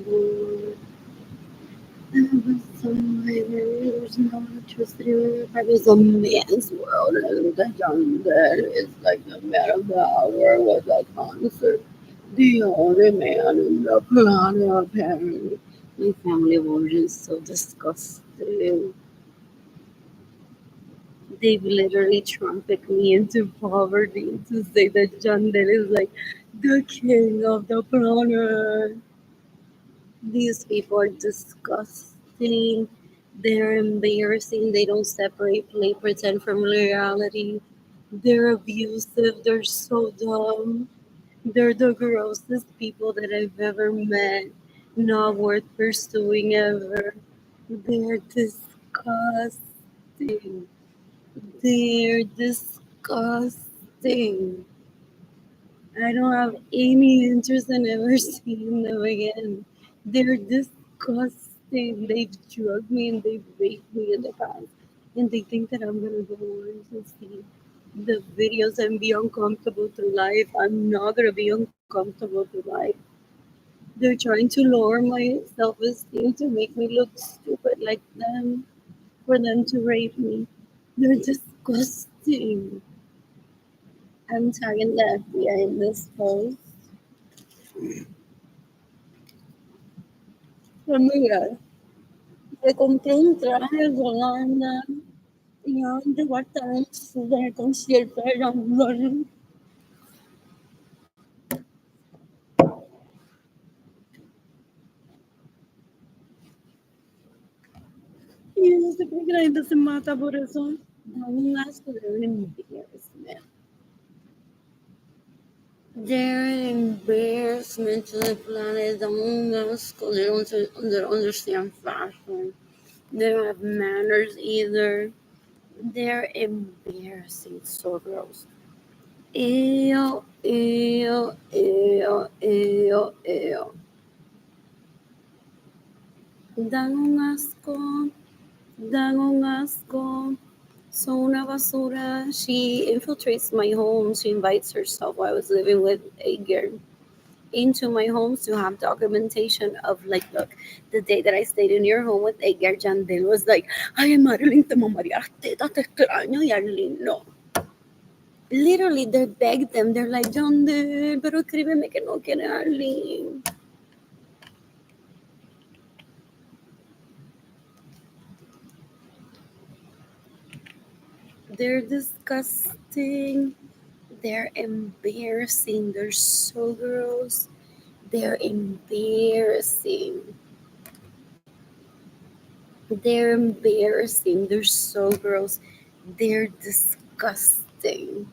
Lord. But somewhere there's no electricity. It's a man's world, and the young girl is like the man of the hour with a concert. The only man in the planet, apparently. My family origin is so disgusting. They've literally trafficked me into poverty to say that Jandel is like the king of the planet. These people are disgusting. They're embarrassing. They don't separate play pretend from reality. They're abusive. They're so dumb. They're the grossest people that I've ever met. Not worth pursuing ever. They're disgusting. They're disgusting. I don't have any interest in ever seeing them again. They're disgusting. They've drugged me and they've raped me in the past. And they think that I'm gonna go on to see the videos and be uncomfortable through life. I'm not gonna be uncomfortable through life. They're trying to lower my self esteem to make me look stupid like them, for them to rape me. They're disgusting. I'm tagging the FBI in this post. Amiga, me compré un traje de Holanda y ahora voy a estar en el concierto de John Lennon. Y no sé por qué la gente se mata por eso. Da un asco de un embarrassment. They're an embarrassment to the planet. Da un asco. They don't understand fashion. They don't have manners either. They're embarrassing. So gross. Ew, ew, ew, ew, ew. Dan un asco, dan un asco. So una basura. She infiltrates my home. She invites herself while I was living with a girl into my home to have documentation of like, look, the day that I stayed in your home with Edgar, Jandel was like, ay, Marilyn, te mamareaste, te extraño, y Arlene, no. Literally, they begged them. They're like, Jandel, pero escríbeme que no quiere a Arlene. They're disgusting. They're embarrassing. They're so gross. They're embarrassing. They're embarrassing. They're so gross. They're disgusting.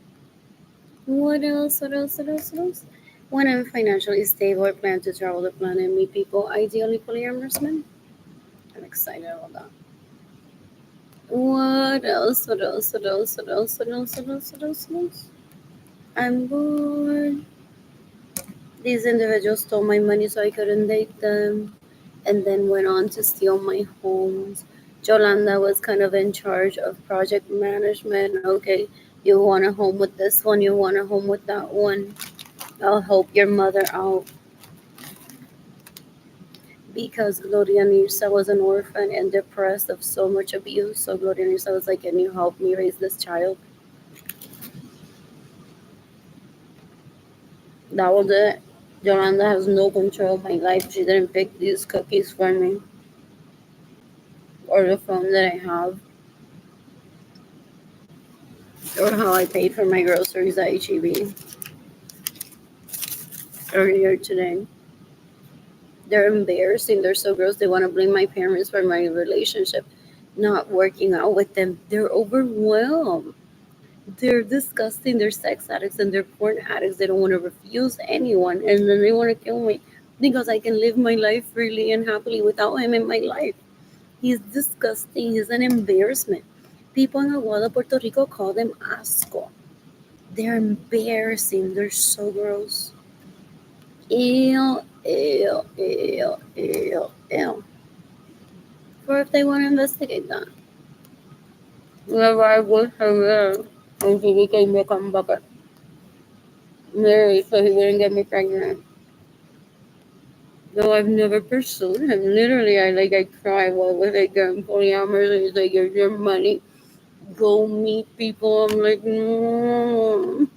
What else? What else? What else? What else? When I'm financially stable, I plan to travel the planet and meet people, ideally polyamorous men. I'm excited about that. What else? What else? What else? What else? What else? What else? What else? What else? I'm bored. These individuals stole my money so I couldn't date them, and then went on to steal my homes. Jolanda was kind of in charge of project management. Okay, you want a home with this one, you want a home with that one. I'll help your mother out. Because Gloria Nirsa was an orphan and depressed of so much abuse. So Gloria Nirsa was like, can you help me raise this child? That was it. Yolanda has no control of my life. She didn't pick these cookies for me or the phone that I have. Or how I paid for my groceries at HEB earlier today. They're embarrassing. They're so gross. They want to blame my parents for my relationship not working out with them. They're overwhelmed. They're disgusting. They're sex addicts and they're porn addicts. They don't want to refuse anyone. And then they want to kill me because I can live my life freely and happily without him in my life. He's disgusting. He's an embarrassment. People in Aguada, Puerto Rico call them asco. They're embarrassing. They're so gross. Ew, ew, ew, ew, ew. Or if they want to investigate that. Whenever I was her and he became a comeback married so he wouldn't get me pregnant. No, I've never pursued him. Literally, I cry while with like polyamorous. He's like, here's your money. Go meet people. I'm like, no.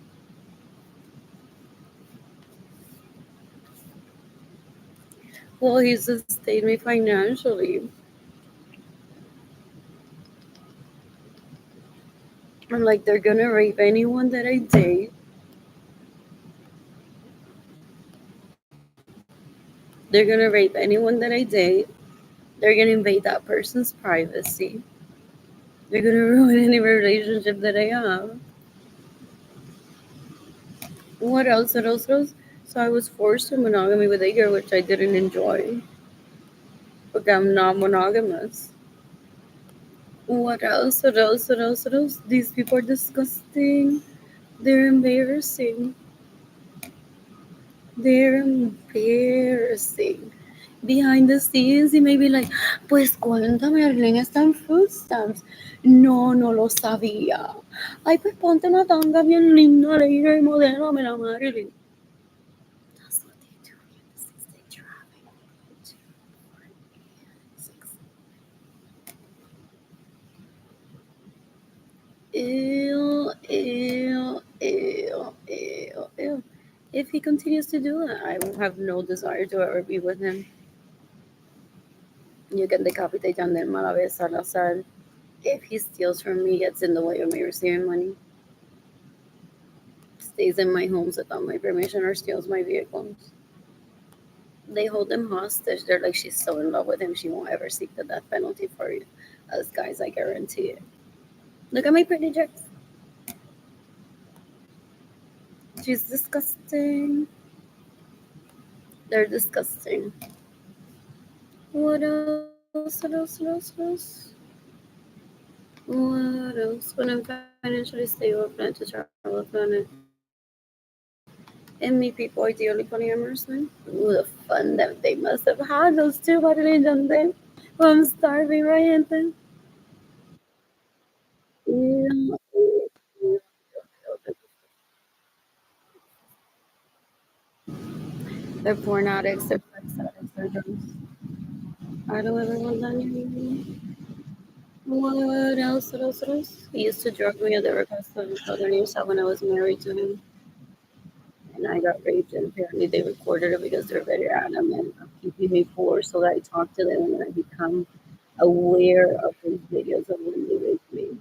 Well, he sustained me financially. I'm like, they're gonna rape anyone that I date. They're gonna rape anyone that I date. They're gonna invade that person's privacy. They're gonna ruin any relationship that I have. What else? What else? What else? So I was forced to monogamy with a girl, which I didn't enjoy. But I'm not monogamous. What else? What else? What else? What else? These people are disgusting. They're embarrassing. They're embarrassing. Behind the scenes, y maybe like, pues cuéntame, Arlene está en food stamps. No, no lo sabía. Ay, pues ponte una tanga bien linda, alegre y modélame la Marilyn. That's what they do. They travel to sex. Ew, ew, ew, ew, ew. If he continues to do that, I will have no desire to ever be with him. You can decapitate Yandel Malavé Salazar. If he steals from me, gets in the way of me receiving money, stays in my homes without my permission, or steals my vehicles. They hold him hostage. They're like, she's so in love with him, she won't ever seek the death penalty for you. As guys, I guarantee it. Look at my pretty jacks. She's disgusting. They're disgusting. What else? What else? What else? What else? What else? When I'm financially stable, I plan to travel the planet and meet people ideally polyamorous with. Ooh, the fun that they must have had, those two Marilyn Johnson. Well, I'm starving, right, Anthony? Yeah. They're porn addicts, they're sex addicts, they're drugs. I don't ever want that anymore. What else? What else? What else? He used to drug me at the request of his mother Nisa when I was married to him. And I got raped, and apparently they recorded it because they're very adamant of keeping me poor so that I talk to them and I become aware of these videos of when they raped me.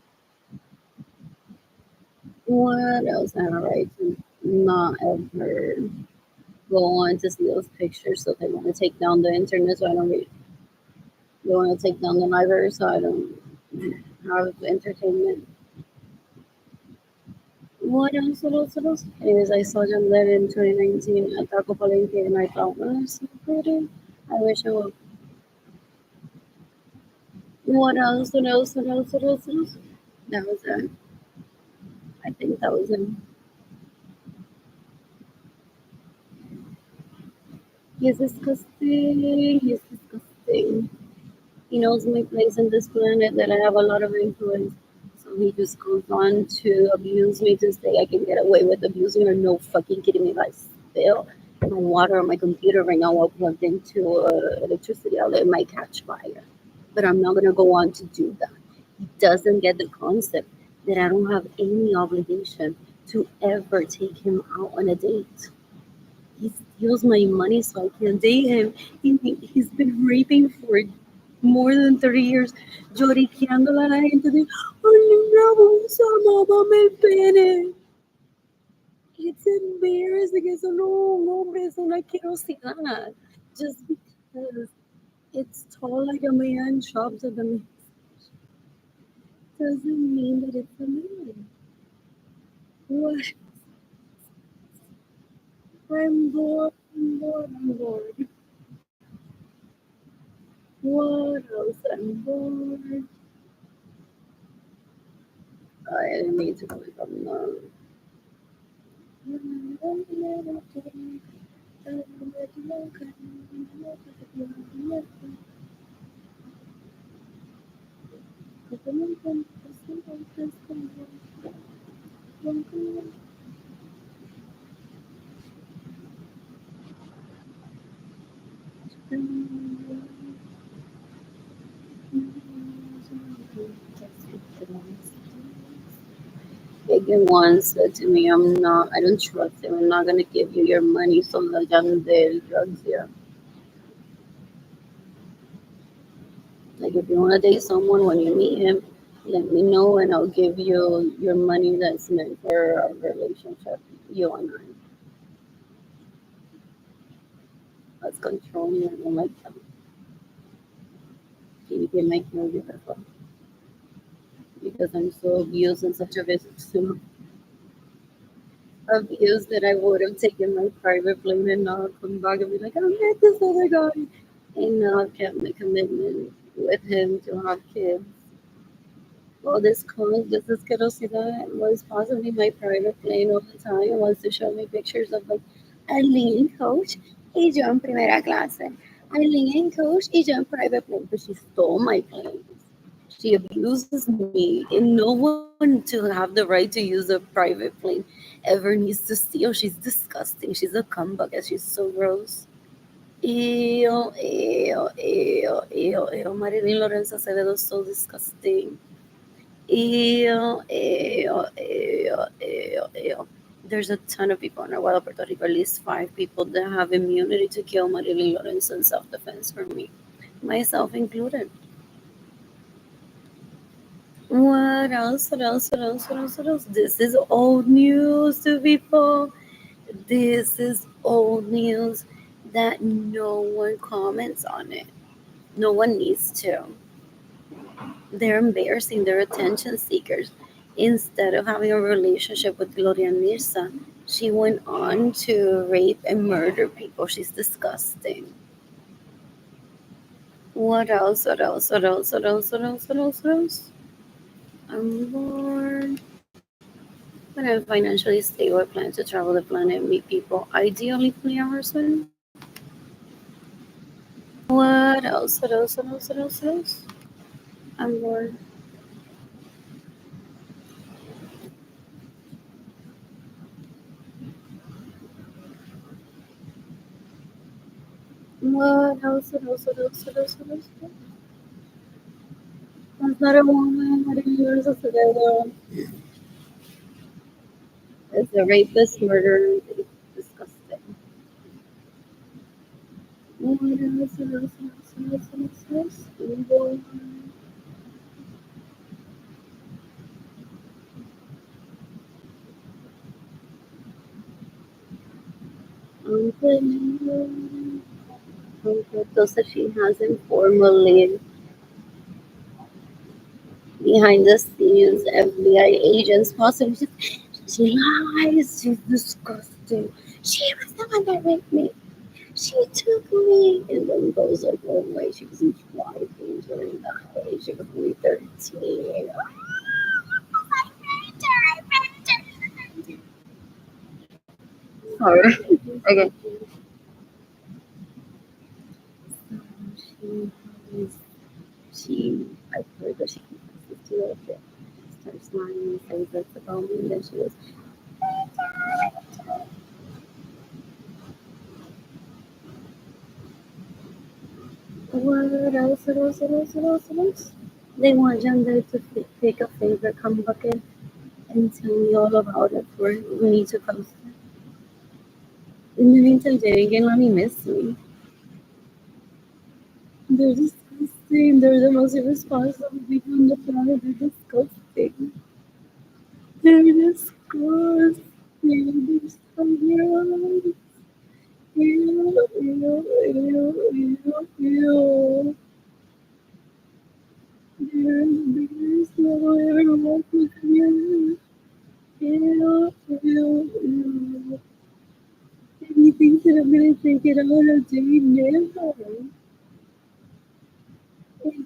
What else? I have a right to not ever go on to see those pictures, so they want to take down the internet so I don't read. They want to take down the library so I don't have entertainment. What else? What else? What else? Anyways, I saw John Lennon in 2019 at Taco Palenque and I thought, oh, so pretty. I wish I would. What else? What else? What else? What else? What else? That was it. I think that was it. He's disgusting. He's disgusting. He knows my place in this planet, that I have a lot of influence. So he just goes on to abuse me to say I can get away with abusing her. No fucking kidding me. If I spill my water on my computer right now while plugged into electricity outlet, it might catch fire. But I'm not going to go on to do that. He doesn't get the concept that I don't have any obligation to ever take him out on a date. He steals my money so I can date him. He's been raping for more than 30 years, lloriqueándole a la gente de, ay, me abusa, mamá, me pene. It's embarrassing. Eso no, hombre, es una asquerosidad. Just because it's tall like a man, chops like a man, doesn't mean that it's a man. What? I'm bored, I'm bored, I'm bored. What else? I'm bored. I need to click on the. Megan once said to me, I don't trust him. I'm not going to give you your money so that I'm there drugs here. Like, if you want to date someone when you meet him, let me know and I'll give you your money that's meant for a relationship, you and I. Let's control me. I don't like them. Can you get my beautiful? Because I'm so abused and such a victim of abuse that I would have taken my private plane and not come back and be like, I met this other guy. And not kept my commitment with him to have kids. Well, this con, this asquerosidad was possibly my private plane all the time. Wants to show me pictures of like Arlene coach y yo en primera clase. Arlene coach y yo en private plane. But she stole my planes. She abuses me, and no one to have the right to use a private plane ever needs to steal. She's disgusting. She's a comeback, and she's so gross. Ew, ew, ew, ew, ew. Marilyn Lorenzo Acevedo is so disgusting. Ew, ew, ew, ew, ew. There's a ton of people in Aguada, Puerto Rico, at least 5 people that have immunity to kill Marilyn Lorenzo in self-defense for me, myself included. What else? What else? What else? What else? What else? This is old news to people. This is old news that no one comments on it. No one needs to. They're embarrassing. They're attention seekers. Instead of having a relationship with Gloria Mirza, she went on to rape and murder people. She's disgusting. What else? What else? What else? What else? What else? What else? What else? I'm bored. When I'm financially stable, I plan to travel the planet and meet people, ideally 3 hours soon. What else? What else? What else? What else? What else? I'm bored. What else? What else? What else? What else? What else? I'm not a woman. What are you together? It's a rapist, murderer. It's disgusting. What else? What else? What else? What else? What else? What else? I'm bored. I'm those that she has informally behind the scenes FBI agents possibly she lies, she's disgusting. She was the one that raped me. She took me and then goes like, oh wait, she wasn't driving during that age. She was only 13. Sorry. Okay. She is I heard that she confesses to it. She starts lying and says that's about me and then she goes, what else, what else, what else, what else, what else? They want Gender to pick a favorite come bucket and tell me all about it for we need to post it. In the meantime, they didn't let me miss me. They're disgusting. They're the most irresponsible people on the planet. They're disgusting. They're disgusting. They're so gross. Ew, ew, ew, ew, ew. There's no ever walk with you. Ew, ew, ew. And he thinks that I'm gonna take it out of Jay. Never.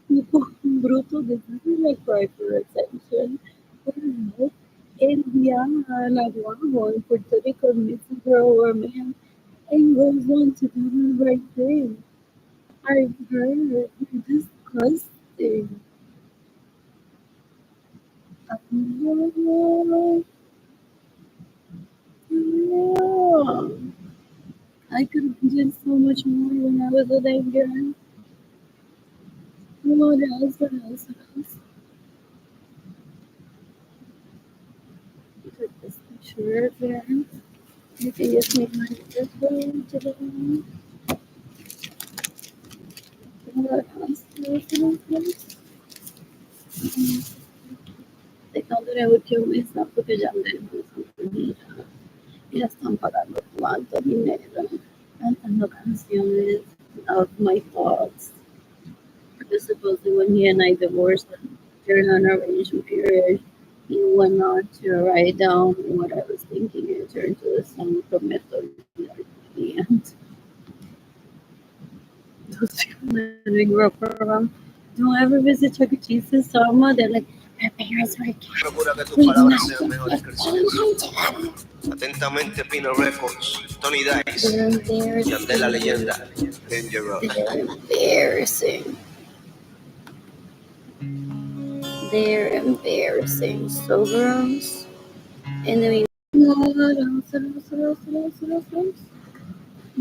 Tipo bruto, this is like cry for attention. Pero Indiana, Guapo, in Puerto Rico meets a girl or a man and goes on to do the right thing. I've heard it. It's disgusting. No, no. I could did so much more when I was a that girl. What else? What else? What else? Took this picture of them. You can just make my phone today. What else? What else? They thought that I would kill myself because I'm dead. Ya están pagando cuánto dinero cantando canciones of my thoughts. Because supposedly when he and I divorced during an arrangement period, he went on to write down what I was thinking and turned to the song Prometo the end. Those people that I grew up around don't ever visit Chuck E. Cheese's Selma. They're like, her parents were Procura que tus please palabras not sean mejores que el silencio. Atentamente, Pino Records, Tony Dice, They're Yandel la embarrassing. leyenda, Dangerous. They're embarrassing. They're embarrassing. So gross. And then we what else? What else? What else? What else? What else? What else?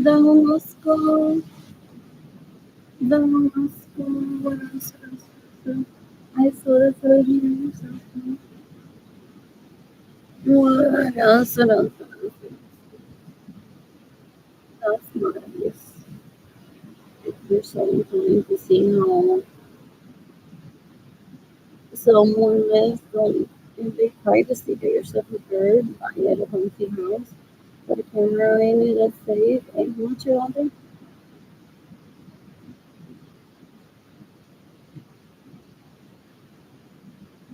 Down Moscow. Down Moscow. What else? What else? What else? I saw the 30 years of what else? What else? What else? That's marvelous. You're so inclined to see how someone lives in big privacy. Get yourself a bird, buy it at a fancy house, put a camera in it that's safe, and watch it all day.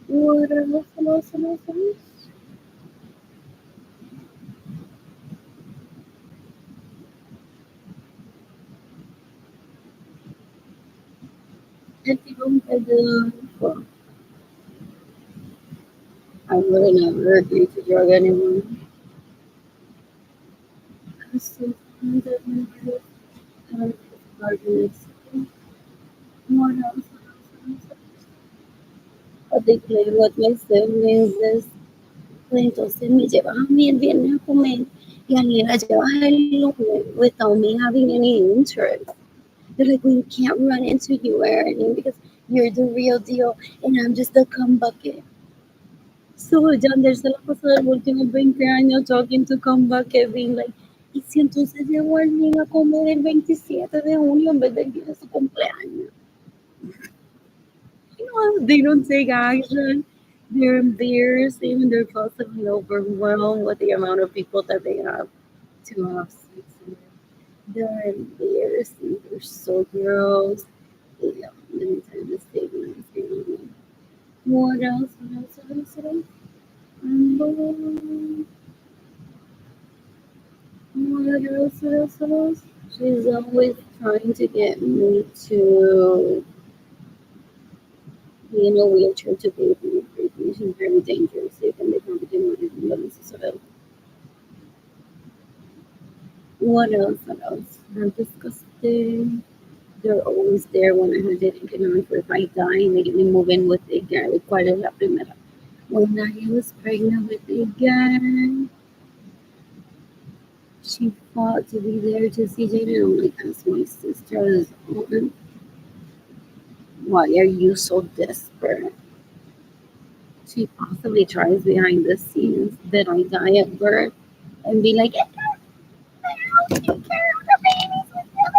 What else? What else? What else? What else? And even I do, well, I would never agree to drug anyone. I still find that never arguments. What else? What else? What else? But they play with my siblings this. Entonces me llevaban bien, bien a comer y a mí la llevaba el lunes without me having any interest. They're like, we can't run into you, Erin, because you're the real deal and I'm just the cum bucket. So John, there's a la pasada el último 20 años talking to cum bucket, being like, y si entonces llevo al niño a comer el 27 de junio en vez del día de su cumpleaños. You know, they don't take action. They're embarrassed, even they're possibly overwhelmed with the amount of people that they have to have sex with. They're embarrassing. They're so gross. Yeah, let me tell you the statement. What else? What else? What else? What else? What else? What else? What else? She's always trying to get me to be in a wheelchair to baby. She's very dangerous. You can become a what else? What else? They're disgusting. They're always there when I didn't get on for if I die and they get me moving with a guy. ¿Cuál es la primera? When I was pregnant with a guy, she fought to be there to see Jaden. I'm like, that's my sister's aunt. Why are you so desperate? She possibly tries behind the scenes that I die at birth and be like, I'll take care of the babies with the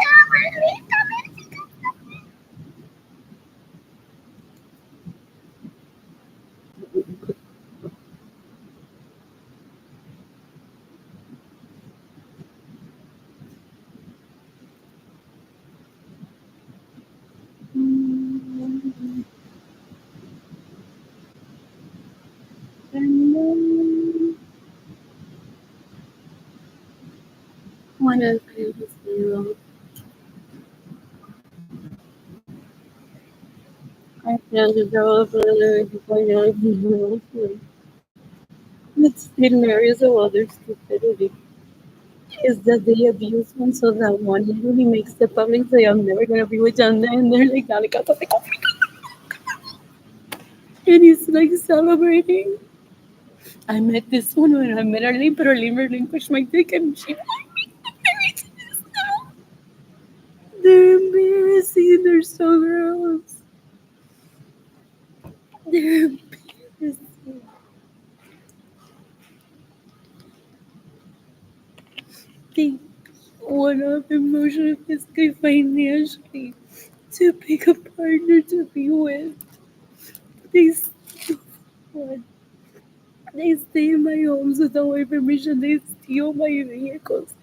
one of them I can develop a before you but still areas of other stupidity is that they abuse one so that one literally makes the public say I'm never gonna be with Janda and they're like and he's like celebrating. I met this one when I met Arlene, but Arlene relinquished my dick and she They're embarrassing. They're so gross. They're embarrassing. They want up emotionally, physically, financially to pick a partner to be with. They steal one. They stay in my homes without my permission. They steal my vehicles.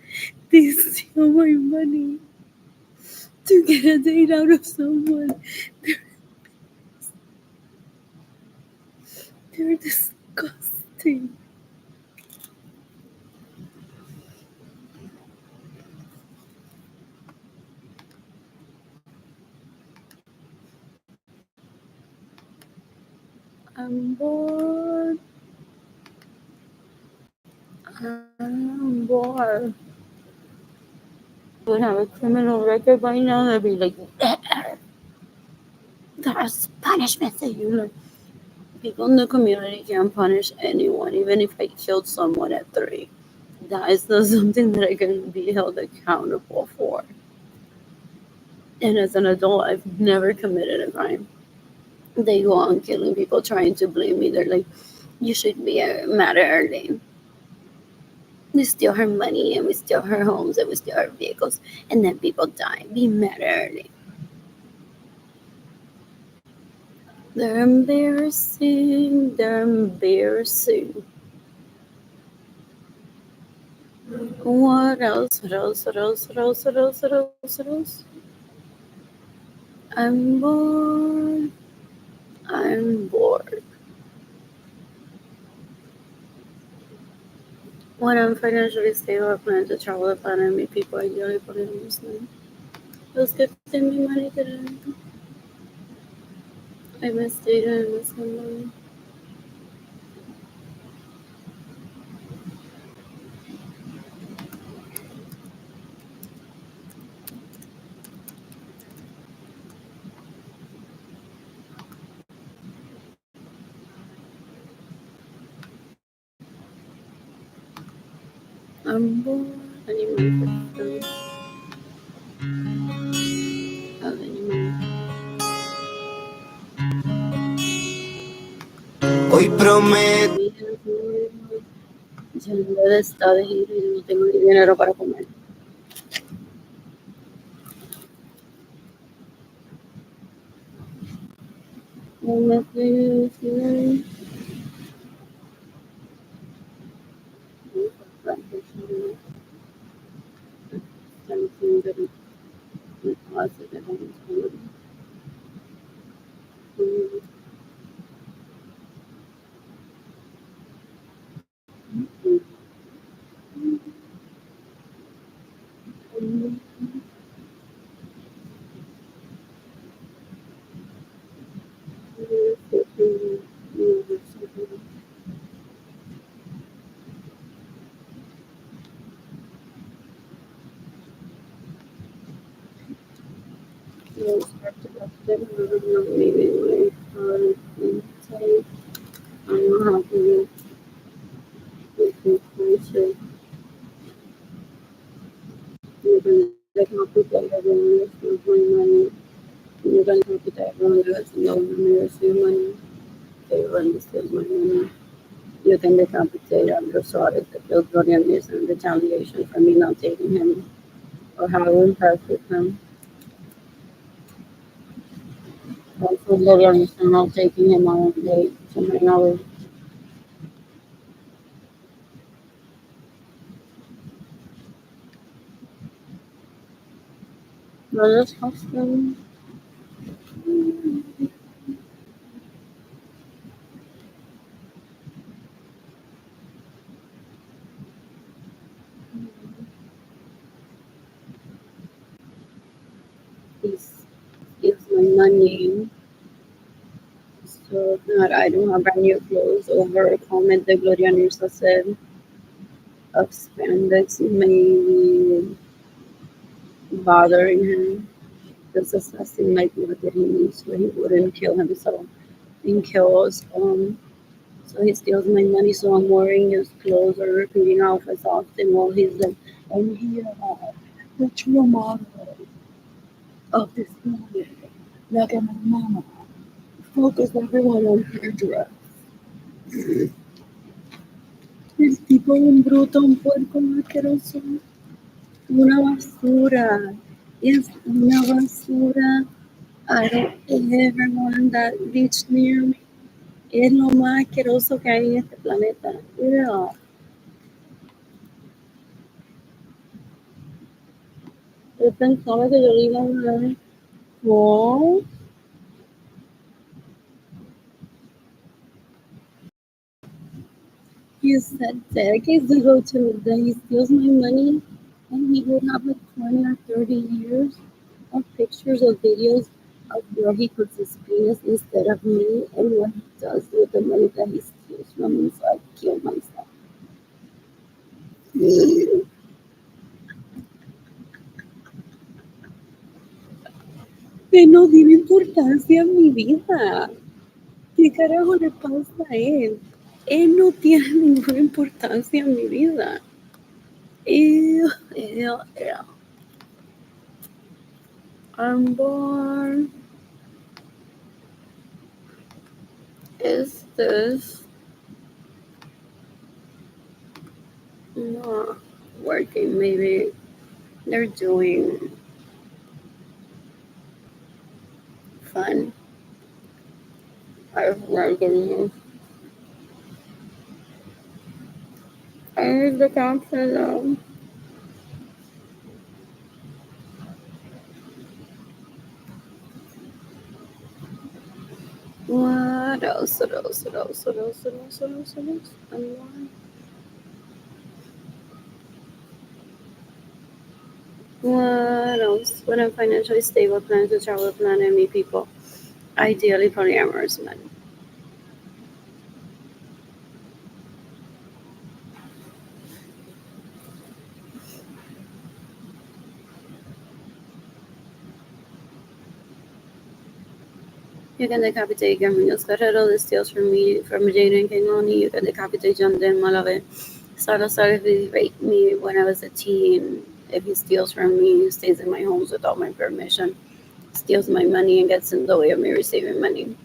They steal my money to get a date out of someone. They're, they're disgusting. I'm bored. I'm bored. Would have a criminal record by now. They'd be like, that's punishment that you learn. People in the community can't punish anyone, even if I killed someone at 3. That is not something that I can be held accountable for. And as an adult, I've never committed a crime. They go on killing people, trying to blame me. They're like, you should be mad at Arlene. We steal her money and we steal her homes and we steal her vehicles, and then people die. Be mad at Arlene. They're embarrassing. They're embarrassing. What else? What else? What else? What else? What else? What else? What else? I'm bored. I'm bored. When I'm financially stable, I plan to travel the planet and meet people ideally put in this name. Those gifting me money today. I miss data and miss money. I'm bored. I need money for food. I need money. Hoy prometo. Ya no está de ir y no tengo ni dinero para comer. No me fui. Something that is positive and good. Maybe my intake. I'm not happy with the friendship. You're going to compete everyone with my money. You're going to compete everyone that's no money or money. Everyone is still my money. You can decapitate under sorry the Bulgarian and retaliation for me not taking him or how I impact with him. Also, Bulgarian for not taking him on a date to hang out with. Brothers husband. He's gives my money. So that I don't have brand new clothes over a comment that Gloria Nursa said of spandex maybe bothering him. This assessing like what did he need so he wouldn't kill himself and kill us. So he steals my money, so I'm wearing his clothes or repeating outfits often while he's like, I'm here, let your model. of this planet. Look at my mama. Focus everyone on her dress. El tipo un bruto, un puerco asqueroso. Una basura. Es una basura. I don't ever want that bitch near me. Es lo más asqueroso que hay en este planeta. Yeah. Yo pensaba que yo le iba a hablar. No. He said decades ago to me that he steals my money and he would have like 20 or 30 years of pictures or videos of where he puts his penis instead of me and what he does with the money that he steals from me, so I kill myself. Que no tiene importancia en mi vida. ¿Qué carajo le pasa a él? Él no tiene ninguna importancia en mi vida. Ew, ew, ew. I'm born. Is this not working? Maybe they're doing fun. I've regular. I heard the caption. What else? What else? What else? What else? What else? What else? What else? Unwind. What else? When I'm financially stable, plan to travel, plan and meet people. Ideally, polyamorous men. You can decapitate Munoz Guerrero. This steals from me from Jaden Kingoni. You can decapitate John Den Malave. Salazar, if he raped me when I was a teen, if he steals from me, he stays in my homes without my permission, steals my money and gets in the way of me receiving money.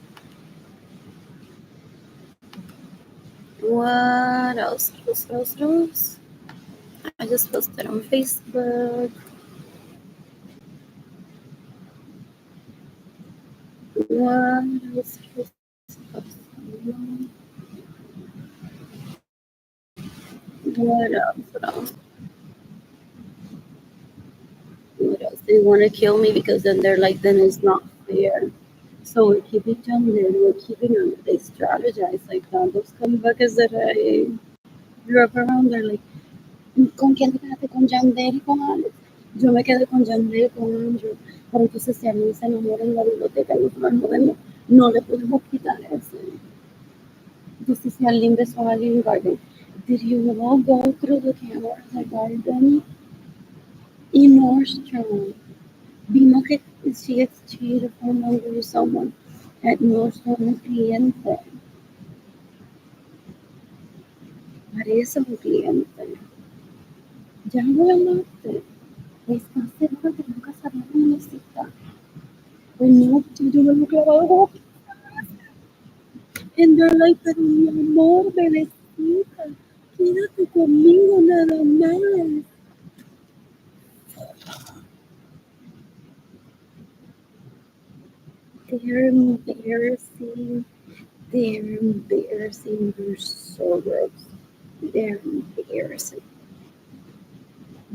What else? What else? What else? What else? I just posted on Facebook. What else? What else? What else? What else? They want to kill me because then they're like, then it's not fair. So we're keeping them there. We're keeping them. They strategize like that. Those comebacks that I grew up around, they're like, ¿con quién te quedaste? ¿Con Yandel y con Alex? Yo me quedé con Yandel, con Andrew. Pero entonces si alguien se enamora en la biblioteca y nosotros nos vemos, no le podemos quitar eso. Entonces si alguien besó a alguien en Garden, did you all go through the cameras at Garden? In Nordstrom. Vimos que she exchanged a phone number with someone at Nordstrom, un cliente. Parece un cliente. Ya lo llamaste. Está seguro que nunca sabía que necesita. Pues no, yo me lo he clavado como. And they're like, pero mi amor, bebecita, quédate conmigo nada más. They're embarrassing. They're embarrassing. They're so gross. They're embarrassing.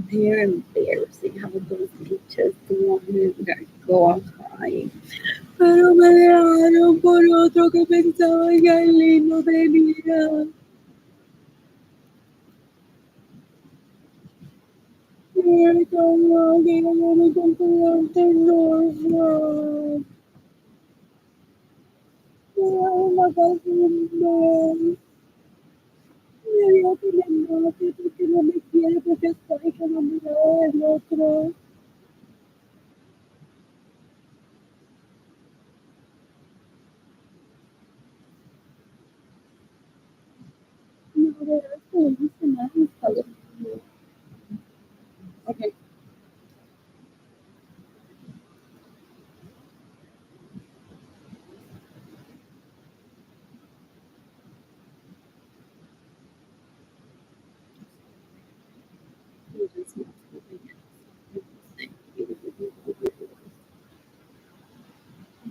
They're embarrassing. How those bitches want to go on crying. Pero me dejaron por otro que pensaba que alguien no tenía. You're so lucky. I want to come to Norfolk. Oh my God, no. Me dijo que me mate porque no me quiere, porque estoy que no me da el otro. No, de verdad, no dice nada. Okay. You just have to make it. Thank you.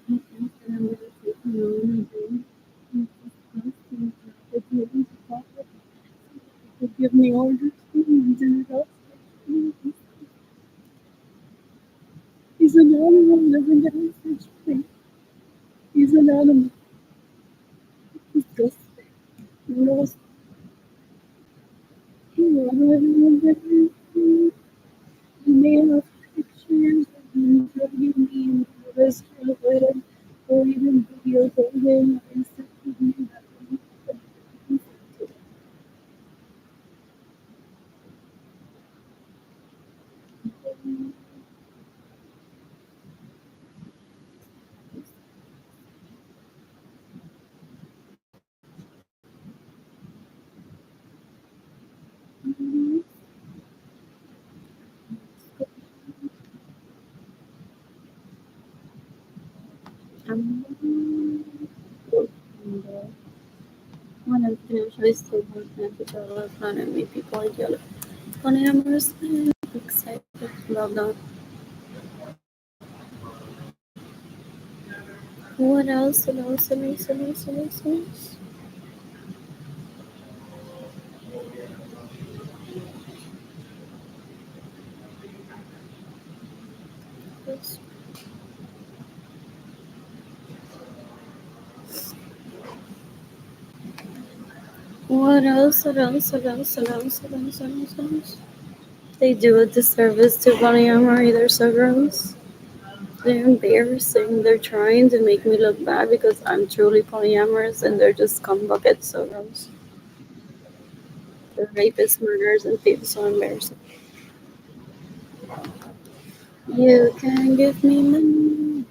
Things that I'm gonna take on and do. It's moving to profit. They give me orders and do it up. He's an animal living down. He's an animal. He's disgusting. You know, he may have pictures of him drugging me in the restaurant later, or even videos of him and stuff with me that one of the choice to work and to travel plan and meet people ideally. Polyamorous and excited about that. What else? What else? What else? What else? What else? What else? Yes. What else? What else? What else? What else? What else? What else? What else? They do a disservice to polyamory. They're so gross. They're embarrassing. They're trying to make me look bad because I'm truly polyamorous and they're just scum buckets. So gross. They're rapists, murderers, and thieves. So embarrassing. You can give me money.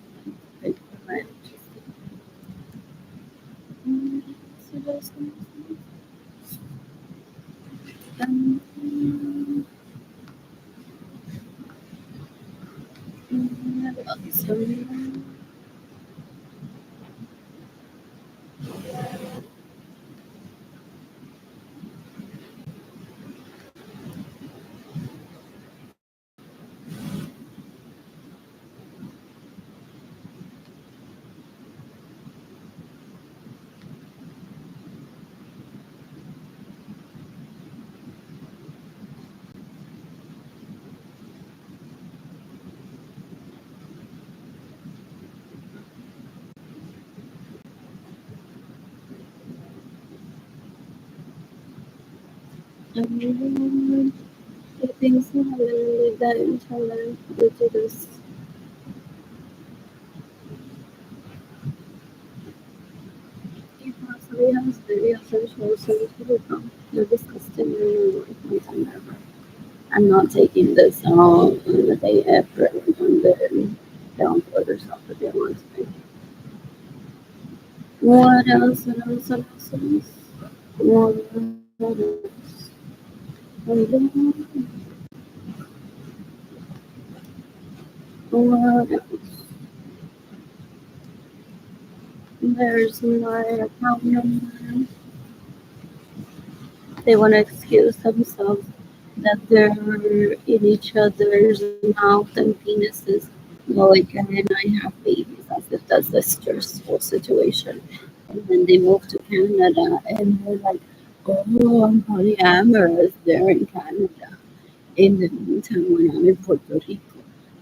I think so. I will leave that inshallah due to this. He possibly has very essential solution. You're disgusting and I'm never. I'm not taking this on the day after and then download or something if you want to. What else? What else? What else? What else? What else? There's my account number. They want to excuse themselves that they're in each other's mouth and penises. Like, and then I have babies as if that's the stressful situation. And then they move to Canada and they're like, oh, I'm polyamorous there in Canada. In the meantime, when I'm in Puerto Rico,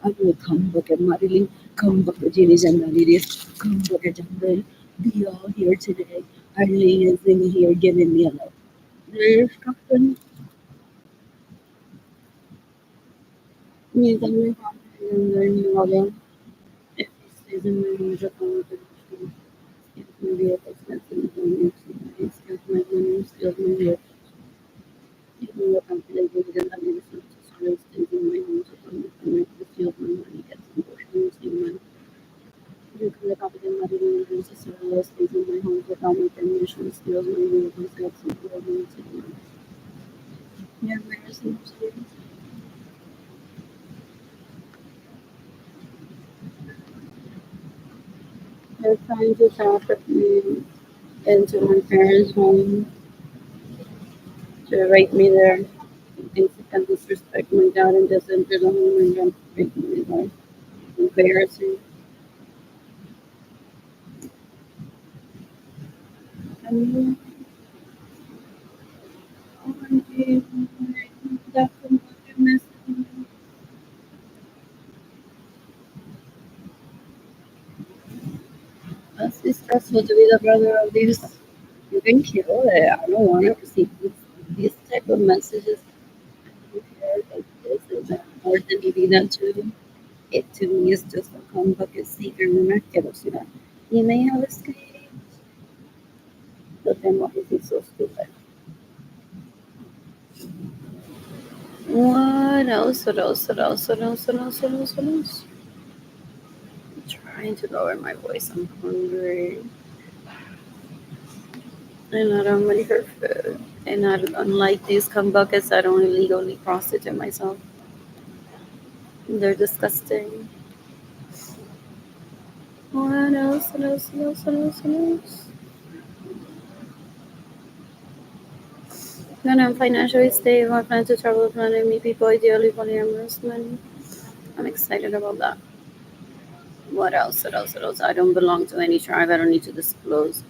I will come back at Marilyn, come back at Jenny Jandaliris, come back at Jambril, be all here today. Arlene is in here giving me a love. There's Captain. Yes, I'm going to learn again. If he stays in my room, it's going to be a text message on YouTube. Excuse my money, excuse my hair. Even what I'm feeling, and I'm going to sorry, stays in my home, so I'm going to steal my money, get some bullshit, steal money. You can look up in my room, and just stays in my home without my permission, steals my room, and get some bullshit, steal money. Yeah, where is the experience? They're trying to traffic me into my parents' home to rape me there. He thinks he can disrespect my dad and just enter the home and jump straight to my life. Embarrassing. I mean, OMG, that fucking message. That's stressful to be the brother of these. You can kill it. I don't want to receive these type of messages. I don't care like this is more than needing that too. It to me is just a come bucket seeker miraculosidad. You may have escaped, but then why is he so stupid? What else? What else? What else? What else? What else? What else? What else? I'm trying to lower my voice. I'm hungry. And I don't really for food. And I, unlike these cum buckets, I don't illegally prostitute myself. They're disgusting. What else? What else? What else? What else? What else? When I'm financially stable, I plan to travel, plan and meet people, ideally polyamorous men. I'm excited about that. What else? What else? What else? I don't belong to any tribe. I don't need to disclose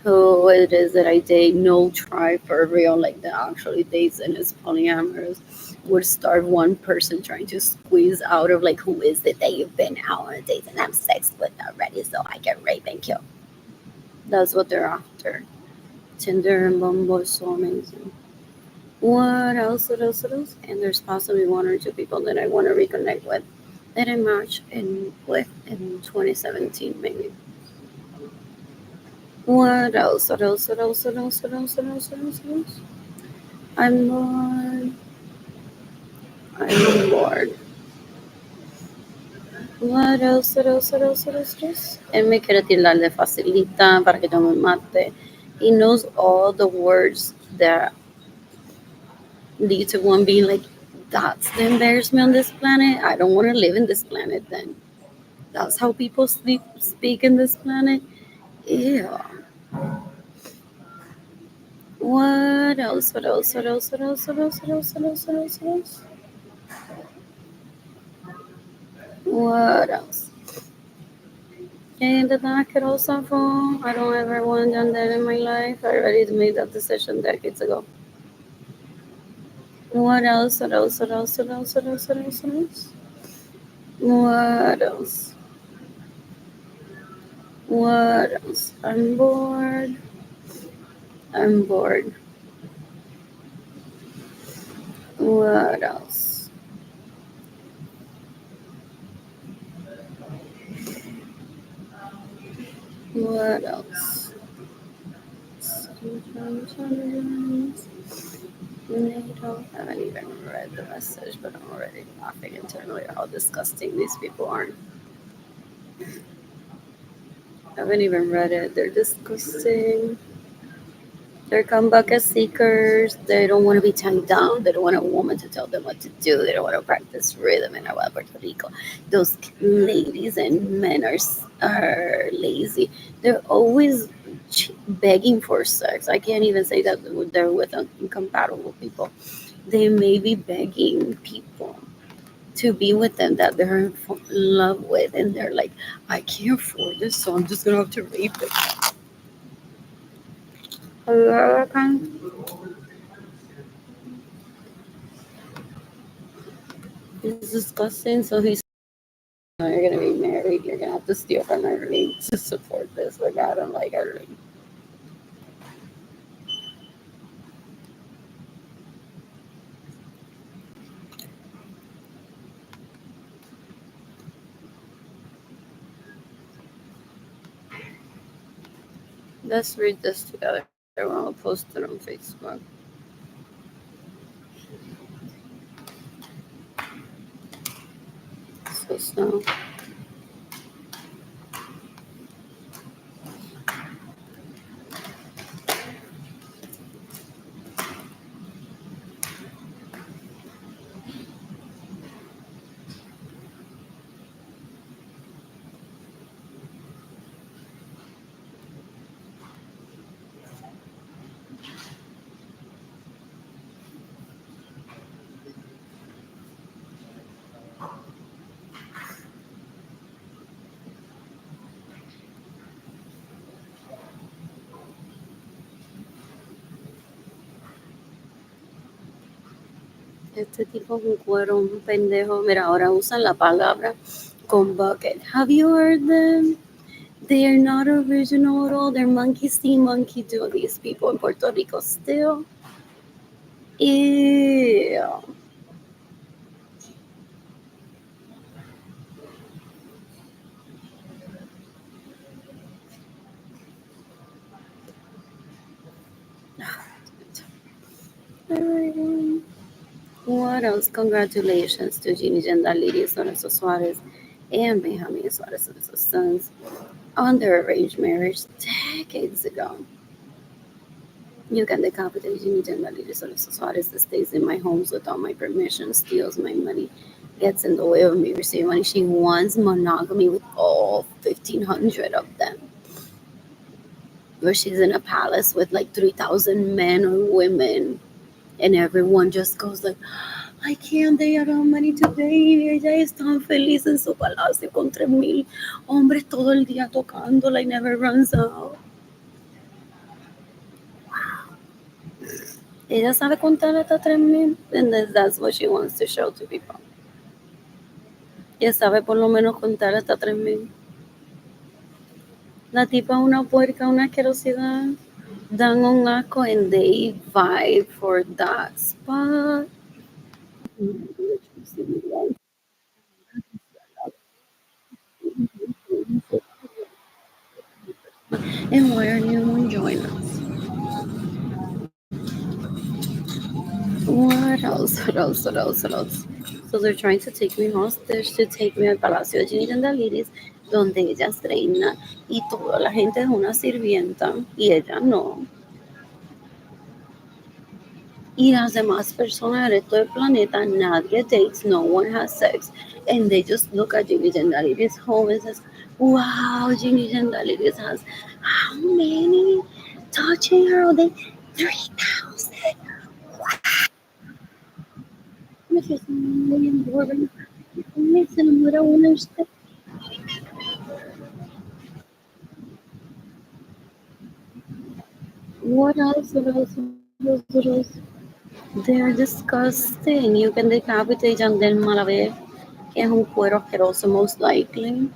who it is that I date. No tribe for real, like that actually dates and is polyamorous, would start one person trying to squeeze out of like who is it that you've been out on a date and have sex with already so I get raped and killed. That's what they're after. Tinder and Bumble is so amazing. What else? What else? What else? And there's possibly one or two people that I want to reconnect with that I matched in with in 2017 maybe. What else? What else? What else? What else? What else? What else? What else? What else? I'm bored. I'm bored. What else? What else? What else? What else? What else? Él me quiere tildar de facilita para que yo me mate. He knows all the words that lead to one being like, that's the embarrassment on this planet. I don't want to live in this planet then. That's how people speak in this planet. Yeah. What else? What else? What else? What else? What else? What else? What else? What else? What else? What else? And the knock it also from I don't ever want done that in my life. I already made that decision decades ago. What else? What else? What else? What else? What else? What else? What else? What else? What else? I'm bored. I'm bored. What else? What else? Sometimes I haven't even read the message, but I'm already laughing internally at how disgusting these people are. I haven't even read it. They're disgusting. They're come bucket seekers. They don't want to be tied down. They don't want a woman to tell them what to do. They don't want to practice rhythm in Agua Puerto Rico. Those ladies and men are lazy. They're always begging for sex. I can't even say that they're with incompatible people. They may be begging people to be with them that they're in love with, and they're like, I can't afford this, so I'm just gonna have to rape it. It's disgusting. So he's you're gonna be married. You're gonna have to steal from Irene to support this. Like I don't like Irene. Let's read this together. I'll post it on Facebook. So Este tipo es un cuero, un pendejo. Mira, ahora usan la palabra con bucket. Have you heard them? They are not original at all. They're monkey see, monkey do. These people in Puerto Rico still. Ew. Alright. What else? Congratulations to Jeannie Gendalides, Lorenzo Suarez, and Benjamin Suarez and his sons on their arranged marriage decades ago. You can decapitate Jeannie Gendalides, Lorenzo Suarez that stays in my homes without my permission, steals my money, gets in the way of me receiving money. She wants monogamy with all 1,500 of them. Where she's in a palace with like 3,000 men or women, and everyone just goes like, I can't, they are all money today. Y ella es tan feliz en su palacio con 3,000 hombres todo el día tocando, like never runs out. Ella sabe contar hasta 3,000, and that's what she wants to show to people. Ella sabe por lo menos contar hasta 3,000. La tipa es una puerca, una asquerosidad. Dan un asco and they vibe for that spot. And why are you enjoying us? What else? What else? What else? What else? So they're trying to take me hostage, to take me al Palacio de Ginny Dandaliris, donde ella es reina y toda la gente es una sirvienta y ella no. Y las demás personas del resto del planeta, nadie dates, no one has sex. And they just look at Ginny Dandaliris home and says, wow, Ginny Dandaliris has how many touching her all day? 3,000. Mrs. William Gordon, Miss Enamora Winner's. What else? What else? What else? What else? They're disgusting. You can decapitate Yandel Malavé, que es un cuero asqueroso, most likely.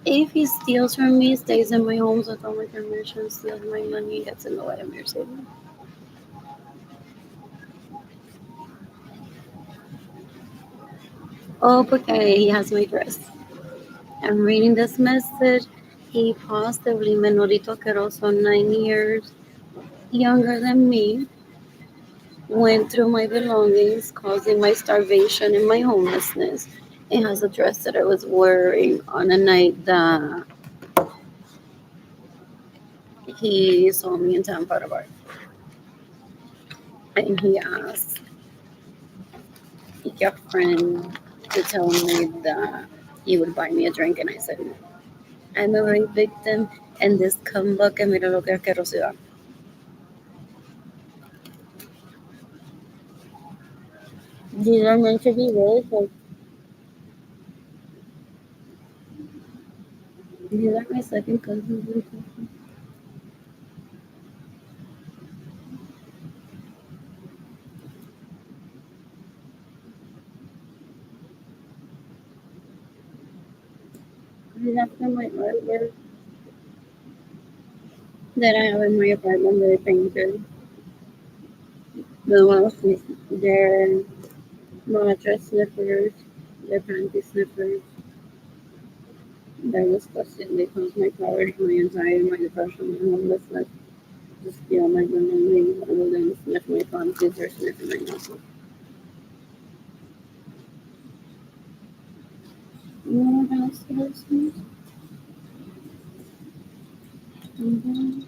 If he steals from me, stays in my homes without my permission, steals my money, gets in the way of your saving. Oh, okay, he has my dress. I'm reading this message. He possibly menorito asqueroso, 9 years younger than me, went through my belongings, causing my starvation and my homelessness. It has a dress that I was wearing on a night that he saw me in Tampa Bar. And he asked a friend to tell me that he would buy me a drink, and I said no. I'm a rape victim, and this comeback, que mira lo que asquerosidad. These are meant to be really like, these are my second cousins. These after my artwork that I have in my apartment that I painted. The ones with their mattress slippers, their panty slippers. They're disgusting. They cause my courage, my anxiety, my depression, my homelessness. Just feel my belongings other than sniff my panties or sniff my muscles. You know what else hurts me? Mm-hmm.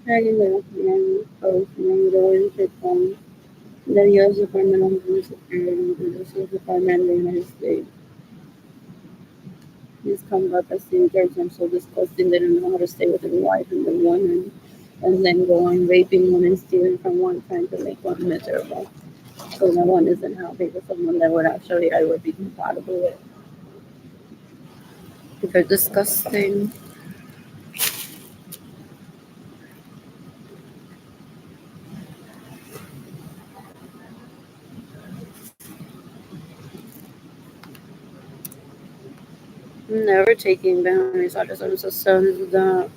Dragging the man post and going to the U.S. Department of Homeland Security, the U.S. Department of the United States. come up as thinkers and so disgusting. They don't know how to stay with their wife and their woman, and then go on raping one and stealing from one, trying to make one miserable. So no one isn't happy with someone that would actually I would be compatible with. They're disgusting. Never taking boundaries out of some sons that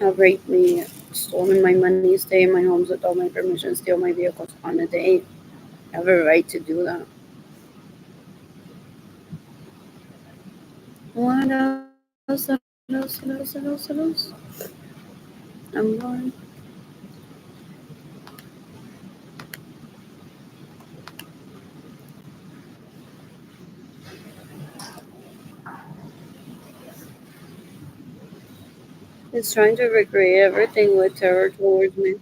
have raped me, stolen my money, stay in my homes without my permission, steal my vehicles on a date. I have a right to do that. What else? What else? What else? What else? What else? What else? I'm bored. It's trying to recreate everything with terror towards me.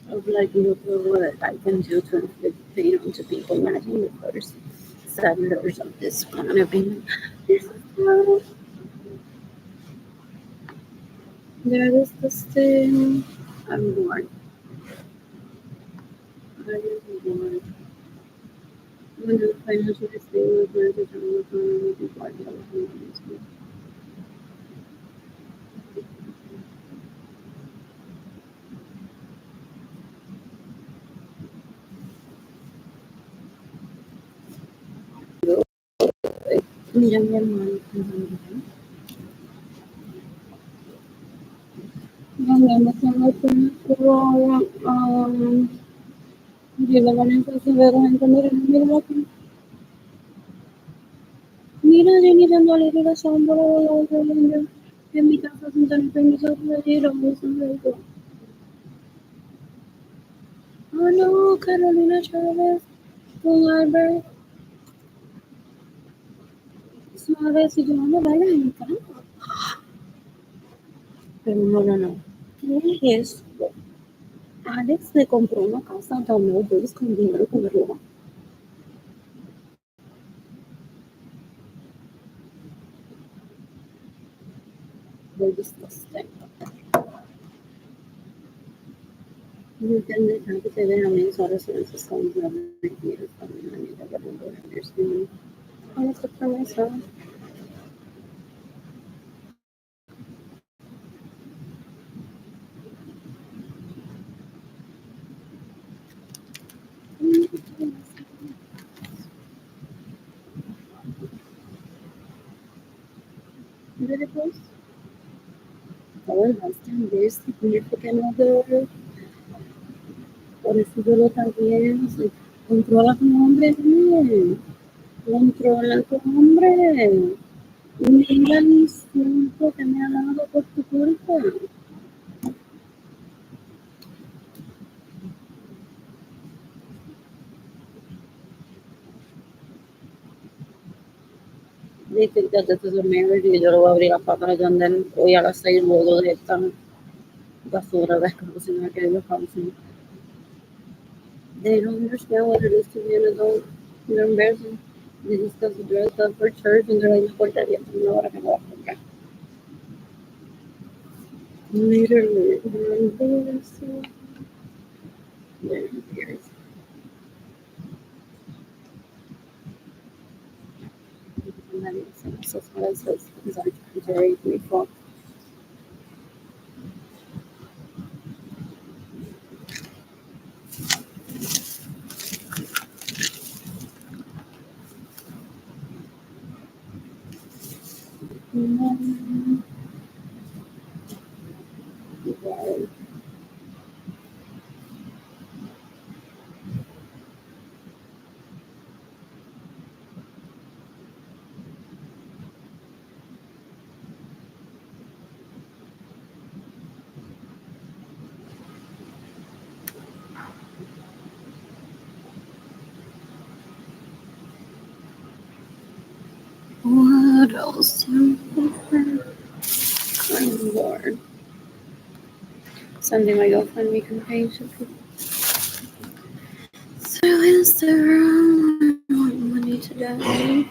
Of like, look at what I can do to inflict pain onto people. Imagine the first settlers of this planet being this is how they're disgusting. I'm bored. I am bored. When the financially stable branches are not economy before the other mira mi hermano hablando con la película Llega Valencia se ve la gente mira aquí. Mira Jenny dándole la sombra en mi casa sin tener permiso de ir a un. Oh no, Carolina Chávez con Albert Suárez y Joana Vela en mi casa. Pero no. ¿Qué es esto? Alex le compró una casa a Download Bills con dinero que me roba. They're disgusting. You can have to say that how many sort of services comes every year from the money that I don't understand. I have to for myself. Did it post? Oh, el husband, there's significant other. Por eso yo lo también. Controla tu hombre, controla tu hombre. Mira el insulto que me ha dado por tu culpa. They think that this is a marriage y yo lo voy a abrir a patas and then hoy a las 6 luego de esta basura de cocina que ellos hacen. They don't understand what it is to be an adult. They're embarrassing. They discuss the dress up for church and they're like, portaría, una hora que me voy a comprar. Literally, they're embarrassing. They're embarrassing. And then it's so far as those are very grateful. What else? Good Lord. Sending my GoFundMe campaign to people. So Instagram, I want money today.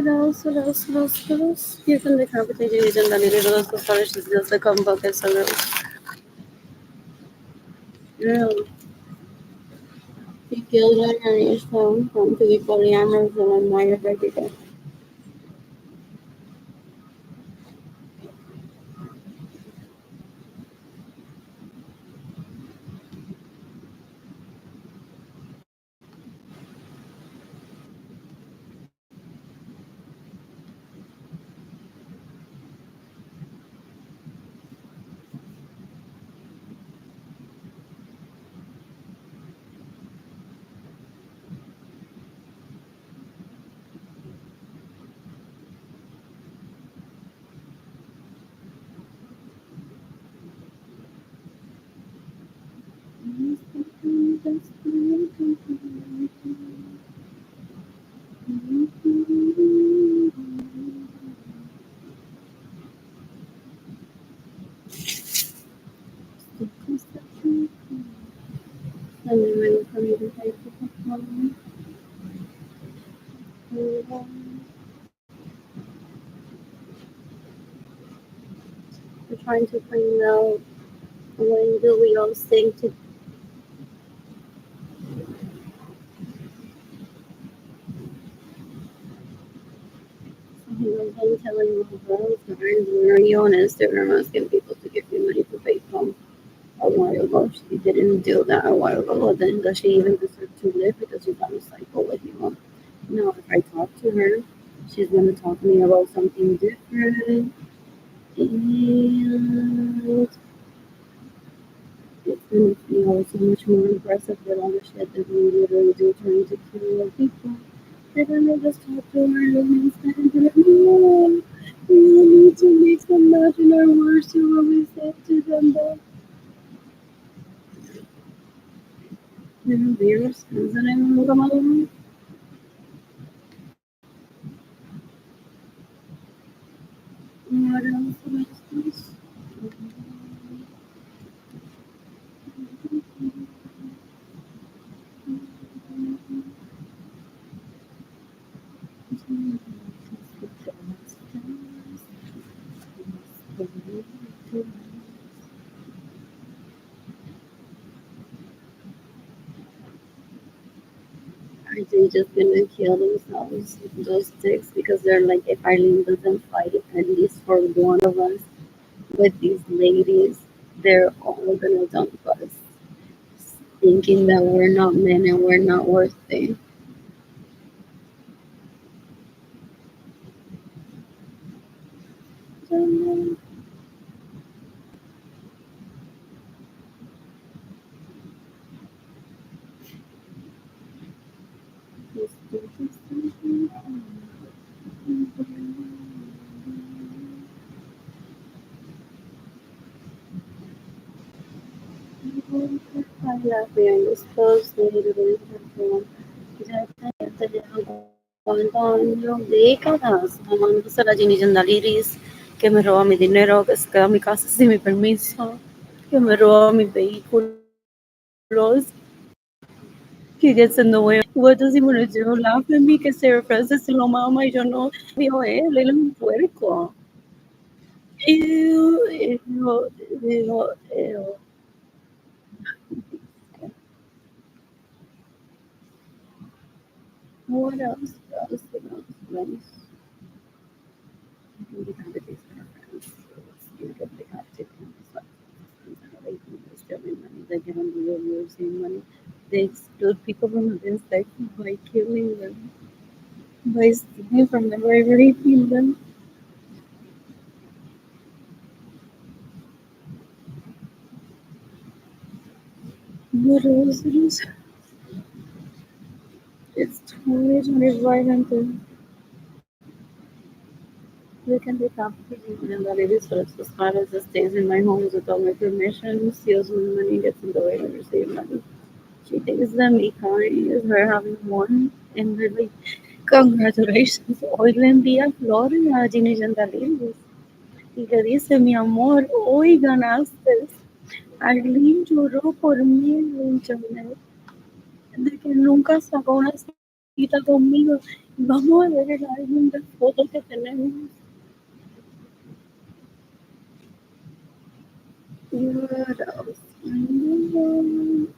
What else? What else? What else? What else? Here from the competition is in the little of the college is just the combo que solo. No. Y que la organización con que coreanos de la mayor práctica. We're trying to find out when do we all sing to. He was then telling my girls, guys, when are you on Instagram asking people to give you money to pay phone? A while ago, she didn't do that a while ago. Then does she even deserve to live because she's on a cycle with you? No, if I talk to her, she's gonna talk to me about something different, and it's gonna feel so much more impressive with all the shit that we literally do trying to kill other people. They're gonna just talk to her instead and be like, no, you need to make some imaginary words to what we said to them, but virus, isn't it? What else? What else? Are they just gonna kill themselves, those dicks, because they're like, if Eileen doesn't fight at least for one of us with these ladies, they're all gonna dump us, thinking that we're not men and we're not worthy. La vean los posts de ya aguanto años, décadas, mamándose la Ginny Jandaliris, que me roba mi dinero, que se queda en mi casa sin mi permiso, que me roba mis vehículos, que gets in the way. What does he want to do? Laugh at me, que Sarah Francis se lo mama y yo no. Dijo él es un puerco. Ew, ew, ew, ew. What else? What else? What else? What else? I think we have the days for our friends. So let's see what they have to do. They think they're stealing money. They get on the road, we're using money. They exclude people from the insect by killing them, by stealing from them, by raping them. What else? It is? It's 2025 and we can be complicated and that it is for as far as it stays in my home without my permission, steals my money, gets in the way of receiving money. She thinks that me kind is her having won and we're like, congratulations, hoy le envía flores a Ginny Jandalilis y le dice, mi amor, hoy ganaste. Arlene lloró por mí en internet de que nunca sacó una cita conmigo. Vamos a ver el álbum de fotos que tenemos. What else? I'm born.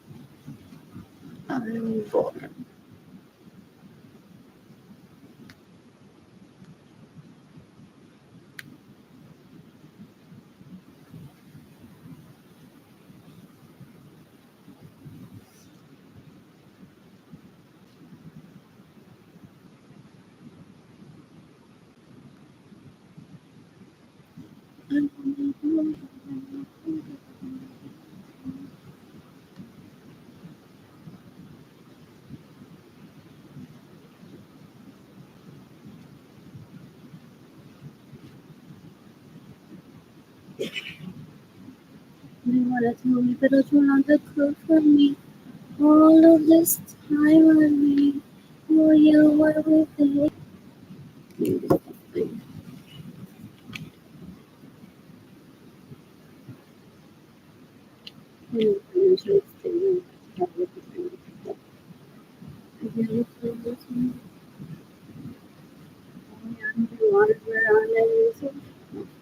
They wanna tell me that it's not the good for me. All of this time on me. Oh, you were with me. Maybe something. Financial statement. Again, for this one. Water on it.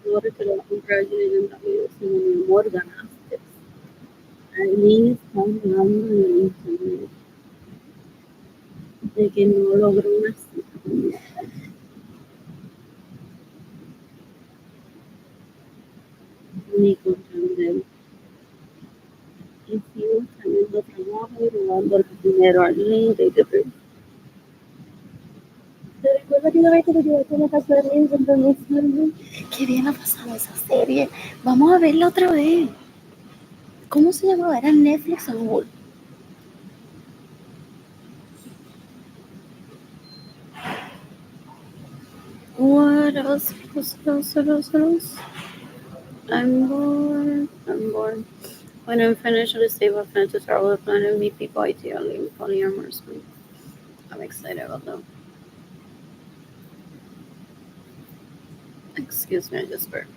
Water que lo compré en la vida, sin amor ganaste. Alguien está hablando en internet de que no logró una cita conmigo. Ni con Candel. Y sigo teniendo trabajo y robando el dinero al link de que ¿te recuerdas que una vez que te llevaste a la casa de Link en 2009? Qué bien ha pasado esa serie. Vamos a verla otra vez. ¿Cómo se llamaba? ¿Era Netflix o Hulu? What else? What else? I'm bored. I'm bored. When I'm financially stable, I plan to travel the planet and meet people ideally in polyamorous. I'm excited about them. Excuse me, I just burped.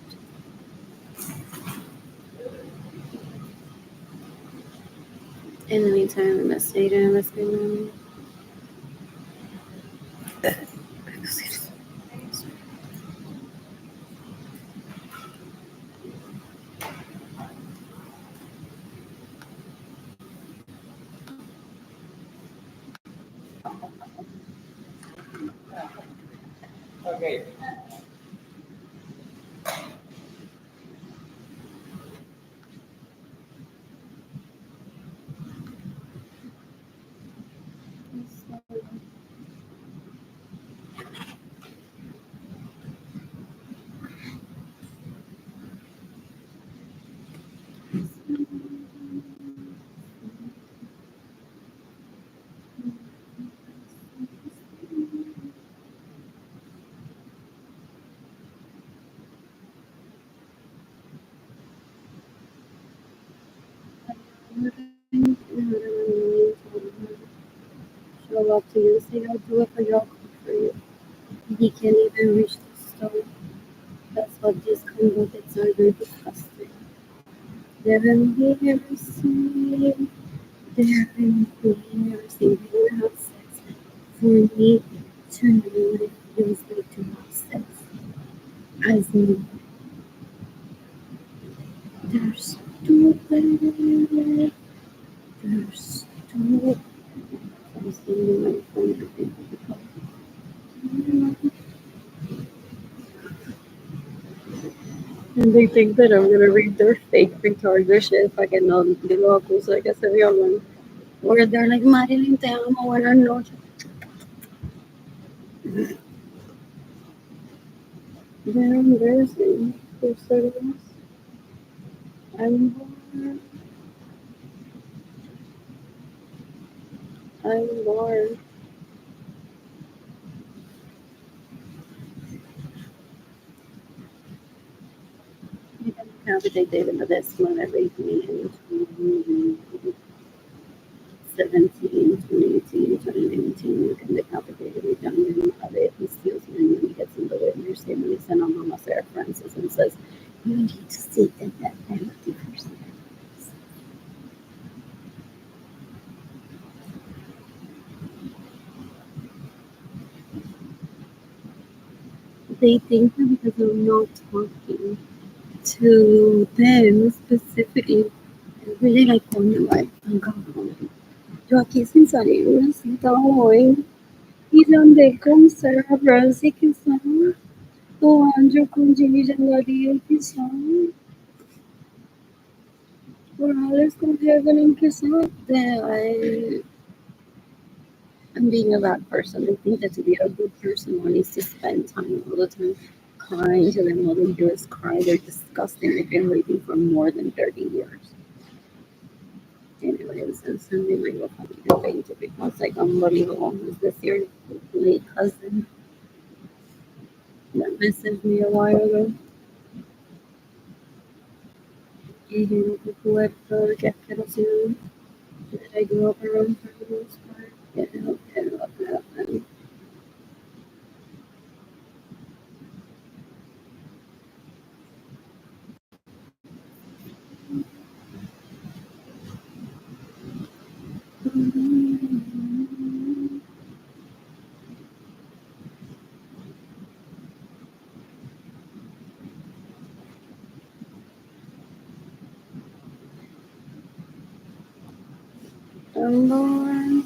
In the meantime, I'm staying with me. Excuse me. Okay. Show up to you, say I'll do it for you, I'll cook for you. He can't even reach the stove. That's what these convicts are. They're disgusting. They're embarrassing. They're embarrassing. They don't have sex. For me to know what it feels like to have sex. As in, they're stupid. They're stupid. I'm sending my phone to people. And they think that I'm gonna read their fake retarded shit fucking on the locals, like I said, one. Where they're like, Marilyn, te amo, buenas noches. They're embarrassing. They're so gross. I'm bored. I'm bored. You can navigate David the best one every me in 2017, 2018, 2019. You can decapitate every young of it. He steals money when he gets in the way. You're saying when he sent on Mama Sarah Francis and says, you need to sit at that penalty first. they think that because I'm not talking to them specifically, I really like coño, like, I'm going. Yo aquí sin salir una cita hoy. Y donde con Sarah Rosie que son, o Andrew com Jimmy Jandaria que são, or Alice com Kevin que são, then I'm being a bad person. I think that to be a good person, one needs to spend time all the time crying to them. All they do is cry. They're disgusting. They've been waiting for more than 30 years. Anyways, and Sunday my little family is going to be most like unbelievable. Is this your late cousin that messaged me a while ago? And whoever get assume that I grew up around for the most part. Yeah, and Lord.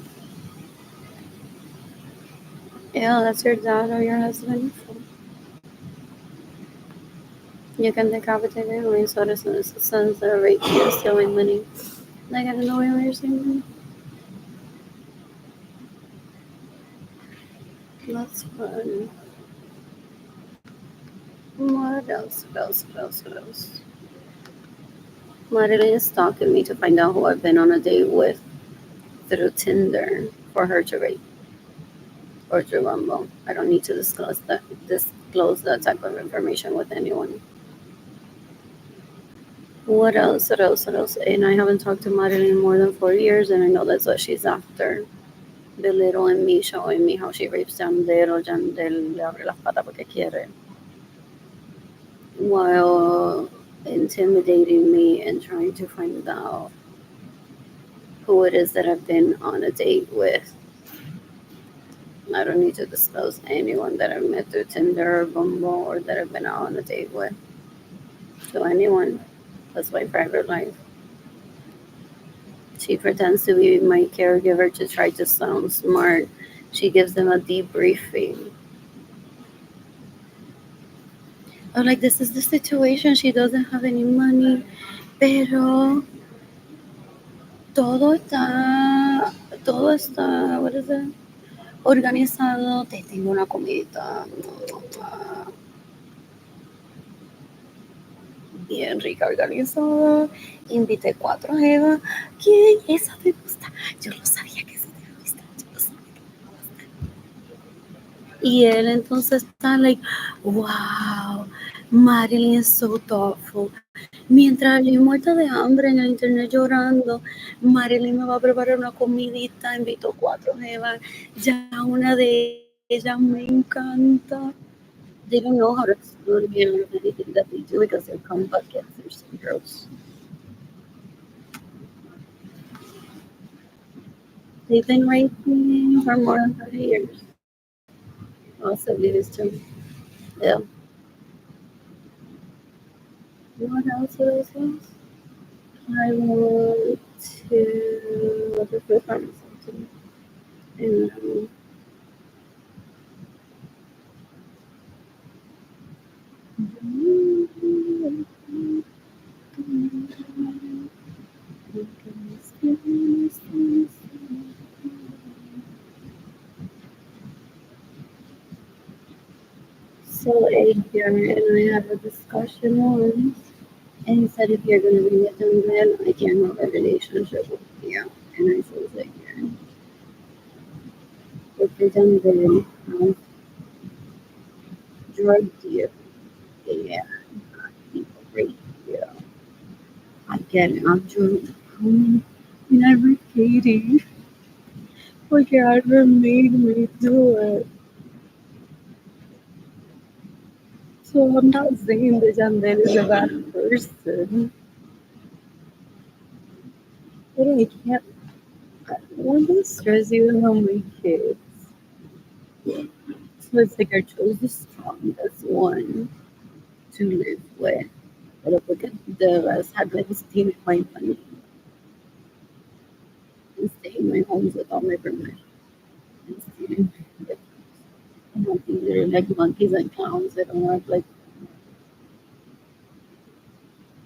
Yeah, that's your dad or your husband. You can decapitate it when sort of sons that are raping you, stealing money. Like, I don't know why you're saying that. That's fun. What else? What else? Madeline is stalking me to find out who I've been on a date with through Tinder for her to rate or through Rumble. I don't need to disclose that type of information with anyone. What else? And I haven't talked to Madeline in more than 4 years, and I know that's what she's after. Belittling me, showing me how she rapes Yandel, or Yandel le abre las patas porque quiere, while intimidating me and trying to find out who it is that I've been on a date with. I don't need to disclose anyone that I've met through Tinder or Bumble or that I've been out on a date with to anyone. That's my private life. She pretends to be my caregiver to try to sound smart. She gives them a debriefing. Oh, like, this is the situation. She doesn't have any money, pero todo está, what is it? Organizado. Te tengo una comidita bien rica, organizada. Invité 4 jevas. ¿Quién? Esa te gusta. Yo lo sabía que esa te gusta. Yo lo sabía que te gusta. Y él entonces está like, wow, Marilyn is so thoughtful. Mientras yo muerta de hambre en el internet llorando, Marilyn me va a preparar una comidita, invito 4 jevas. Ya una de ellas me encanta. They don't know how to exclude me out of anything that they do because they're come buckets. They're so gross. They've been raping me for more than 30 years. Also, leaders too. Yeah. What else? I want to look at the pharmacy and so Adrian and I had a discussion once, and he said if you're gonna be with them, then I can't have a relationship with you. And I said like, yeah, if they done then drug deal, yeah, people rape you. I get it. I'm drunk. Never Katie. Like, you ever made me do it. So I'm not saying that Jandel is a bad person. But I can't. I want to stress you on my kids. So it's like I chose the strongest one to live with. But look at the rest had like stealing my money and staying in my homes without my permission and stealing my money. And I think they're like monkeys and clowns. They don't have like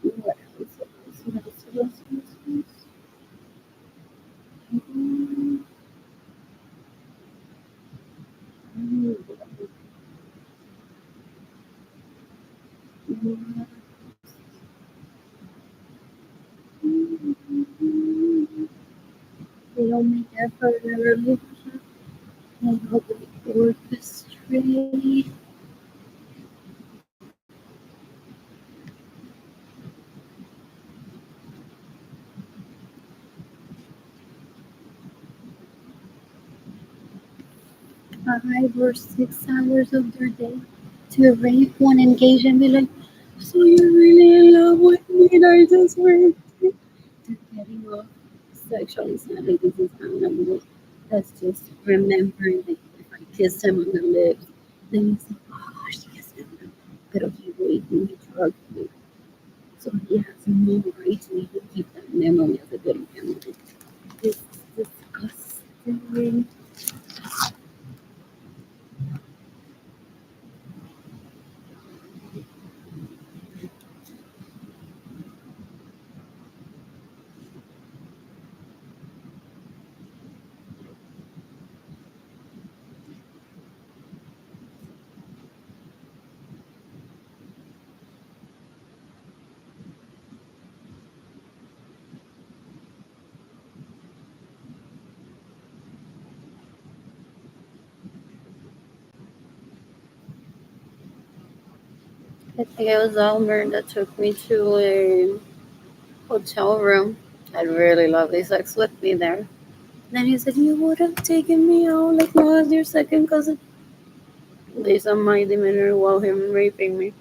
what else? What else? What else? What else? What else? Mm, mm, mm, mm. They don't make effort in a relationship. They help orchestrate. Five or 6 hours of their day to rape one, engage and be like, so you're really in love with me and I just raped you. They're getting off sexually sadly. This is animal. That's just remembering that if I kissed him on the lips, then he's like, oh gosh, he kissed me on the lips. But he raped me, he drugged me. So he has no right to even keep that memory as a good memory. It's disgusting. I think it was Elmer that took me to a hotel room. Had really lovely sex with me there. Then he said, you would have taken me out like no as your second cousin. Based on my demeanor while him raping me.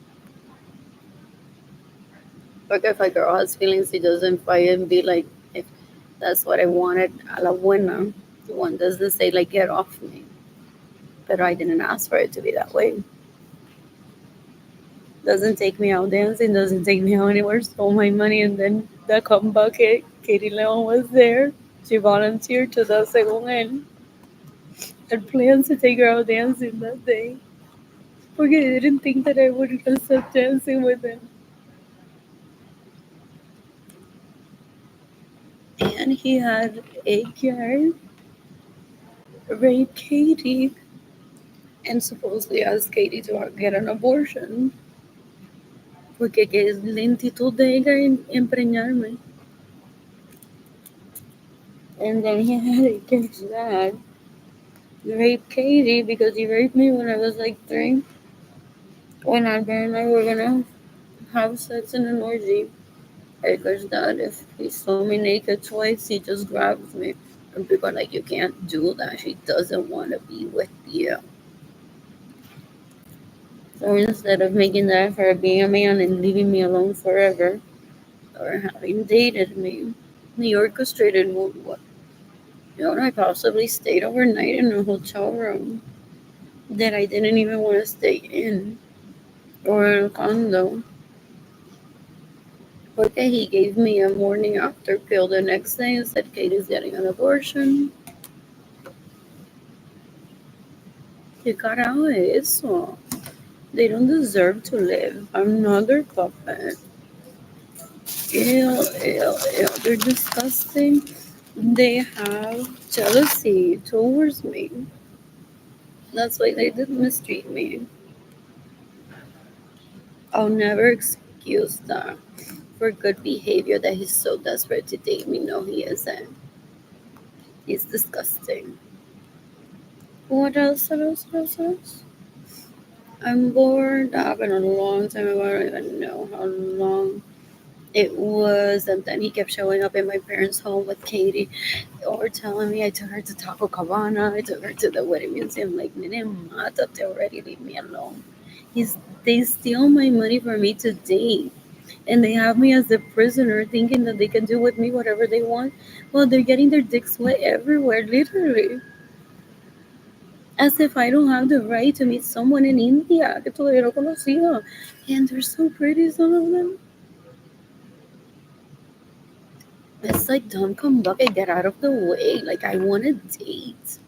Like if a girl has feelings, he doesn't fight and be like, if that's what I wanted, a la buena. The one doesn't say like, get off me. But I didn't ask for it to be that way. Doesn't take me out dancing, doesn't take me out anywhere, stole my money, and then the comeback, Katie Leon was there. She volunteered to dance según él. Had plans to take her out dancing that day. Porque I didn't think that I would accept dancing with him. And he had a guy rape Katie and supposedly asked Katie to get an abortion. Porque que es lentitud de ella en preñarme. And then he had a guess that rape Katie because he raped me when I was like 3. When Albert and I were gonna have sex in an orgy. Edgar's dad, if he saw me naked twice, he just grabs me. And people are like, you can't do that. She doesn't want to be with you. So instead of making the effort of being a man and leaving me alone forever, or having dated me, he orchestrated what I possibly stayed overnight in a hotel room that I didn't even want to stay in, or in a condo. Porque he gave me a morning after pill the next day and said Katie's getting an abortion. Que carajo es eso? They don't deserve to live. I'm not their puppet. Ew, ew, ew. They're disgusting. They have jealousy towards me. That's why they did mistreat me. I'll never excuse that for good behavior that he's so desperate to date me. No, he isn't. He's disgusting. What else? What else? What else? What else? I'm bored. That happened a long time ago. I don't even know how long it was. And then he kept showing up in my parents' home with Katie or telling me I took her to Taco Cabana. I took her to the wedding museum. Like, nene, mátate already. Leave me alone. They steal my money for me to date. And they have me as a prisoner thinking that they can do with me whatever they want. Well, they're getting their dicks wet everywhere, literally. As if I don't have the right to meet someone in India que todavía no conocido. And they're so pretty, some of them. It's like, don't come back and get out of the way. Like, I want to date.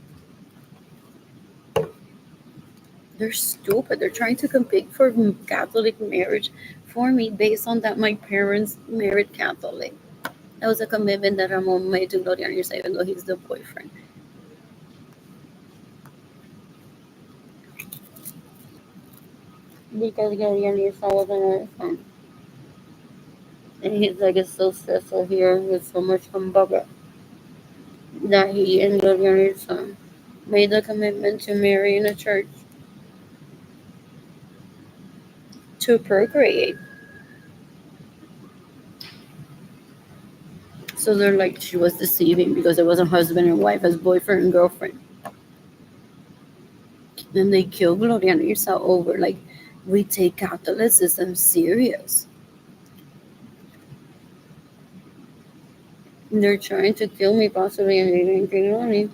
They're stupid. They're trying to compete for Catholic marriage for me based on that my parents married Catholic. That was a commitment that Ramon made to Gloria Nirsa, even though he's the boyfriend. Because Gloria Nirsa was another fan. And he's like, it's so stressful here with so much humbucker that he and Gloria Nirsa made the commitment to marry in a church to procreate. So they're like, she was deceiving because it wasn't husband and wife, as boyfriend and girlfriend. Then they kill Gloria Nirsa over, like, we take Catholicism serious. And they're trying to kill me, possibly, and making money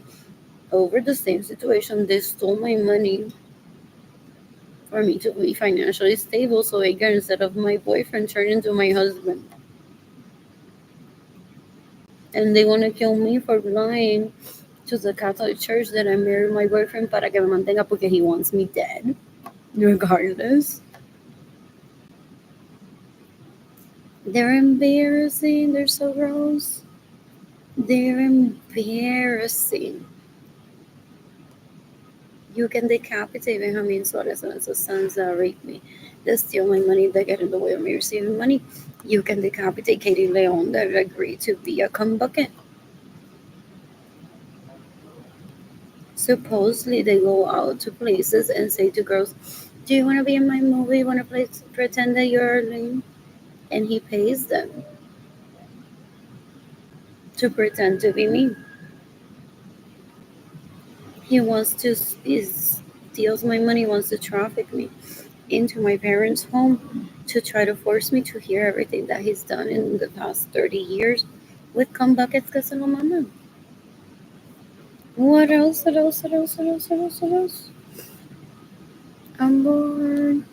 over the same situation. They stole my money for me to be financially stable, so Edgar, instead of my boyfriend, turned into my husband. And they want to kill me for lying to the Catholic Church that I married my boyfriend para que me mantenga porque he wants me dead, regardless. They're embarrassing. They're so gross. They're embarrassing. You can decapitate Benjamin Suarez and his sons that raped me. They steal my money. They get in the way of me receiving money. You can decapitate Katie Leon that agreed to be a cum bucket. Supposedly, they go out to places and say to girls, do you want to be in my movie? Want to pretend that you're Arlene? And he pays them to pretend to be me. He wants to, he steals my money, wants to traffic me into my parents' home to try to force me to hear everything that he's done in the past 30 years with cum buckets que se lo mandan. What else? What else? What else? What else? What else? What else? I'm bored.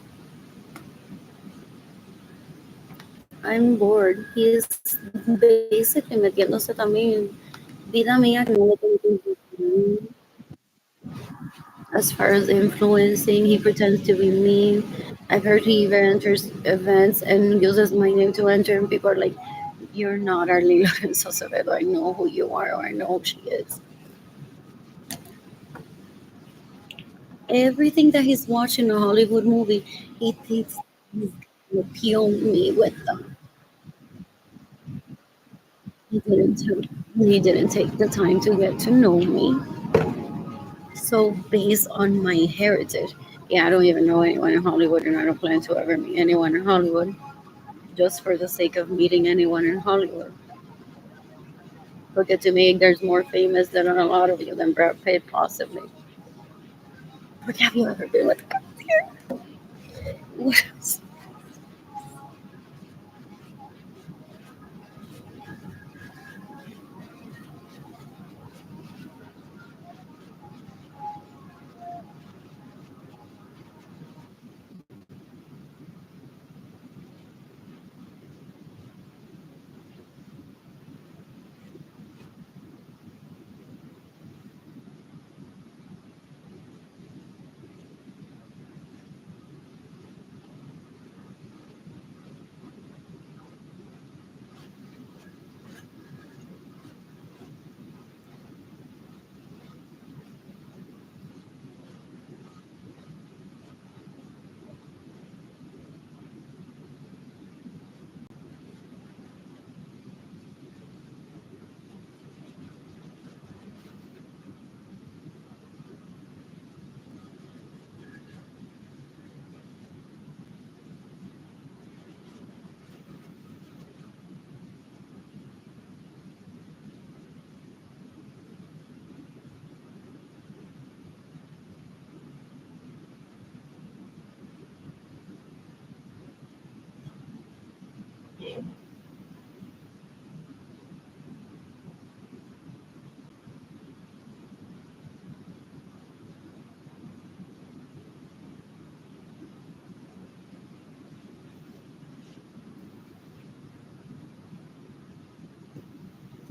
I'm bored. He's basically metiéndose también vida mía que no le tengo. As far as influencing, he pretends to be me. I've heard he even enters events and uses my name to enter, and people are like, you're not Arlene Lorenzo Acevedo. I know who you are, or I know who she is. Everything that he's watching a Hollywood movie, he thinks he's gonna kill me with them. He didn't, he didn't take the time to get to know me. So, based on my heritage, yeah, I don't even know anyone in Hollywood, and I don't plan to ever meet anyone in Hollywood just for the sake of meeting anyone in Hollywood. Porque to me, there's more famous than a lot of you than Brad Pitt, possibly. But have you ever been with a here? What else?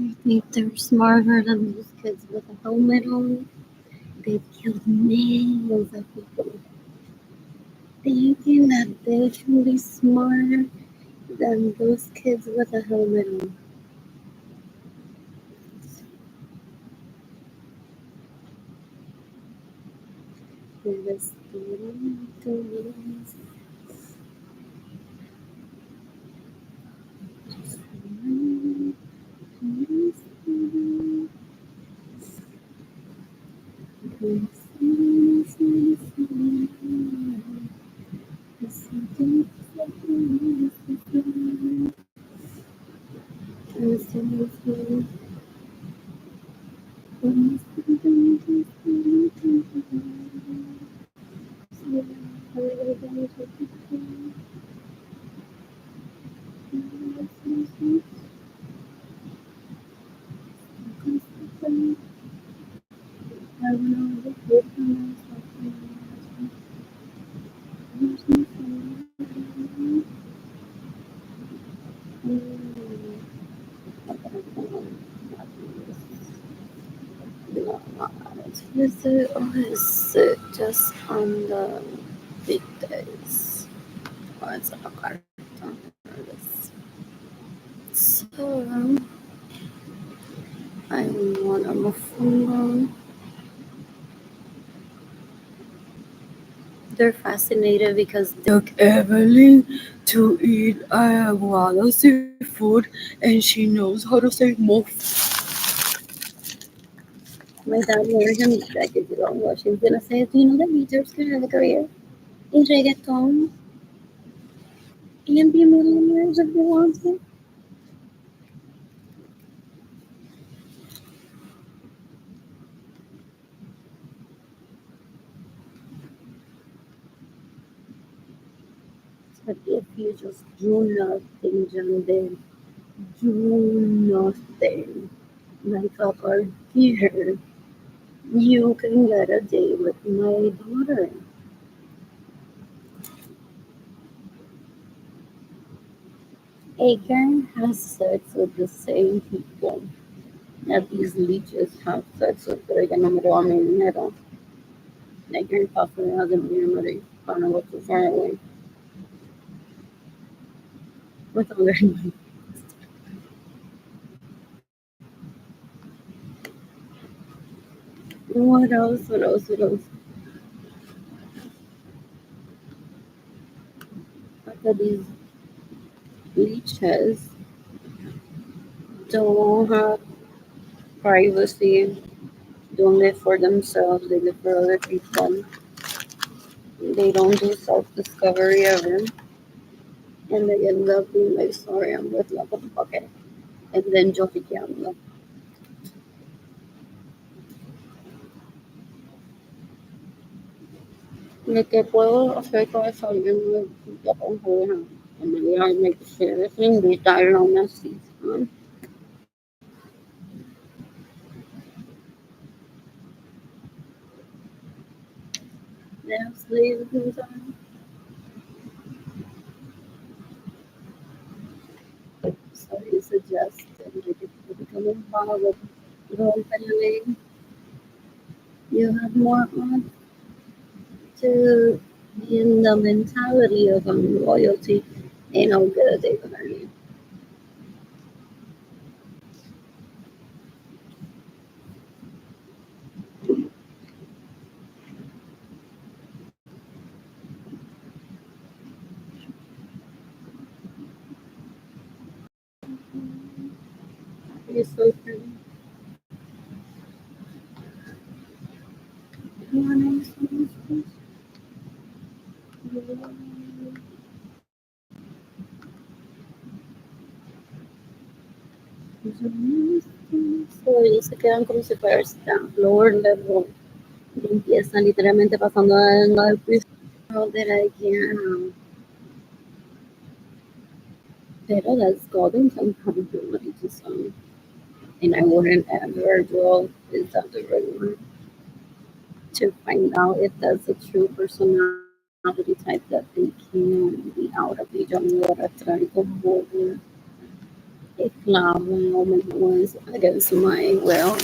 I think they're smarter than those kids with a helmet on. They've killed millions of people. Thinking that they can be smarter than those kids with a helmet on. Devastating to Is it or is it just on the weekdays? Or it's a carton or this? So I want a mofongo. They're fascinated because they took Evelyn to eat aguado seafood and she knows how to say mof. My dad learned him decades ago what she's gonna say. Do you know that Beatles can have a career in reggaeton and be millionaires if they want to? But if you just do nothing, John, then do nothing. Like up our here, you can get a date with my daughter. Agar has sex with the same people that these leeches have sex with, pero ella no me lo va a mi dinero. Agar possibly hasn't been married, I don't know what's so far away. With all their money. What else? What else? What else? After these leeches don't have privacy, don't live for themselves, they live for other people. They don't do self discovery ever. And they end up being like, sorry, I'm with love of the bucket. And then yo fiqueando. Lo que puedo hacer con eso, alguien me ya con joven, and maybe I'll make the share thing, retire on that season. Now, sleep sometime. So you suggest that like, if you become involved with role playing, you have more on to be in the mentality of loyalty and I'll get a date with her. You're so pretty. You want to so much, so, ellos se quedan como si fuera lower level. Y empiezan literalmente pasando al piso that I can. Pero that's golden compatibility to some. And I wouldn't ever draw is that the right one to find out if that's a true personality type that they can be out of each other. It clawed one moment once against my will.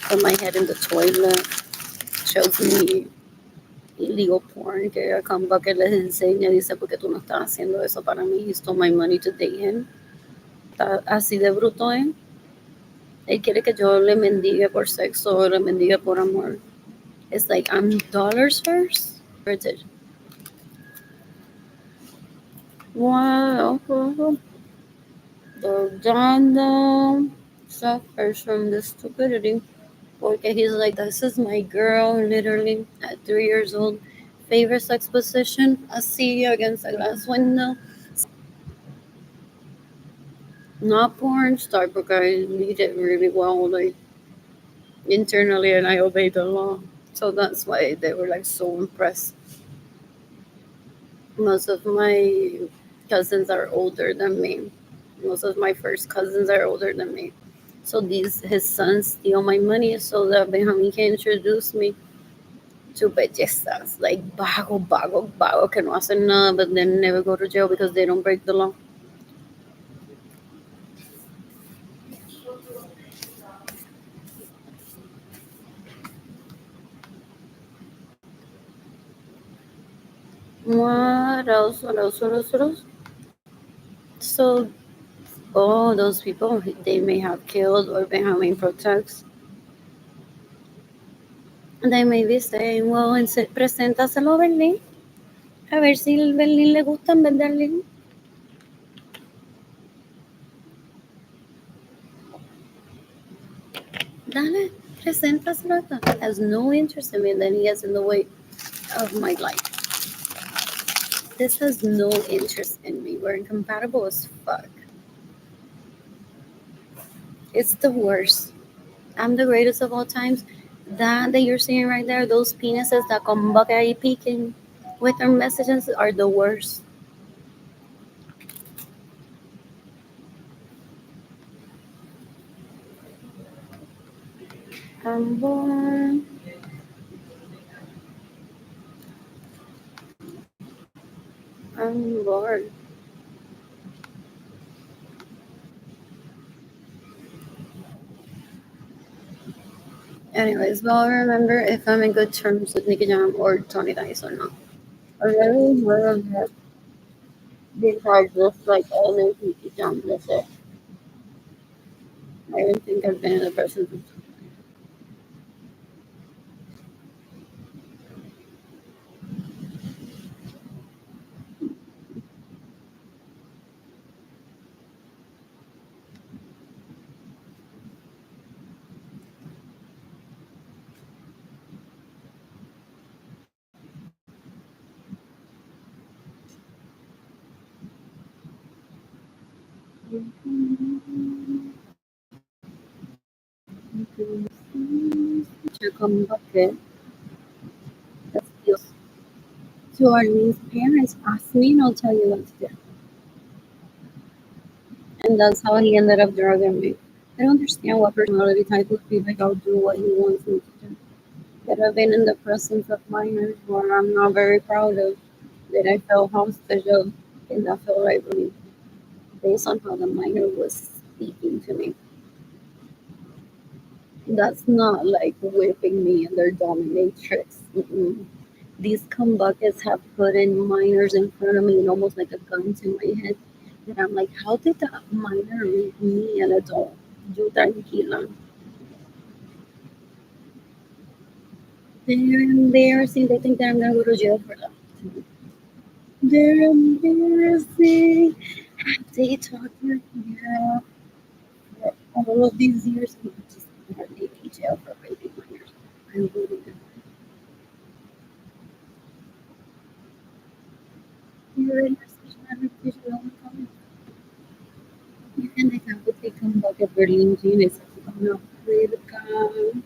Put my head in the toilet. Shows me illegal porn. Que a compa que les enseña dice, porque tú no estás haciendo eso para mí. He stole my money to date him. Está así de bruto, ¿eh? Él quiere que yo le mendigue por sexo o le mendigue por amor. It's like, I'm dollars first. British. Wow. The John suffers from this stupidity. Porque he's like, this is my girl, literally, at 3 years old. Favorite sex position, así against a glass window. Not porn star, because I lead it really well, like, internally, and I obey the law. So that's why they were, like, so impressed. Most of my cousins are older than me. Most of my first cousins are older than me. So his sons steal my money so that Benjamin can introduce me to bellezas, like vago, que no hacen nada, but then never go to jail because they don't break the law. What else? What else? What else? What else? So, oh, those people, they may have killed or Benjamin protects. They may be saying, well, preséntaselo a Berlín. A ver si el Berlín le gusta en vez de Arlene. Dale, preséntaselo. He has no interest in me, then he gets in the way of my life. This has no interest in me. We're incompatible as fuck. It's the worst. I'm the greatest of all times. That you're seeing right there, those penises that come back ahí peeking with their messages are the worst. I'm born. I'm bored. Anyways, well, remember if I'm in good terms with Nicky Jam or Tony Dice or not. I really love that because just like all those Nicky Jam, that's it. I don't think I've been in the presence of. To come bucket that steals to Arlene's parents. Ask me and I'll tell you what to do. And that's how he ended up drugging me. I don't understand what personality type would be like. I'll do what he wants me to do. But I've been in the presence of minors where I'm not very proud of, that I felt hostage of, and that felt right for me, based on how the minor was speaking to me. That's not like whipping me and their dominatrix. Mm-mm. These cum buckets have put in minors in front of me and almost like a gun to my head. And I'm like, how did that minor read me, an adult? You tranquila. They're embarrassing. They think that I'm gonna go to jail for that. They're embarrassing. They talk your ear off for all of these years. And you just hardly in jail for raping minors. I really do. You're in such a reputation all the time. You can decapitated come back at Berlin Genius. No, welcome.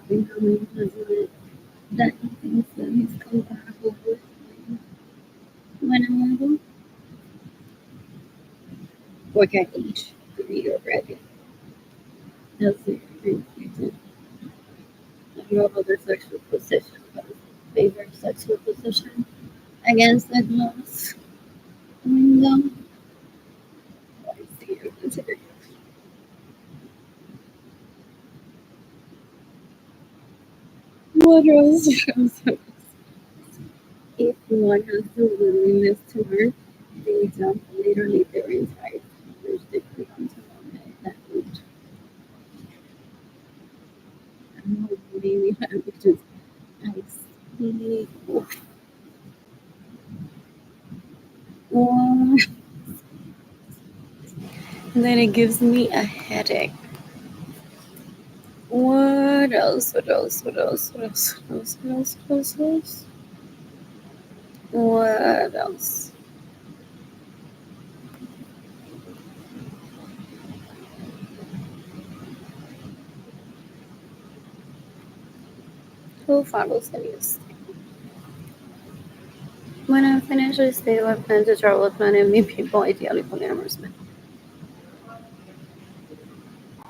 and how many times is it that he thinks that he's compatible with me when I'm able? Like at age 3 already. That's very important. I love other sexual position, but favorite sexual position against the glass window. I see you consider. What else? If one has the willingness to learn, they jump literally their entire college degree onto one that would I'm not really happy because I speak one, and then it gives me a headache. What else? What else? What else? What else? What else? What else? What else? What else? What else? Who follows the news? When I finish this day, I plan to travel with many and meet people, ideally polyamorous men.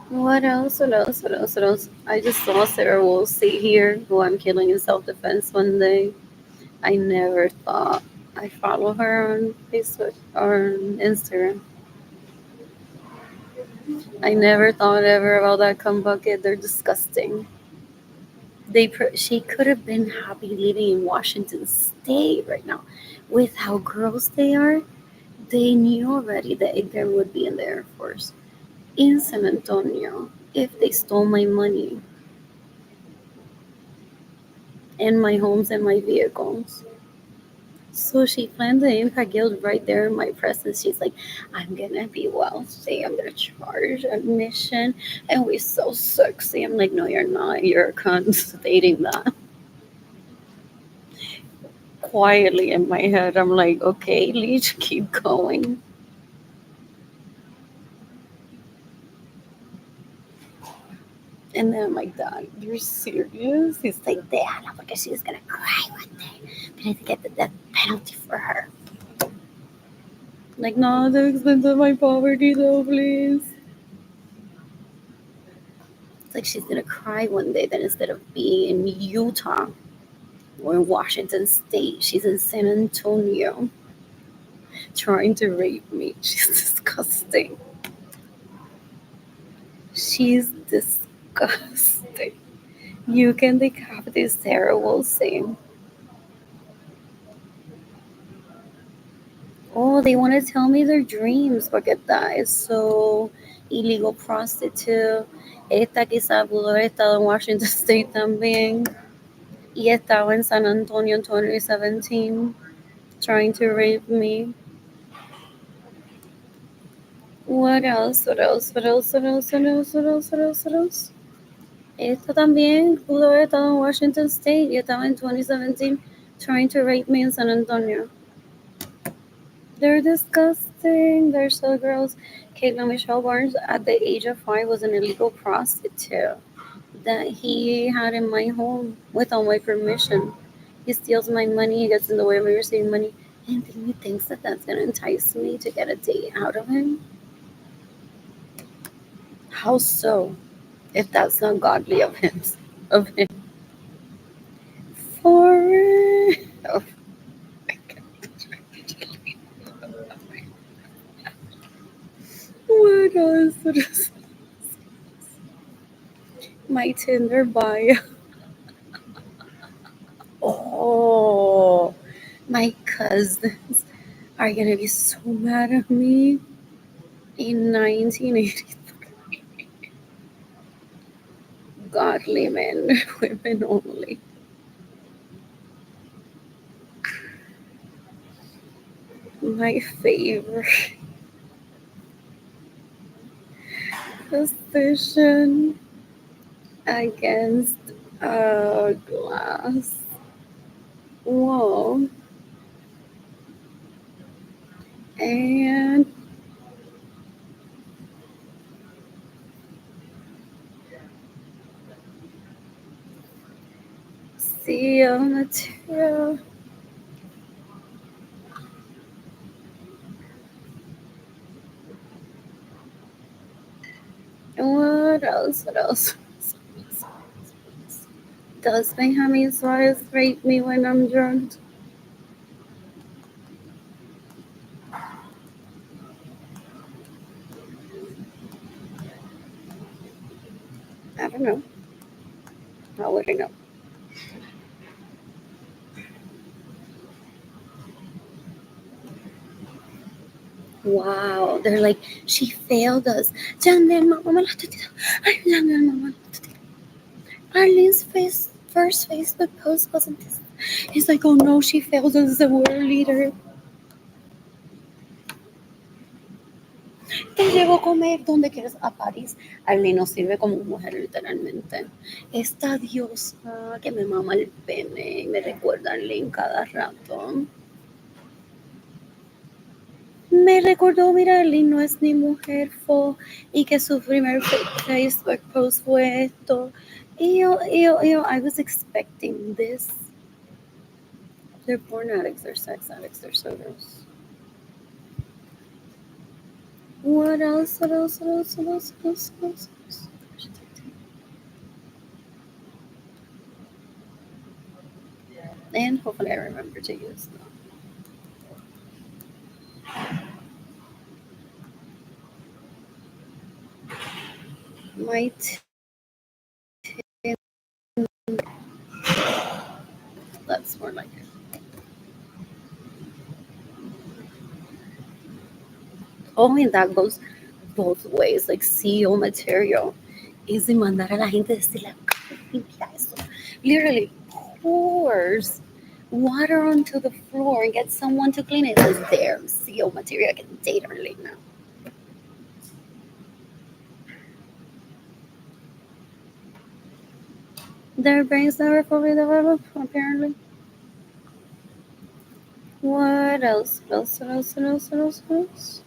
What else? What else? What else? What else? I just saw Sarah Woolsey here, who I'm killing in self-defense one day. I never thought I follow her on Facebook or on Instagram. I never thought ever about that cum bucket. They're disgusting. She could have been happy living in Washington State right now. With how girls they are, they knew already that there would be in the Air Force in San Antonio if they stole my money and my homes and my vehicles. So she planned the impact guild right there in my presence. She's like, I'm gonna be wealthy. I'm gonna charge admission, and we're so sexy. I'm like, no, you're not. You're stating that quietly in my head. I'm like, okay, Leech, keep going. And then I'm like, Dad, you're serious? He's like, Diana, because she's gonna cry one day. I'm gonna get the death penalty for her. Like, no, the expense of my poverty, though, please. It's like she's gonna cry one day. Then instead of being in Utah or in Washington State, she's in San Antonio trying to rape me. She's disgusting. She's disgusting. You can decapitate Sarah Woolsey. Oh, they want to tell me their dreams. Forget that. It's so illegal prostitute. Esta quizá pudo haber estado en Washington State también. Y estaba en San Antonio in 2017 trying to rape me. What else? What else? What else? What else? What else? What else? What else? What else? Esta también pudo haber estado en Washington State y estaba en 2017 trying to rape me in San Antonio. They're disgusting. They're so gross. Caitlin Michelle Barnes, at the age of 5, was an illegal prostitute that he had in my home without my permission. He steals my money. He gets in the way of me receiving money. And then he thinks that that's going to entice me to get a date out of him. How so? If that's not godly of him. Of him. For real. Oh my God. What else? What else? My Tinder bio. Oh, my cousins are gonna be so mad at me. In 1983, godly men, women only. My favorite position against a glass wall. And CEO material. What else? What else? Does Benjamin Suarez rape me when I'm drunk? I don't know. How would I know? Wow, they're like, she failed us. Yandel, mamá me la está tirando. Ay, Yandel, mamá me la está tirando. Arlene's first Facebook post wasn't this. He's like, oh no, she failed us as a world leader. Te llevo a comer donde quieres a París. Arlene nos sirve como mujer, literalmente. Esta diosa que me mama el pene y me recuerda a Arlene cada rato. Me recordó, mira, Arlene no es ni mujer fo y que su primer Facebook post fue esto. I was expecting this. They're porn addicts, they're sex addicts, they're so gross. What else? What else? What else? What else? What else? What else? What else? And hopefully I remember to use them. My that's more like it. Oh, and that goes both ways, like CEO material. Es de mandar a la gente decirle, limpia eso. Literally pours water onto the floor and get someone to clean it. It's there, CEO material. I can date her late now. Their brains never fully developed, apparently. What else? What else? What else? What else? What else? What else?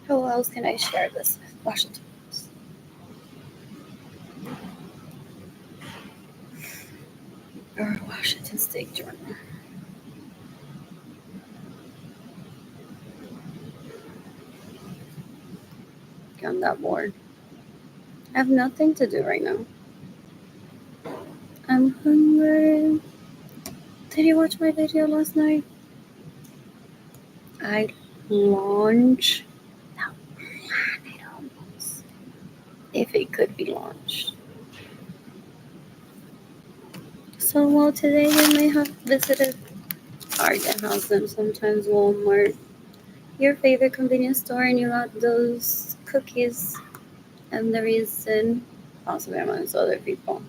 Who else can I share this with? Washington. Or Washington State Journal. I'm that bored. I have nothing to do right now. I'm hungry. Did you watch my video last night? I launched the planet almost. If it could be launched. So, well, today you may have visited Target, House, and sometimes Walmart, your favorite convenience store, and you got those cookies. And the reason, possibly amongst other people,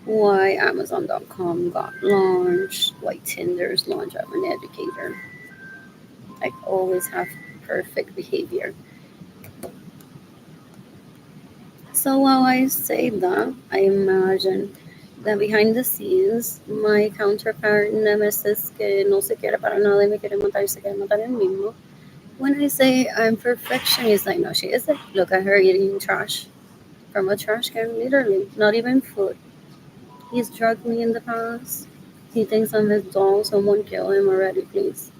why Amazon.com got launched, why Tinder's launched. I'm an educator. I always have perfect behavior. So while I say that, I imagine that behind the scenes, my counterpart nemesis que no se quiere para nada y me quiere matar y se quiere matar el mismo. When I say I'm perfectionist, like, no, she isn't. Look at her eating trash from a trash can, literally, not even food. He's drugged me in the past. He thinks I'm his doll. Someone kill him already, please.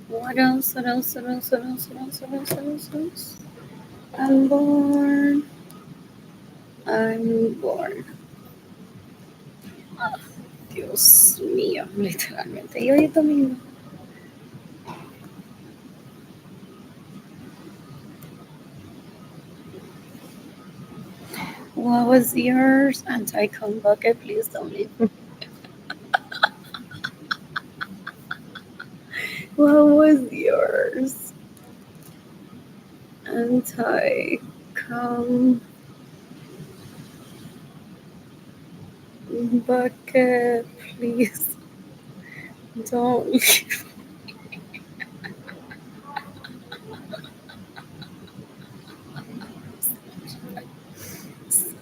What else? What else? What else? What else? What else? What else? What else? What else? I'm bored. I'm bored. Ah, Dios mío, literalmente. Y hoy es domingo. What was yours? Anti-cum bucket, please don't leave me. What was yours? Anti-cum bucket, please don't leave.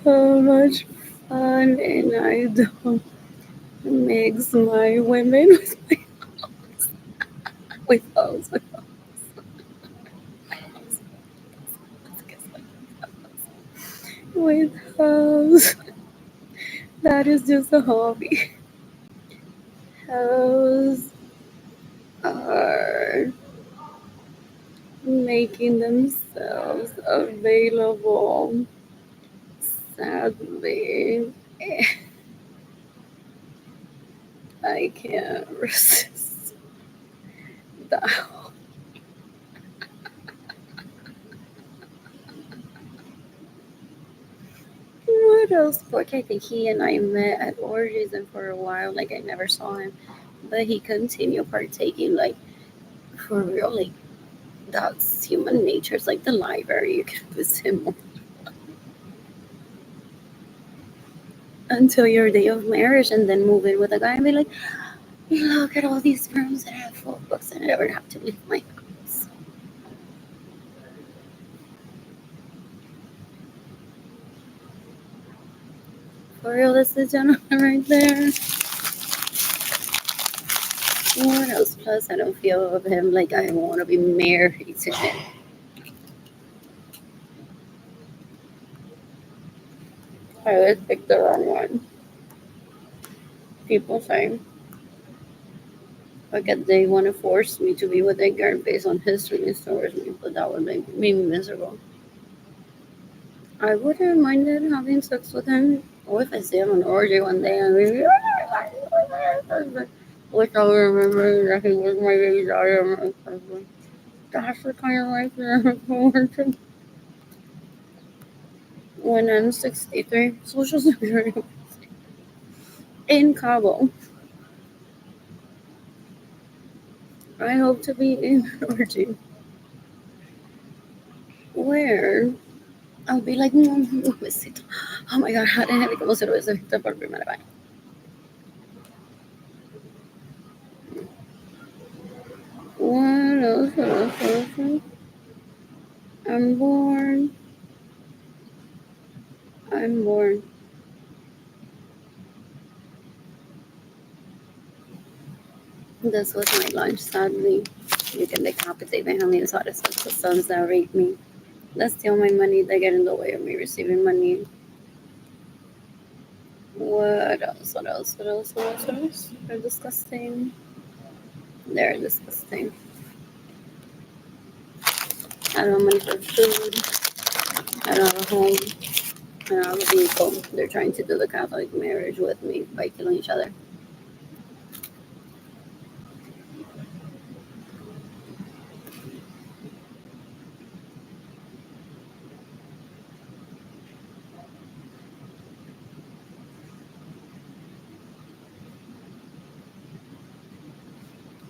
So much And I don't mix my women with hoes. With hoes. That is just a hobby. Hoes are making themselves available. Sadly, I can't resist that. What else? Porque I think he and I met at orgies, and for a while, like I never saw him, but he continued partaking, like for real, like that's human nature. It's like the library. You can visit him until your day of marriage, and then move in with a guy and be like, look at all these rooms that have full books, and I never have to leave my house. For real, this is gentleman right there. What else? Plus, I don't feel of him like I want to be married to him. I always pick the wrong one. People say, like, they want to force me to be with a girl based on his feelings towards me, but that would make me miserable. I wouldn't mind it having sex with him. Or if I see him on orgy one day and be like, I'll remember that he was my baby daughter and my husband. That's the kind of life that I'm forward to. When I'm 63, Social Security in Cabo. I hope to be in an orgy where I'll be like, un besito. Oh my god, déjame como se lo besito por primera vez. What else? What else? What else? I'm born. I'm born. This was my lunch, sadly. You can decapitate my homies out of the sons that rape me. That steal my money, they get in the way of me receiving money. What else? What else? What else? What else? What else? They're disgusting. They're disgusting. I don't have money for food. I don't have a home. I don't have a vehicle. They're trying to do the Catholic marriage with me by killing each other.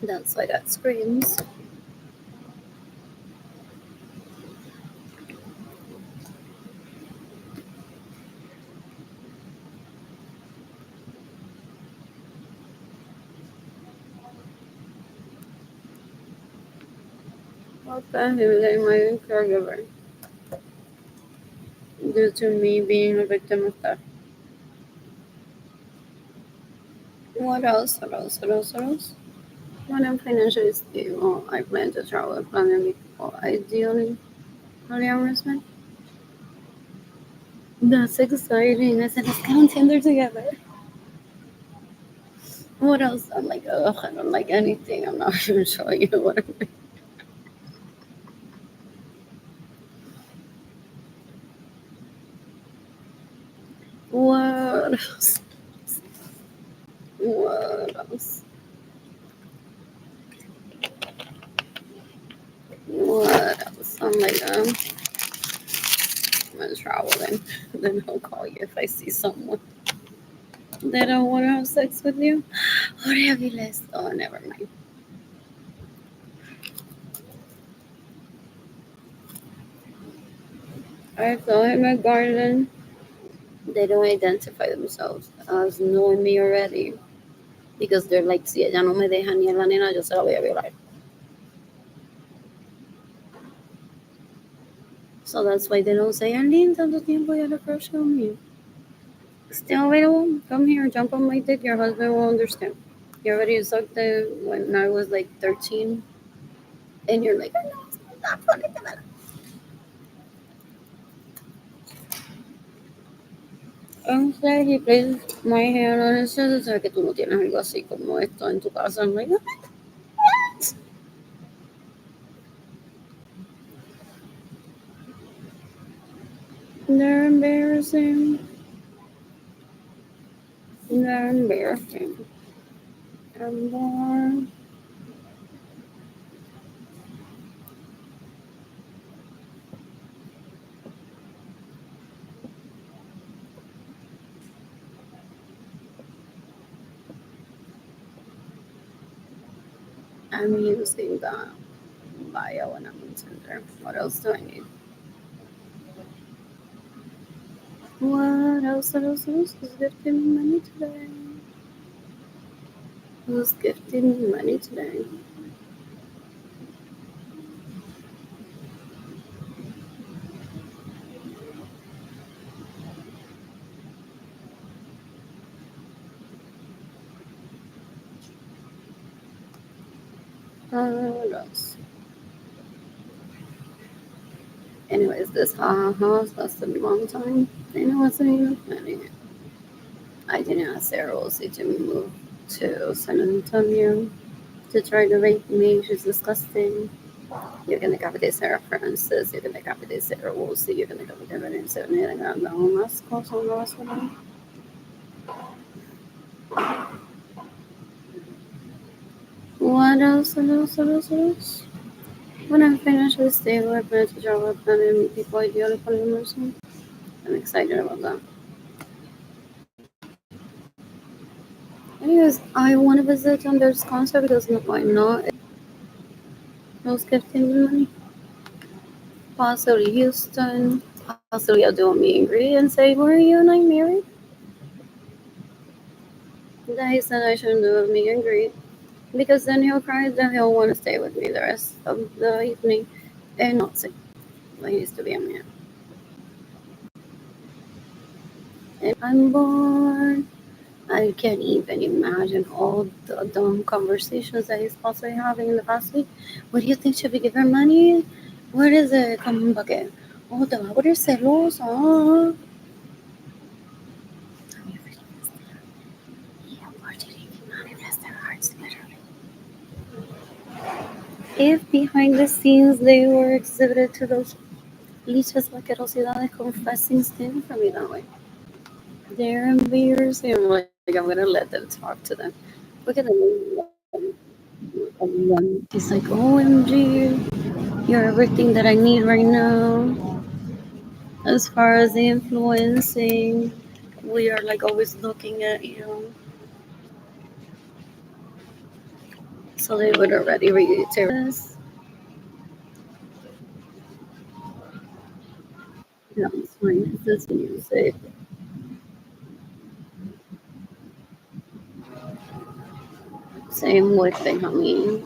That's why that screams. What the hell am I a caregiver? Due to me being a victim of theft. What else? What else? What else? What else? When I'm financially stable, I plan to travel with family people. Ideally, polyamorous. That's exciting. I said, let's get on Tinder together. What else? I'm like, ugh, I don't like anything. I'm not even showing you what I'm doing. What else? What else? What else? I'm like, I'm gonna travel then I'll call you if I see someone that don't want to have sex with you. Horribles. Oh, never mind. I saw him at Garden. They don't identify themselves as knowing me already because they're like, si ella no me deja ni a la nena, yo se la voy a violar. So that's why they don't say, Arlene, tanto tiempo ya le crush on me. Still available? Come here, jump on my dick. Your husband will understand. You already sucked it when I was like 13, and you're like, I know it's not funny. Instead, he placed my hand on his chest. O sea, que tú no tienes algo así como esto en tu casa. I'm like, what? They're embarrassing. They're embarrassing. I'm born. I'm using the bio when I'm on Tinder. What else do I need? What else? What else? What else? Who's gifting me money today? Who's gifting me money today? What else? Anyways, this house lasted a long time, and it wasn't even funny. I didn't ask Sarah Rosie to move to San Antonio to try to rape me. She's disgusting. You're gonna copy de Sarah Francis, you're gonna copy de Sarah Woolsey, you're gonna copy de Vanessa Nera, no más cosas, no más cosas. What else? What else? What else? What else? When I'm finished with stable, I plan to travel plan and meet people ideally for immersion. I'm excited about that. Anyways, I want to visit Thunder's concert because why not? Who's gifting me money? Possibly Houston. Possibly I'll do a meet and greet and say, were you and I married? Then he said I shouldn't do a meet and greet because then he'll cry that he'll want to stay with me the rest of the evening and not say like he used to be a man. And I'm born. I can't even imagine all the dumb conversations that he's possibly having in the past week. What do you think? Should we give her money? What is it? Come bucket. Oh, te va a poner celosa. If behind the scenes they were exhibited to those lichas vaquerosidades confessing sin for me that way. They're embarrassing. I'm like, I'm gonna let them talk to them. Look at them. He's like, OMG, you're everything that I need right now. As far as the influencing, we are like always looking at you. So they would already reiterate this. No, it's fine. This is music. Same with Benjamin.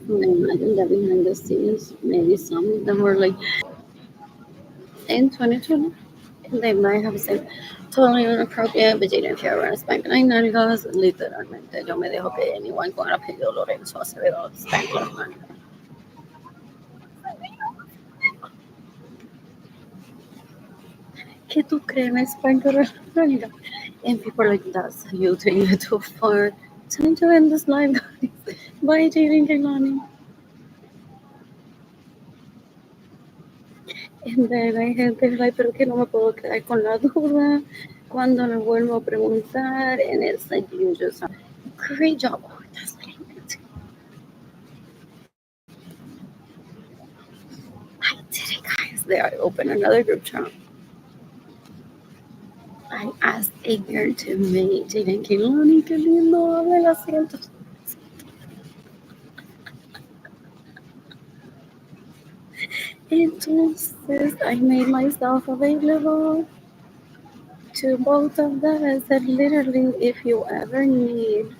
Imagine that behind the scenes, maybe some of them were like in 2020. They might have said totally inappropriate, but they didn't feel around spank 990 literalmente. Yo me dejo que anyone con el apellido Lorenzo Acevedo spank los man. ¿Qué tú crees? Me spank los man. And people are like, that's you taking it too far. Time to end this live, guys. Bye, Jaden Kailani. And then hay gente like, pero que no me puedo quedar con la duda cuando le vuelvo a preguntar. And it's like, you just great job. Oh, that's what I meant. I did it, guys. There, I opened another group chat. I asked a girl to meet Jaden Kailani. Qué lindo, abre el asiento. Entonces, I made myself available to both of them. I said, literally, if you ever need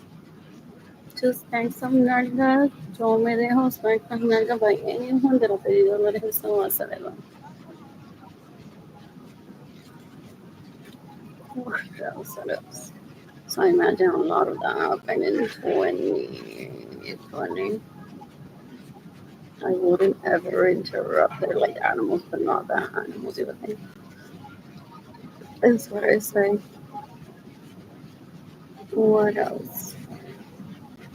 to spank some nalgas, yo me dejo spank las nalgas by anyone del apellido Lorenzo Acevedo. What else? What else? So I imagine a lot of that happened in 2020. I wouldn't ever interrupt their like animals, but not that animals even think. That's what I say. What else?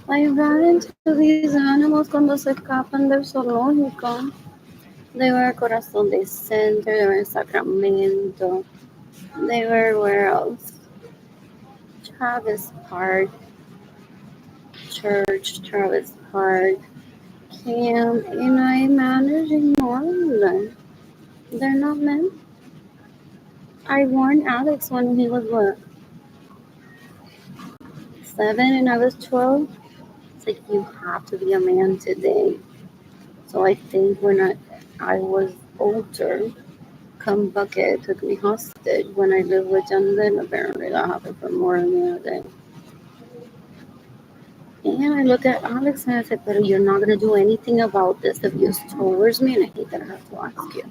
I ran into these animals cuando se escapan del zoológico. They were Corazon de Center, they were in Sacramento, they were where else? Travis Park, Church, Travis Park, Camp, and I managed to ignore them. They're not men. I warned Alex when he was what, 7 and I was 12. It's like you have to be a man today. So I think when I was older, come bucket took me hostage when I lived with Jonathan. Apparently that happened for more than the other day. And I look at Alex and I said, but you're not gonna do anything about this abuse towards me, and I hate that I have to ask you.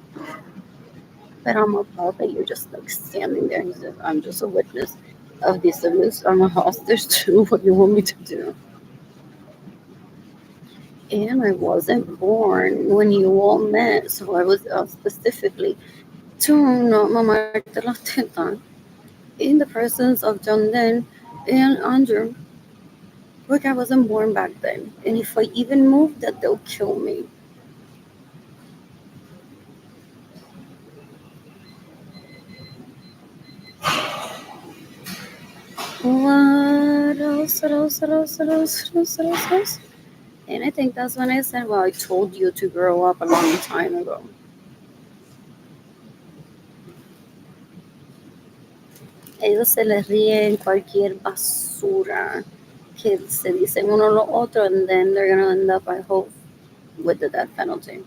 But I'm appalled that you're just like standing there. He says, I'm just a witness of this abuse. I'm a hostage too. What do you want me to do? And I wasn't born when you all met, so I was specifically to not mamarte la teta in the presence of John Den and Andrew. Look, I wasn't born back then, and if I even move, that they'll kill me. What else? What else? What else? What else? What else? What else? What else? And I think that's when I said, well, I told you to grow up a long time ago. Ellos se les ríen cualquier basura que se dicen uno lo otro, and then they're gonna end up, I hope, with the death penalty.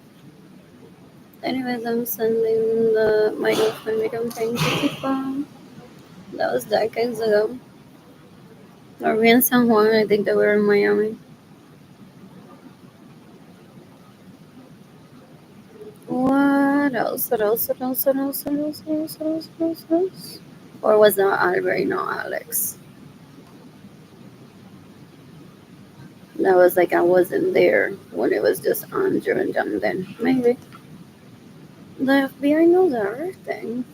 Anyways, I'm sending my GoFundMe campaign to people. That was decades ago. Are we in San Juan? I think they were in Miami. What else? What else? What else? What else? What else? What else? What else? What else? What else? Or was that Albert, not Alex? That was like I wasn't there when it was just Andrew and John then. Maybe. The FBI knows everything.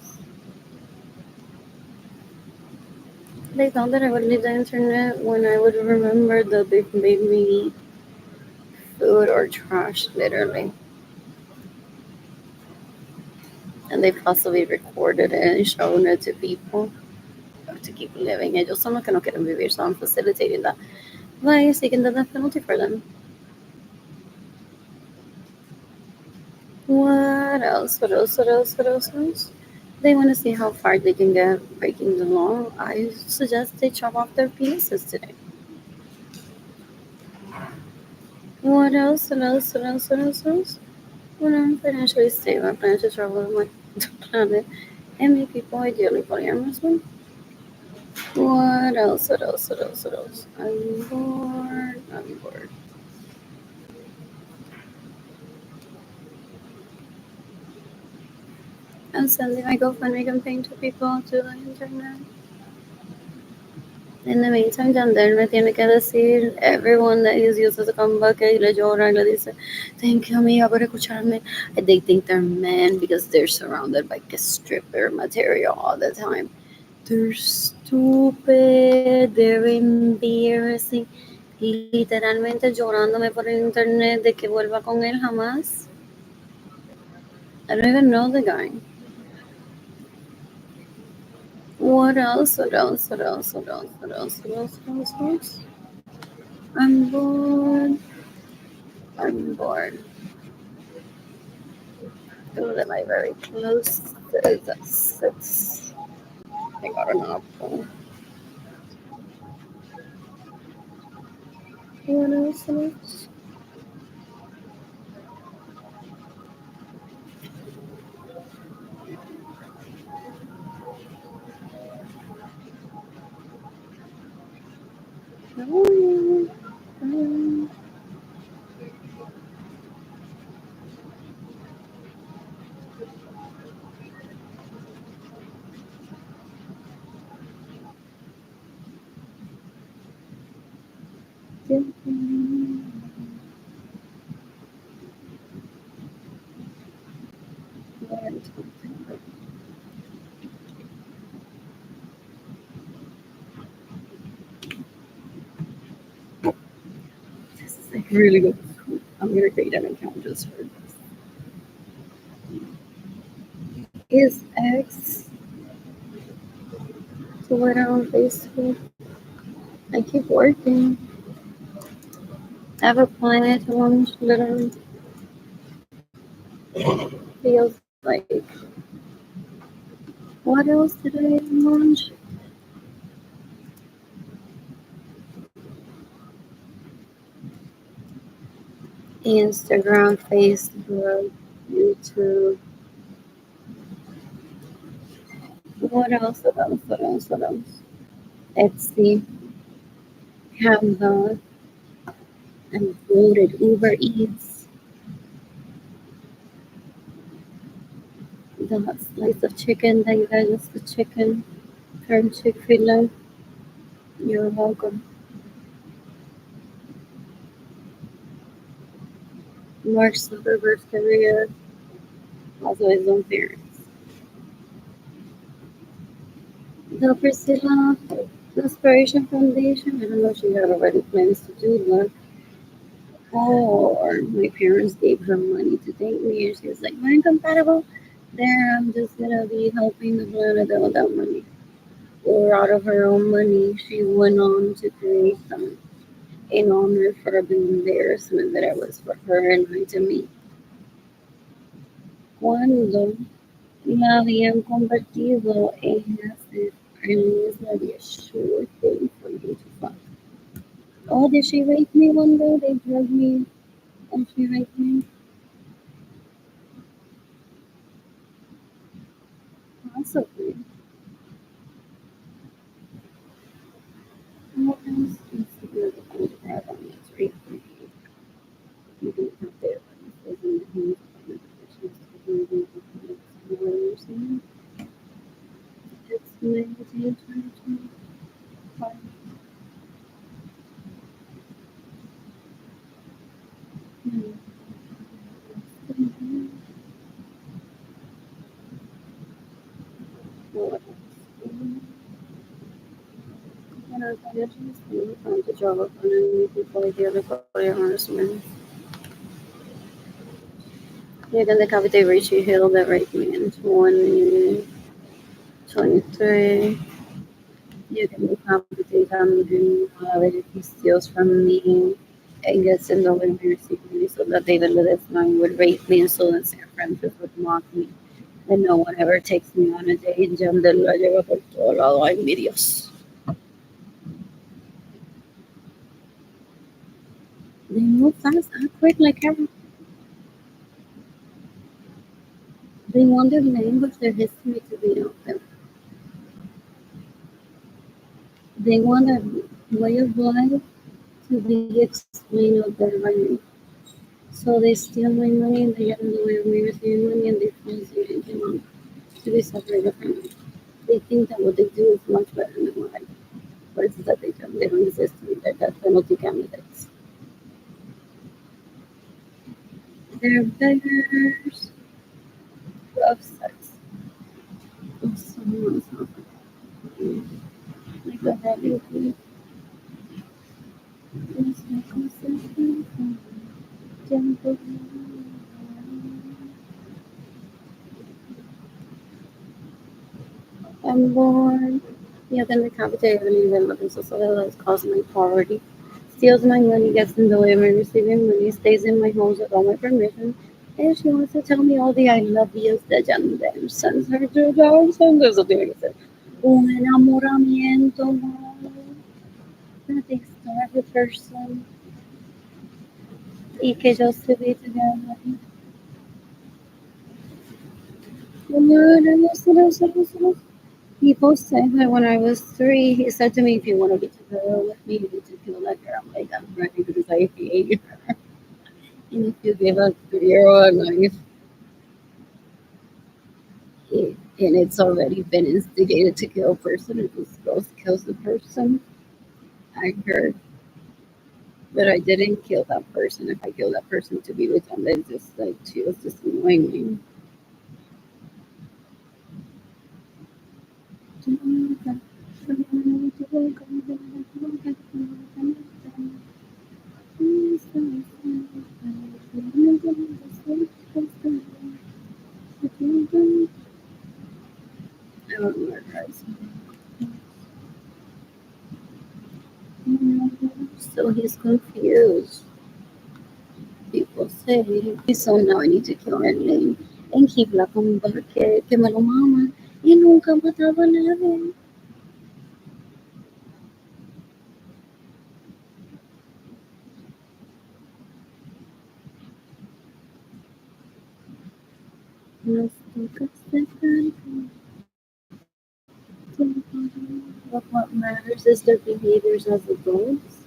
They thought that I would leave the internet when I would remember that they made me eat food or trash, literally. And they possibly recorded it and shown it to people to keep living. Ellos son los que no quieren vivir, so I'm facilitating that by seeking the death penalty for them. What else? What else? What else? What else? What else? They want to see how far they can get breaking the law. I suggest they chop off their penises today. What else? What else? What else? What else? What else? When I'm financially stable, I plan to travel with my planet and make people ideally polyamorous one. What else? What else? What else? What else? I'm bored. I'm bored. I'm sending my GoFundMe campaign to people to the internet. In the meantime, Yandel me tiene que decir everyone that he's used as a comeback y le llora y le dice, thank you, amiga, por escucharme. And they think they're men because they're surrounded by stripper material all the time. They're stupid, they're embarrassing. Literalmente llorándome por el internet de que vuelva con él jamás. I don't even know the guy. What else? What else? What else? What else? What else? What else? What else? What else? I'm bored. I'm bored. Who am I very close to? That's 6. I got an apple. What else? What else? And this is like really good. I'm gonna create an account just for this. Is X Twitter on Facebook? I keep working. I have a plan to launch literally feels like. What else did I launch? Instagram, Facebook, YouTube. What else? What else? What else? What else? Etsy, Canva, and voted Uber Eats. The slice of chicken that you guys is the chicken from Chick-fil-A. You're welcome. Mark Zuckerberg's career, also his own parents. The Priscilla Inspiration Foundation. I don't know if she had already plans to do that. Or my parents gave her money to thank me, and she was like, "We're incompatible. There, I'm just gonna be helping the planet out without money." Or out of her own money, she went on to create some in honor for the embarrassment that it was for her and I to me. Cuando la habían convertido en hacer is gonna be a sure thing for you to fuck. Oh, did she rape me one day? They drugged me and she raped me? Possibly. What else is the photograph on this rape me? You can have their is in the hands of the professionals to do the information. It's May 2025. What else? When I financially stable, found a job of underneath before the other body harassment. Yeah, then the cavity Richie Hill that raped me in 2023. You can decapitate him, if he steals from me and gets in the way secretly so that David Lidisman would rape me and so that San Francis would mock me. And no one ever takes me on a date. John de la lleva por todo lado. Ay, mi Dios. They move fast and quick like ever. They want their language, their history to be open. They want their way of life to be explained of their money. So they steal my money and they get in the way of me receiving money and they force you into money to be separated from me. They think that what they do is much better than what I do. But it's that they don't exist to me. They're death penalty candidates. They're beggars of sex. Of someone's offering. Like a heavy thief. It's like a second from temple. I'm born. Yeah, then the cafeteria even looking so that's causing my poverty. Steals my money, gets in the way of me receiving money, stays in my house without my permission. And she wants to tell me all the I love yous that Jan them sends her to Johnson. There's something like that. Un enamoramiento that they start with person y que yo se ve together. People say that when I was 3, he said to me, "If you want to be together with me, you need to kill that girl." I'm like, "I'm ready because I hate her." And if you give a 3-year-old a knife, and it's already been instigated to kill a person, if this ghost kills the person, I heard. But I didn't kill that person. If I killed that person to be with them, then just like she was just annoying me. I don't know, guys. So he's confused. People say, so now I need to kill Arlene and keep la comba que me lo mama y nunca mataba a nadie. Nos toca aceptar but what matters is their behaviors as adults.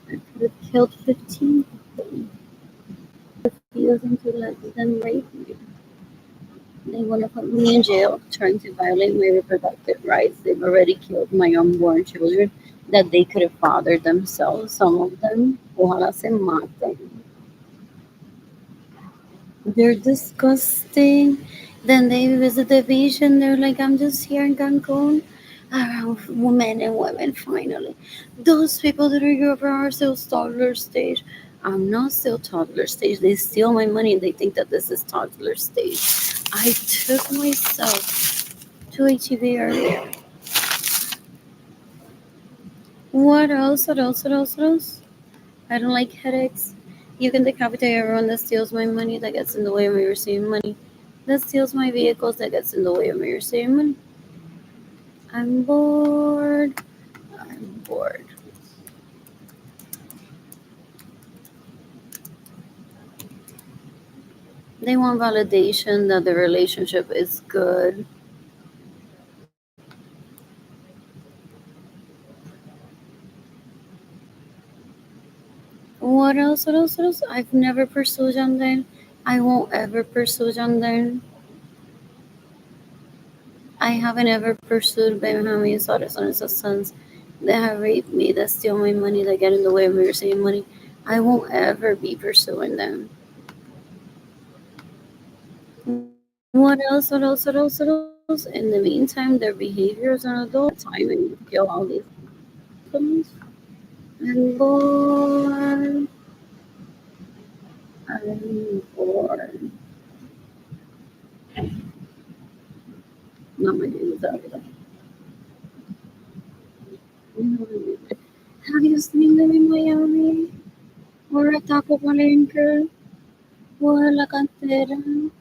I could have killed 15 people, refusing to let them rape me. They want to put me in jail, trying to violate my reproductive rights. They've already killed my unborn children that they could have fathered themselves. Some of them, ojalá se maten. They're disgusting. Then they visit the beach and they're like, I'm just here in Cancun around men and women finally. Those people that are here are still toddler stage. I'm not still toddler stage. They steal my money and they think that this is toddler stage. I took myself to HEB earlier. What else? What else? What else? What else? I don't like headaches. You can decapitate everyone that steals my money, that gets in the way of me receiving money, that steals my vehicles, that gets in the way of me receiving money. I'm bored. I'm bored. They want validation that the relationship is good. What else? What else? What else? I've never pursued Janden. I won't ever pursue Janden. I haven't ever pursued Benjamin Soros sons that have raped me, that steal my money, that get in the way of me receiving money. I won't ever be pursuing them. What else? What else? What else? What else? In the meantime, their behavior as an adult, time and kill all these things. I'm bored. I'm bored. Not my name is out. Have you seen them in Miami? Or at Taco Palenque? Or La Cantera?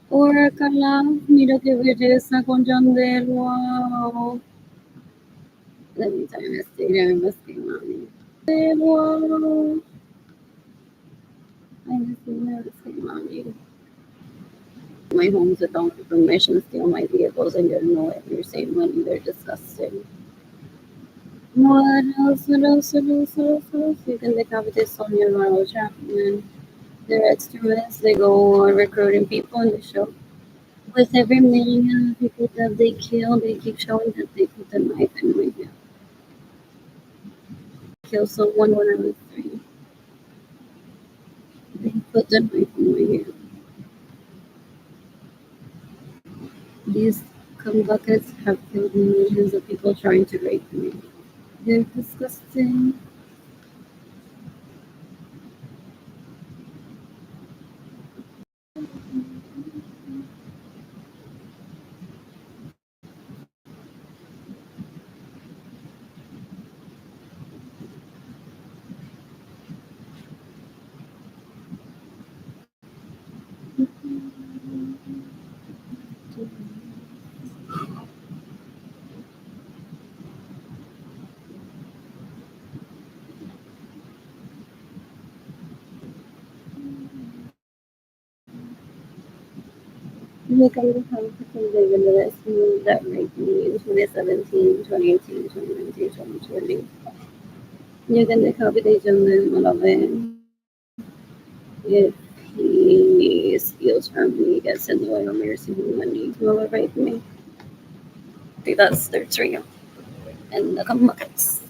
Or Alcalá? Mira qué belleza con Yandel. Wow. Let me tell you, stay there and must be mommy. Wow. I just never say mommy. My homes without permission, steal my vehicles, and get in the way of your save money. They're disgusting. What else? What else? What else? What else? What else? You can decapitate Sonia Ronald Chapman. They're extremists. They go recruiting people and they show with every million people that they kill, they keep showing that they put the knife in my hand. Kill someone when I was 3. They put the knife in my hand. These cum buckets have killed millions of people trying to rape me. They're disgusting. Look, I'm the kind of person that even the last move that raped me in 2017, 2018, 2019, 2020. You can decapitate them, Malavan. If he steals from me, gets in the way of me receiving money, whoever raped me. That's their trio. And the cum buckets.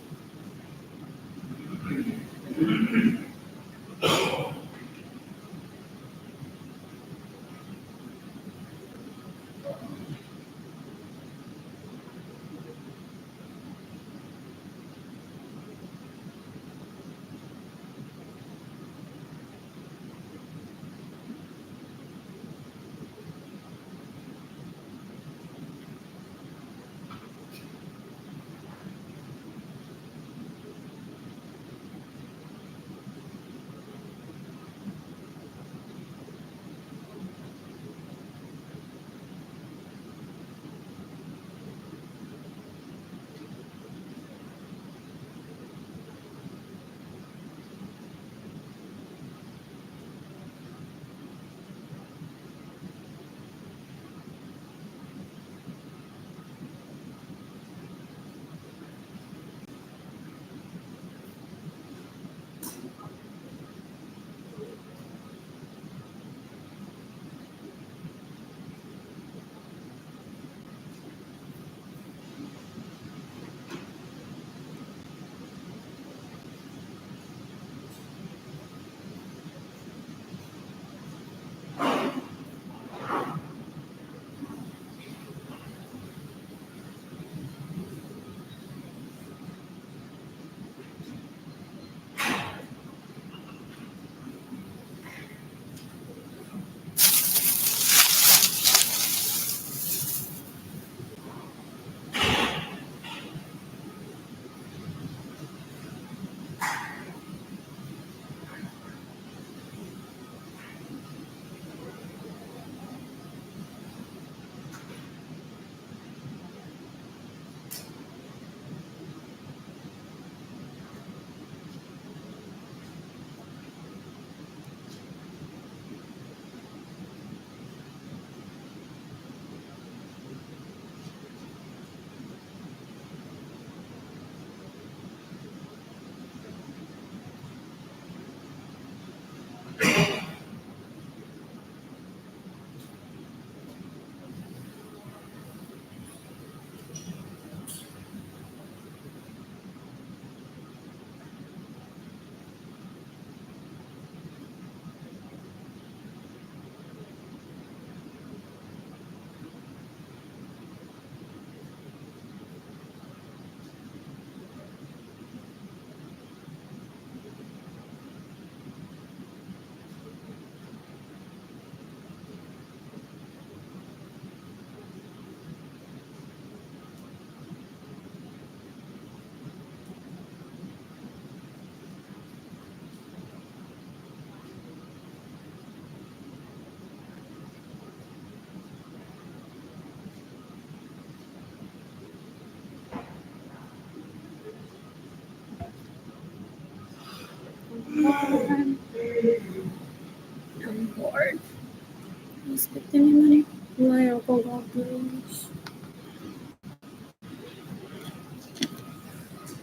expecting any money? My uncle, God please.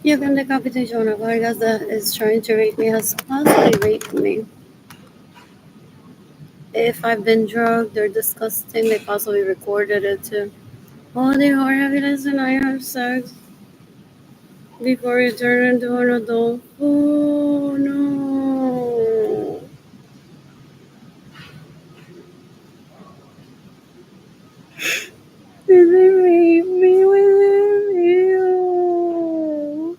You can decapitate Jonah Vargas that is trying to rape me has possibly raped me. If I've been drugged or disgusting, they possibly recorded it too. Oh, they are having us and I have sex before you turn into an adult. Oh no. Did they rape me with him? Ew.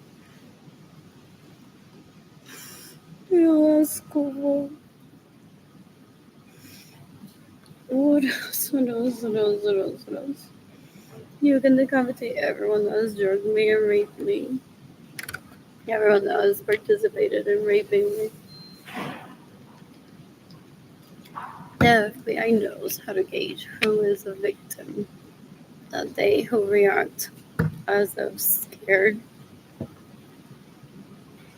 Ew, that's cool. What else? What else? What else? What else? What else? You can decapitate everyone that has drugged me and raped me. Everyone that has participated in raping me. The FBI knows how to gauge who is a victim. That they who react as if scared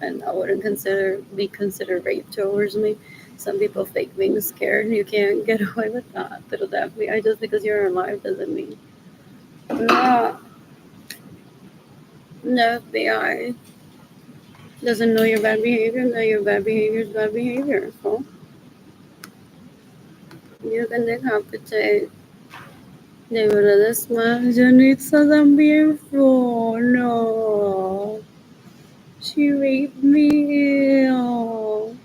and I wouldn't be considered rape towards me. Some people fake being scared. You can't get away with that. But the FBI, just because you're alive doesn't mean no. The FBI doesn't know your bad behavior. That your bad behavior is bad behavior. So you can decapitate. De verdad es más. Janitza también fue. No. She raped me. Ew.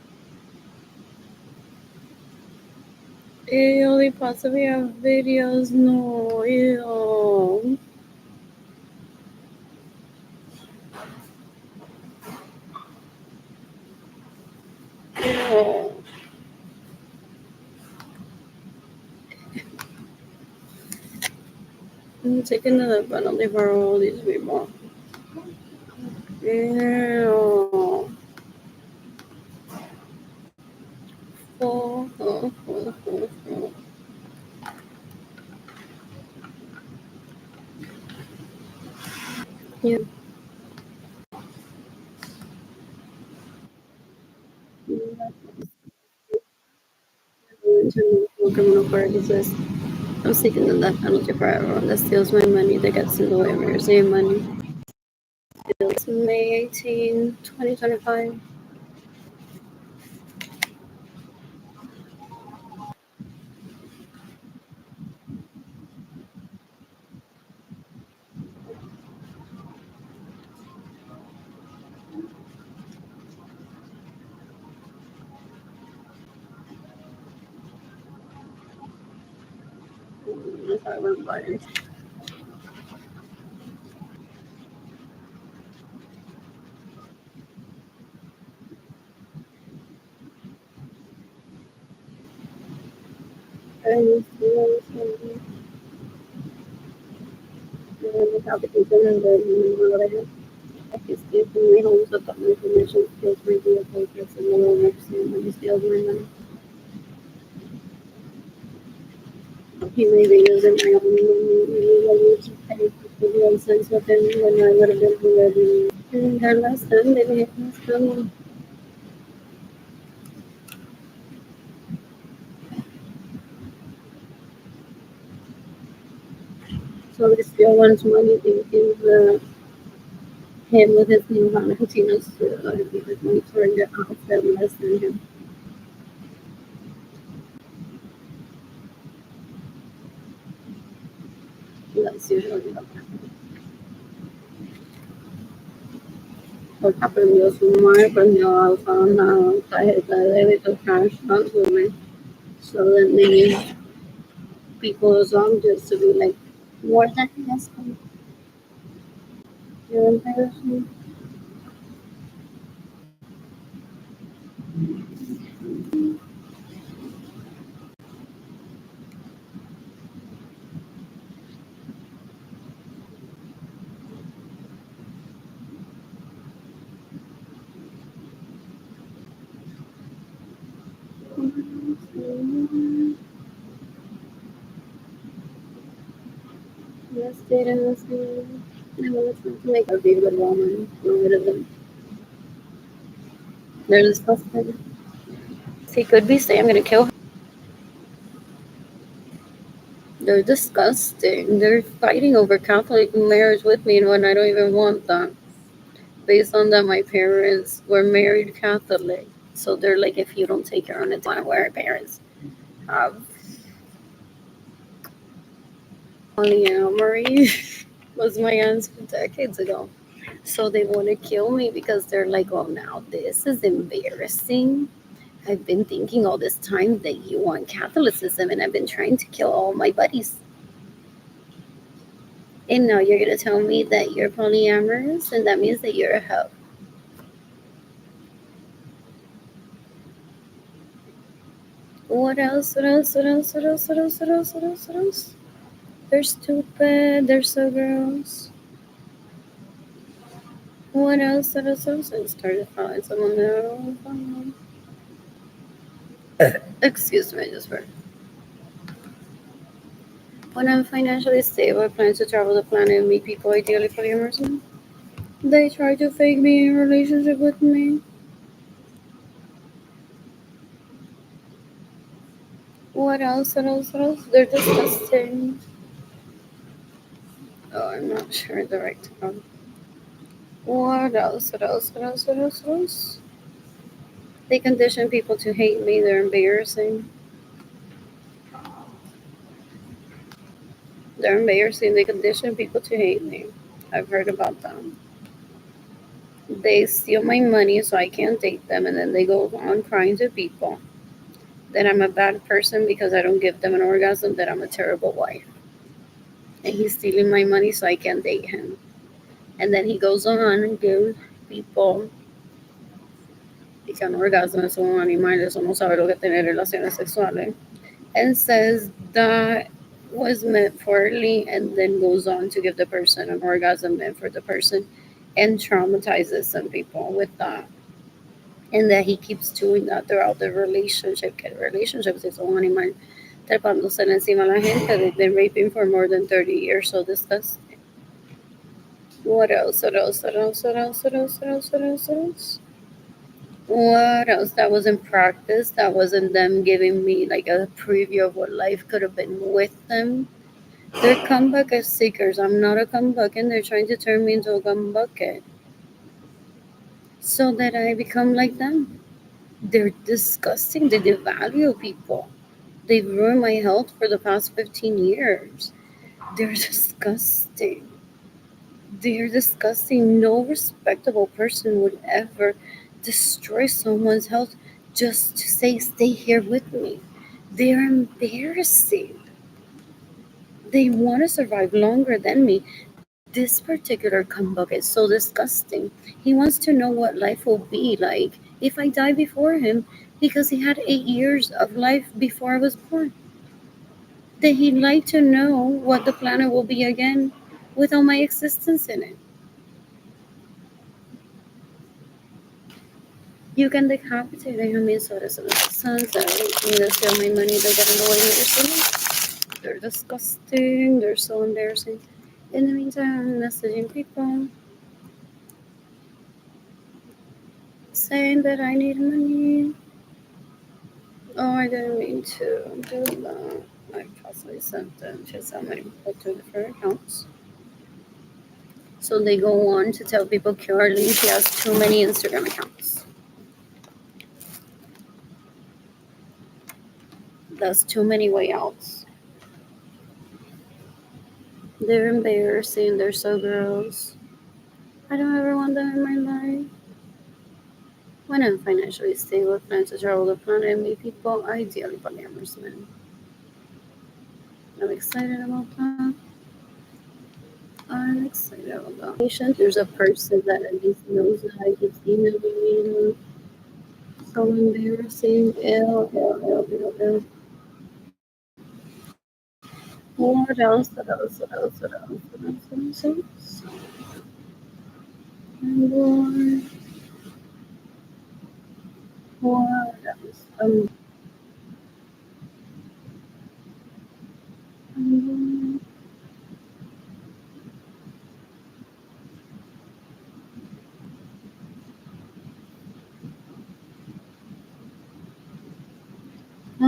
Ew, they possibly have videos. No. Ew. Ew. I'm taking the penalty for all these people. Ew. Oh. Yeah. Criminal court exists. I'm seeking the death penalty for everyone that steals my money, that gets in the way of my receiving money. It's May 18, 2025. That's how I went by it. And the application and then what I have. If you steal from me, homes with that information, steals my vehicle, gets in the way of my receiving money, steals my money. He may be using my own money to pay for the license with him when I would have been already. And their last time, they made less money. So they still wants money thinking that him with his new Honda Patinas to be his money turned out them less than him. That's usually what happens. What happened was my friend found out I had the debit cash out with me. So then they used people's just to be like, what the heck is you're embarrassing? Yes, data. No, it's not to make a be a good woman. No, it isn't. They're disgusting. He could be saying, I'm gonna kill her. They're disgusting. They're fighting over Catholic marriage with me when I don't even want that. Based on that, my parents were married Catholic. So they're like, if you don't take care of it, where our parents have polyamory was my answer decades ago. So they want to kill me because they're like, oh, now this is embarrassing. I've been thinking all this time that you want Catholicism, and I've been trying to kill all my buddies. And now you're going to tell me that you're polyamorous, and that means that you're a hoe. What else? What else? What else? What else? What else? What else? What else? What else? They're stupid. They're so gross. What else? What else? What else? I started following someone there. Excuse me, I just burped. When I'm financially stable, I plan to travel the planet and meet people ideally polyamorous. They try to fake me in a relationship with me. What else? What else? What else? They're disgusting. Oh, I'm not sure the right term. What else? What else? What else? What else? What else? They condition people to hate me. They're embarrassing. They're embarrassing. They condition people to hate me. I've heard about them. They steal my money so I can't date them, and then they go on crying to people that I'm a bad person because I don't give them an orgasm, that I'm a terrible wife. And he's stealing my money so I can't date him. And then he goes on and gives people y que un orgasmo es un animal, eso no sabe lo que es tener relaciones sexuales, and says that was meant for Lee, and then goes on to give the person an orgasm meant for the person and traumatizes some people with that. And that he keeps doing that throughout the relationship. Que relationships es un animal trepándose encima a la gente. They've been raping for more than 30 years, so disgusting. What else? What else? What else? What else? What else? What else? What else? What else? What else? That wasn't practice. That wasn't them giving me like a preview of what life could have been with them. They're comeback as seekers. I'm not a comeback, and they're trying to turn me into a comeback so that I become like them. They're disgusting. They devalue people. They've ruined my health for the past 15 years. They're disgusting. They're disgusting. No respectable person would ever destroy someone's health just to say, stay here with me. They're embarrassing. They want to survive longer than me. This particular comeback is so disgusting. He wants to know what life will be like if I die before him because he had 8 years of life before I was born. That he'd like to know what the planet will be again without my existence in it. You can decapitate a human source of the sons that are making me to steal my money, they're getting away with it. They're disgusting, they're so embarrassing. In the meantime, I'm messaging people saying that I need money. Oh, I didn't mean to do that. I possibly sent them to so many people to different accounts. So they go on to tell people Currently she has too many Instagram accounts. That's too many way outs. They're embarrassing. They're so gross. I don't ever want them in my life. When I'm financially stable, I plan to travel the planet and meet people, ideally polyamorous men. I'm excited about that. I'm excited about that. There's a person that at least knows that I keep emailing me. So embarrassing. Ew, ew, ew, ew, ew. What else? What else? What else? What else? What else? What else? What What else? Um,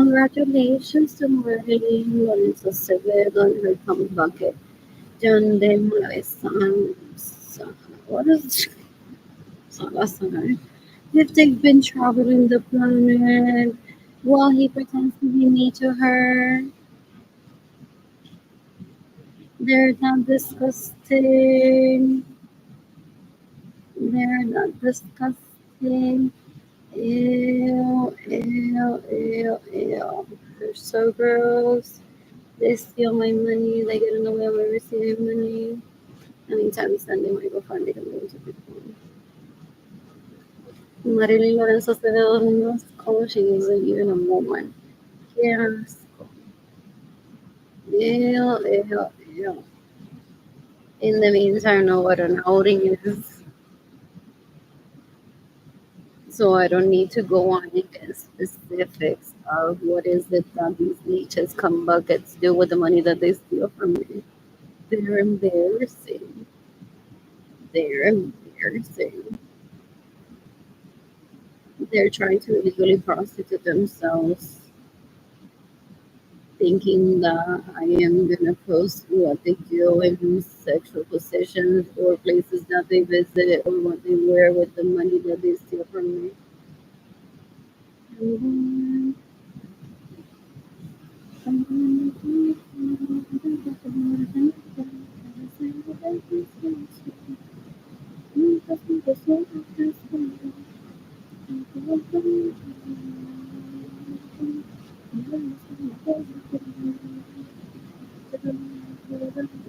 Congratulations to Marilyn Lorenzo Acevedo and her come bucket. John De Moravesan. What is Salazar? If they've been traveling the planet while he pretends to be me to her, they're not disgusting. They're not disgusting. Ew, ew, ew, ew. They're so gross. They steal my money. They get in the way of me receiving money. Anytime Sunday, might go find it and go to people. Marilyn Lorenzo Acevedo no es como she isn't even a woman. Yes. Ew, ew, ew. In the meantime, I know what an outing is. So I don't need to go on into specifics of what is it that these leeches come buckets do with the money that they steal from me. They're embarrassing. They're embarrassing. They're trying to illegally prostitute themselves, thinking that I am gonna post what they do in sexual positions or places that they visit or what they wear with the money that they steal from me.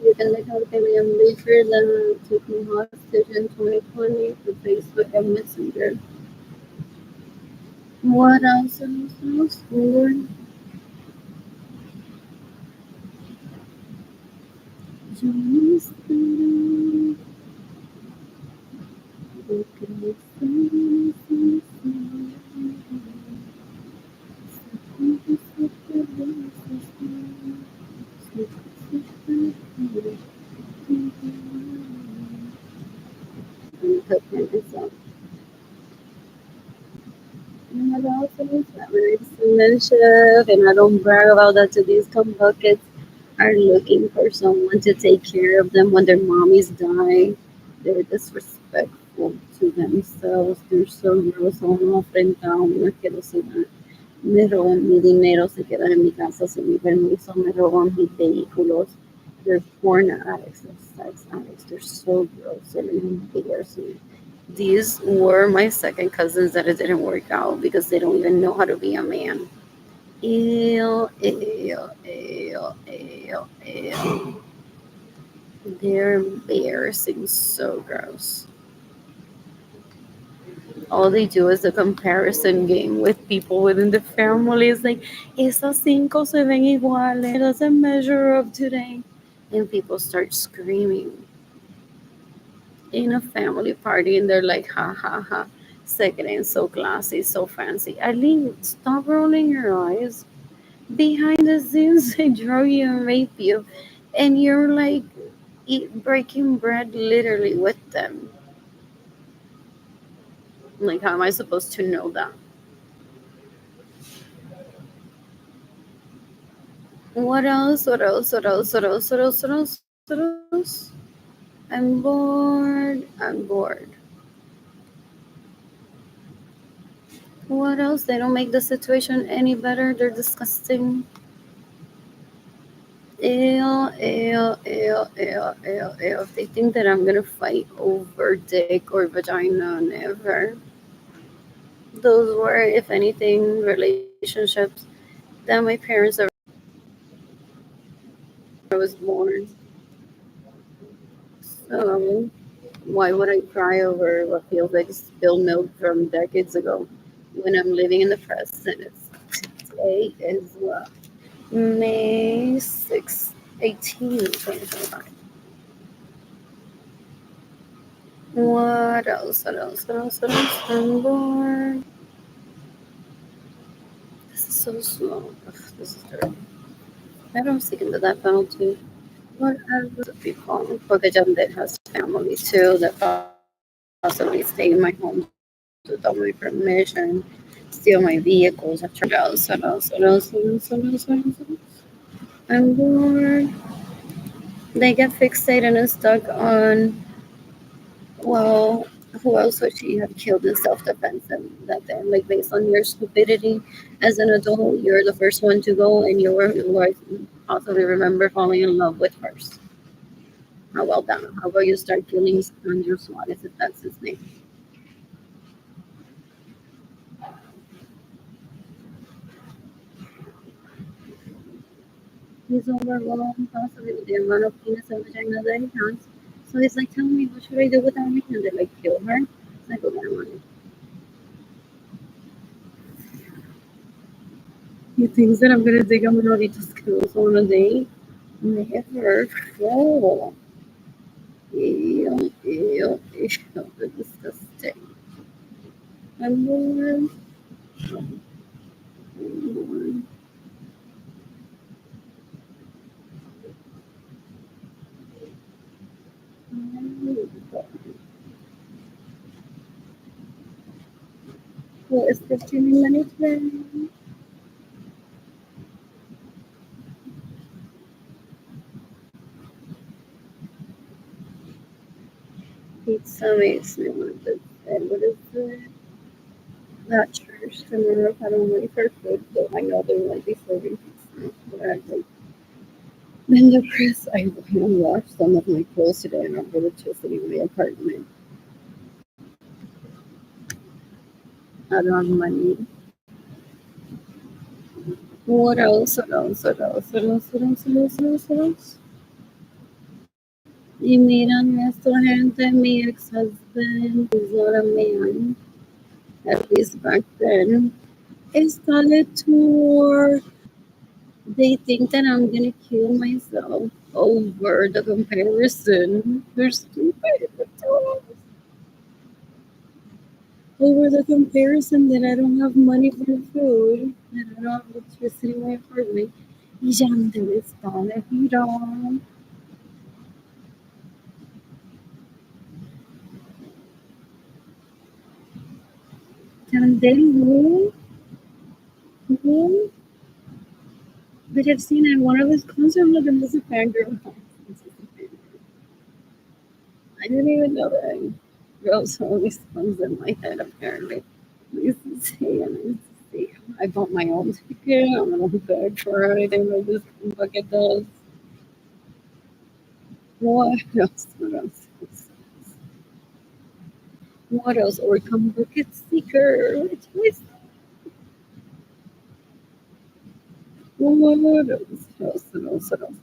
You can look out William Baker that took me hostage in 2020 for Facebook and Messenger. What else is Lord? Jonas. Myself. And what else is that when it's dementia, and I don't brag about that to these come buckets are looking for someone to take care of them when their mommies die. They're disrespectful to themselves. They're so gross. Uno frente a una asquerosidad. Me roban mi dinero, se quedan en mi casa sin mi permiso, me roban mis vehículos. They're porn addicts, they're sex addicts. They're so gross. They're embarrassing. These were my second cousins that it didn't work out because they don't even know how to be a man. Ew, ew, ew, ew, ew. They're embarrassing, so gross. All they do is a comparison game with people within the family. It's like, esas cinco se ven iguales. It doesn't measure up today. And people start screaming in a family party and they're like, ha ha ha. Second and so classy, so fancy. Eileen, stop rolling your eyes. Behind the scenes, they drug you and rape you. And you're like breaking bread literally with them. Like, how am I supposed to know that? What else? What else? What else? What else? What else? What else? What else? I'm bored. I'm bored. What else? They don't make the situation any better. They're disgusting. Ew, ew, ew, ew, ew, ew. If they think that I'm gonna fight over dick or vagina, never. Those were, if anything, relationships that my parents ever was born. So why would I cry over what feels like spilled milk from decades ago when I'm living in the present? Today is what? May 6th, 2025. What else? What else? What else? What else? I'm bored. This is so slow. Ugh, this is dirty. I don't stick into that penalty. What else people? Porque Jamdet has family too that possibly stay in my home without my permission. So steal my vehicles. I've tried else, what else, what else, what else, what else, what else, what else. I'm bored. They get fixated and stuck on, well, who else would she have killed in self-defense? And that they're like based on your stupidity as an adult, you're the first one to go, and you're who I possibly remember falling in love with first. How well done. How about you start killing Andrew Suarez if that's his name? He's overwhelmed possibly with the amount of penis and vagina that he has. So he's like, tell me, what should I do with Amy? And they like kill her. It's like, okay, I want it. He thinks that I'm gonna dig him and already just kills on a date. Never. Oh. Ew, ew, ew. That's disgusting. I'm bored. I'm bored. Well, it's 15 minutes then. Pizza makes me want to bed. What is it? That church tomorrow. I don't wait for food, though I know they might be serving pizza. But I've like been depressed. I want to wash some of my clothes today and I'll go to sleep in my apartment. I don't have money. What else? What else? What else? What else? What else? What else? What else? What else? Y miran esto, gente. Mi ex-husband is not a man. At least back then. Está de tour. They think that I'm gonna kill myself over the comparison. They're stupid. Over the comparison that I don't have money for food, that I don't have electricity in my apartment. Y Yandel está de gira. Yandel, who? Who? But I've seen at one of his concerts, look, and this is a fangirl. I didn't even know that. Girls always comes in my head, apparently. Nice to see you. Nice to see you. I bought my own ticket. I'm gonna beg for anything like this bucket does. What else? What else? What else? Oricon bucket sticker. Which was what else? What else? What else? What else?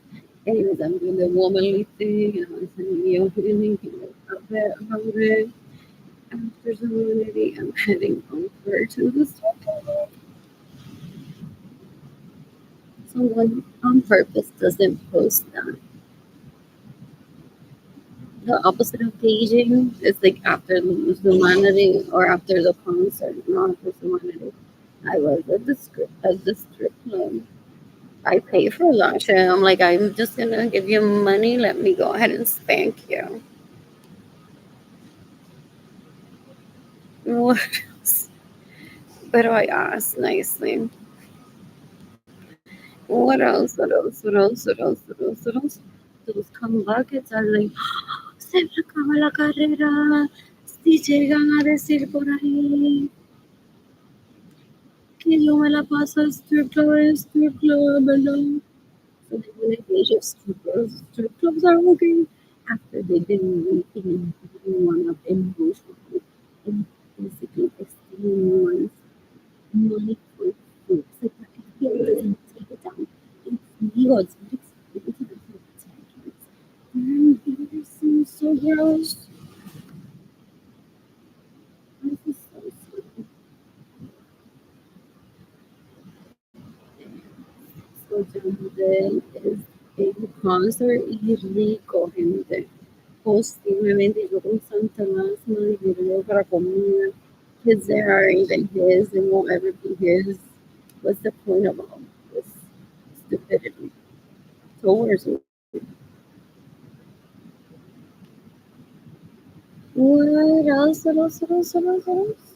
Anyways, I'm doing the womanly thing, and I'm sending you a bit about it. After some community, I'm heading over to the store. Someone on purpose doesn't post that. The opposite of paging is like after Lose Humanity or after the concert, not Lose Humanity. I was at the strip club. I pay for that shit. I'm like, I'm just gonna give you money. Let me go ahead and spank you. What else? But I asked nicely. What else? What else? What else? What else? What else? What else? Those come buckets are like, se me acaba la carrera. Si llegan a decir por ahí que yo me la paso al strip club, alone. So they want to age of strippers. Strip clubs are okay after they've been making everyone up emotionally and physically extending one's money for food. It's like the FDA doesn't take it down. It's legal. It's not expensive for decades. And it seems so gross. This is so sweet. So Yandel es el concert y rico, gente. Posiblemente yo con Santa más no dinero para comida. Kids that aren't even his and won't ever be his. What's the point of all this stupidity? So where's it? What else? What else? What else? What else? What else?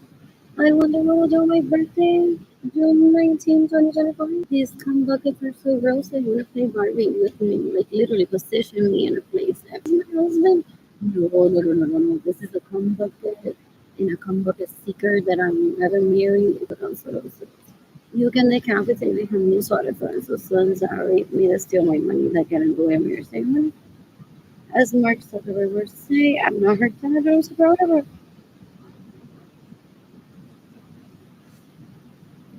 I wonder what we'll do on my birthday, June 19, 2025. These cum buckets are so gross. They want to play Barbie with me, like literally position me in a place. My husband, no, no, no, no, no, no. This is a cum bucket and a cum bucket seeker that I'm never married. You can decapitate me from this water for so sons are rape me to steal my money that can go in your statement. As Mark Zuckerberg would say, I'm not her dad, I'm forever.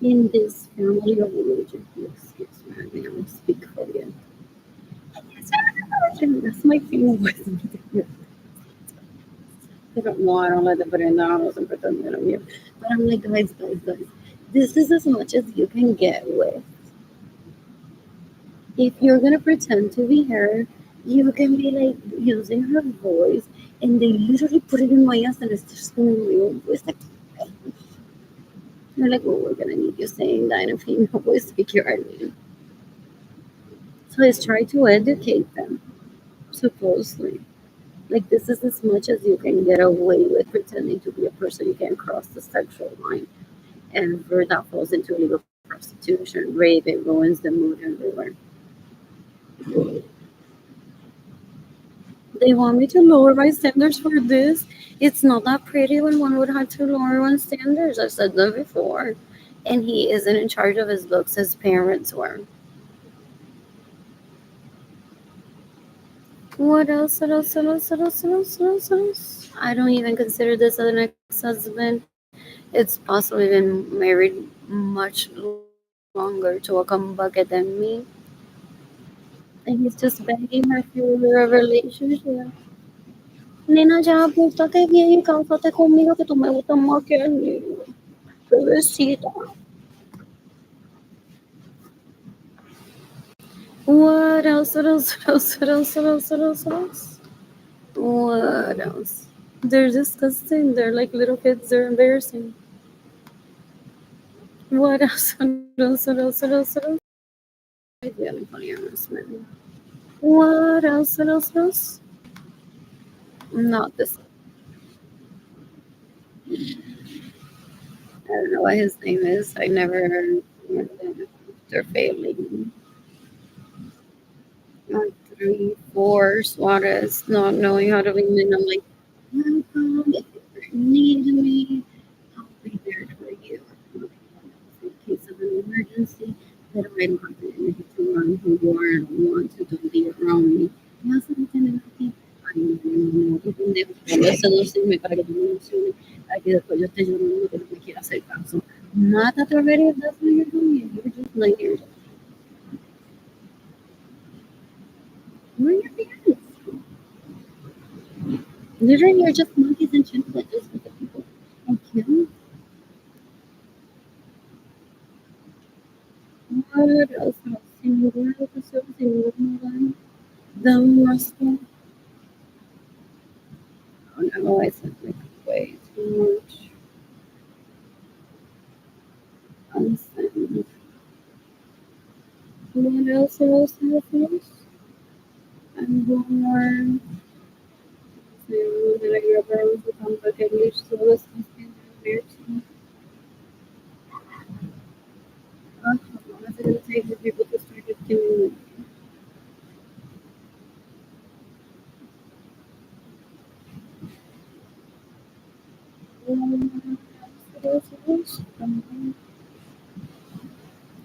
In this family of religion, excuse me, I will speak for you. That's my favorite. I don't know, I don't let them put it in the house and pretend that I'm here. But I'm like, guys, this is as much as you can get with. If you're gonna pretend to be her, you can be like using her voice, and they literally put it in my ass, and it's just going real voice. Like, they're like, well, we're gonna need you saying that in a female voice to be your name. So I try to educate them, supposedly. Like, this is as much as you can get away with pretending to be a person. You can't cross the sexual line. Ever that falls into illegal prostitution, rape, it ruins the mood everywhere. They want me to lower my standards for this. It's not that pretty when one would have to lower one's standards. I've said that before. And he isn't in charge of his looks, his parents were. What else? What else? What else? What else? What else? What else? What else? I don't even consider this an ex-husband. It's possibly been married much longer to a cum bucket than me. And he's just begging her for a relationship. Nena, ya apúntate bien y cásate conmigo que tú me gustas más que el niño. Bebecita. What else? What else? What else? What else? What else? What else? What else? What else? They're disgusting. They're like little kids. They're embarrassing. What else? What else? What else? What else? What else? I feel funny harassment. What else? What else? What else? Not this. I don't know what his name is. I never remember after failing. 3, 4 Suarez, not knowing how to win. And I'm like, welcome. If you ever need me, I'll be there for you. In case of an emergency, that I don't have the energy to run who you are and want to don't be around me. Ya se me tienen aquí. Ay, no, qué pendejo. Cuando seducirme para que tú me emociones, para que después yo esté llorando que no me quiera hacer caso. Mátate already if that's what you're doing. You're just like yourself. Where are your parents? Literally, you're just monkeys and chimpanzees with the people. Thank you. What else? Sin ninguna educación, sin ningún lugar. Dumb rascal. Oh no, I said like way too much. Unsend. What else? What else? What else? I'm born. That I grew up around the compact English, so this has been weird to me. How long is it going to take for people to start giving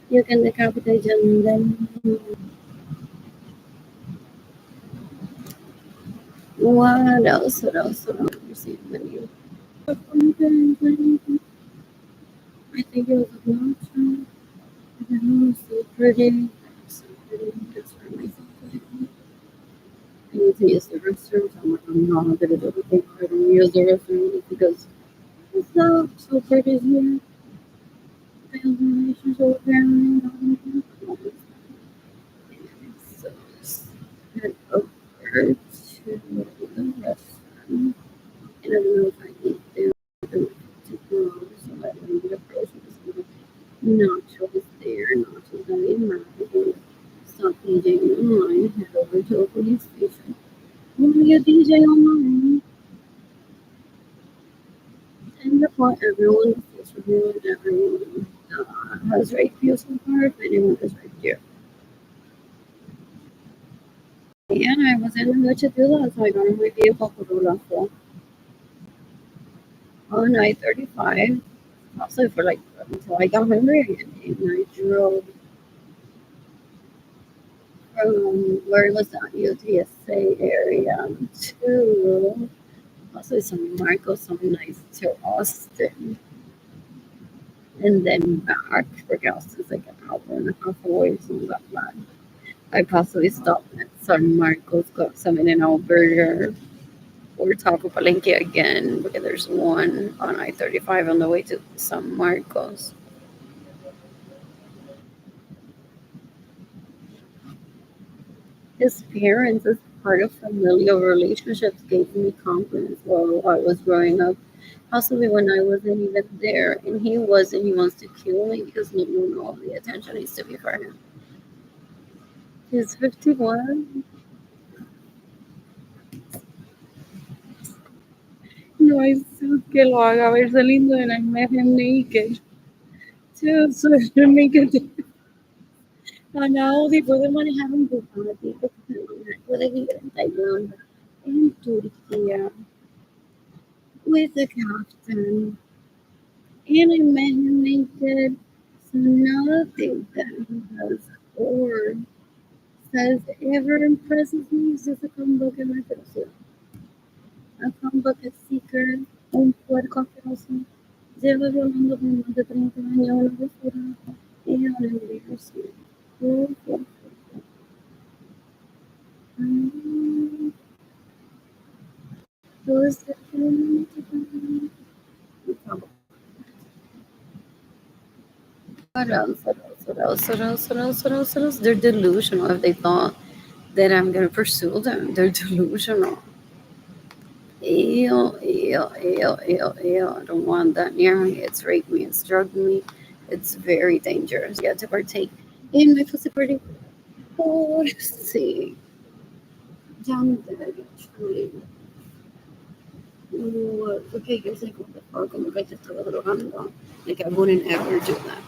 you can decapitate and then what else? What else? What else? Receive menu. I think it was a blonde. I don't know, so pretty. So pretty. That's for myself. I need to use the restroom. So I'm not going to do anything for them to use the restroom because it's not so pretty here. Failed relationship apparently. So let's head over to the restroom. And I don't know if I need to go so that when we approach this nachos there, nachos that we market. Stop DJing online, head over to a police station. When you DJ online and report everyone Who has raped you so far? If anyone has raped you. And I was in the mood to do that, so I got in my vehicle for Rulafo on I-35. Also for like until I got hungry again, and I drove from where it was that UTSA area to also San Marcos, some nice to Austin, and then back for Austin's like an hour and a half away, so not that bad. I possibly stopped at San Marcos, got some In-N-Out burger or Taco Palenque again because there's one on I-35 on the way to San Marcos. His parents, as part of familial relationships, gave me confidence while I was growing up. Possibly when I wasn't even there, and he was, and he wants to kill me because all the attention needs to be for him. He's 51. No hay que lo haga verse lindo and I met him naked. Too, so naked. Now puede manejar un Bugatti, puede vivir en Tailandia, en Turquía, with a captain. And I met him naked. So nothing that he has or says ever impresses me. Is just a comeback in my person. A comeback seeker, un puerco asqueroso. Lleva violando por más de 30 años a una basura y a una universidad. What else? What else? What else? What else? What else? What else? What else? They're delusional if they thought that I'm gonna pursue them. They're delusional. Ew, ew, ew, ew, ew. I don't want that near me. It's raped me. It's drugged me. It's very dangerous. Yeah, to partake in my possibility. Oh, let's see. Young dead, truly. Okay, you're like, what the fuck? I'm like, just a little drogando. Like, I wouldn't ever do that.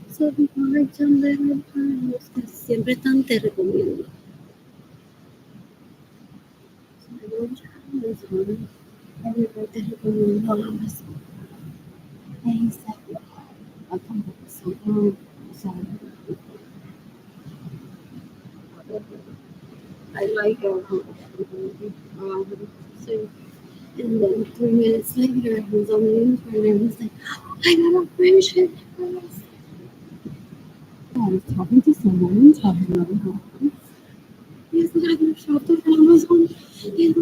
So before Chandler siempre tan te recomiendo. Everybody te recomiendo Amazon. Exactly. I come back with some I like so and then 3 minutes later he was on the internet and he's like, I got a friendship. I was talking to someone in Thailand. He's like, I shopped at Amazon. And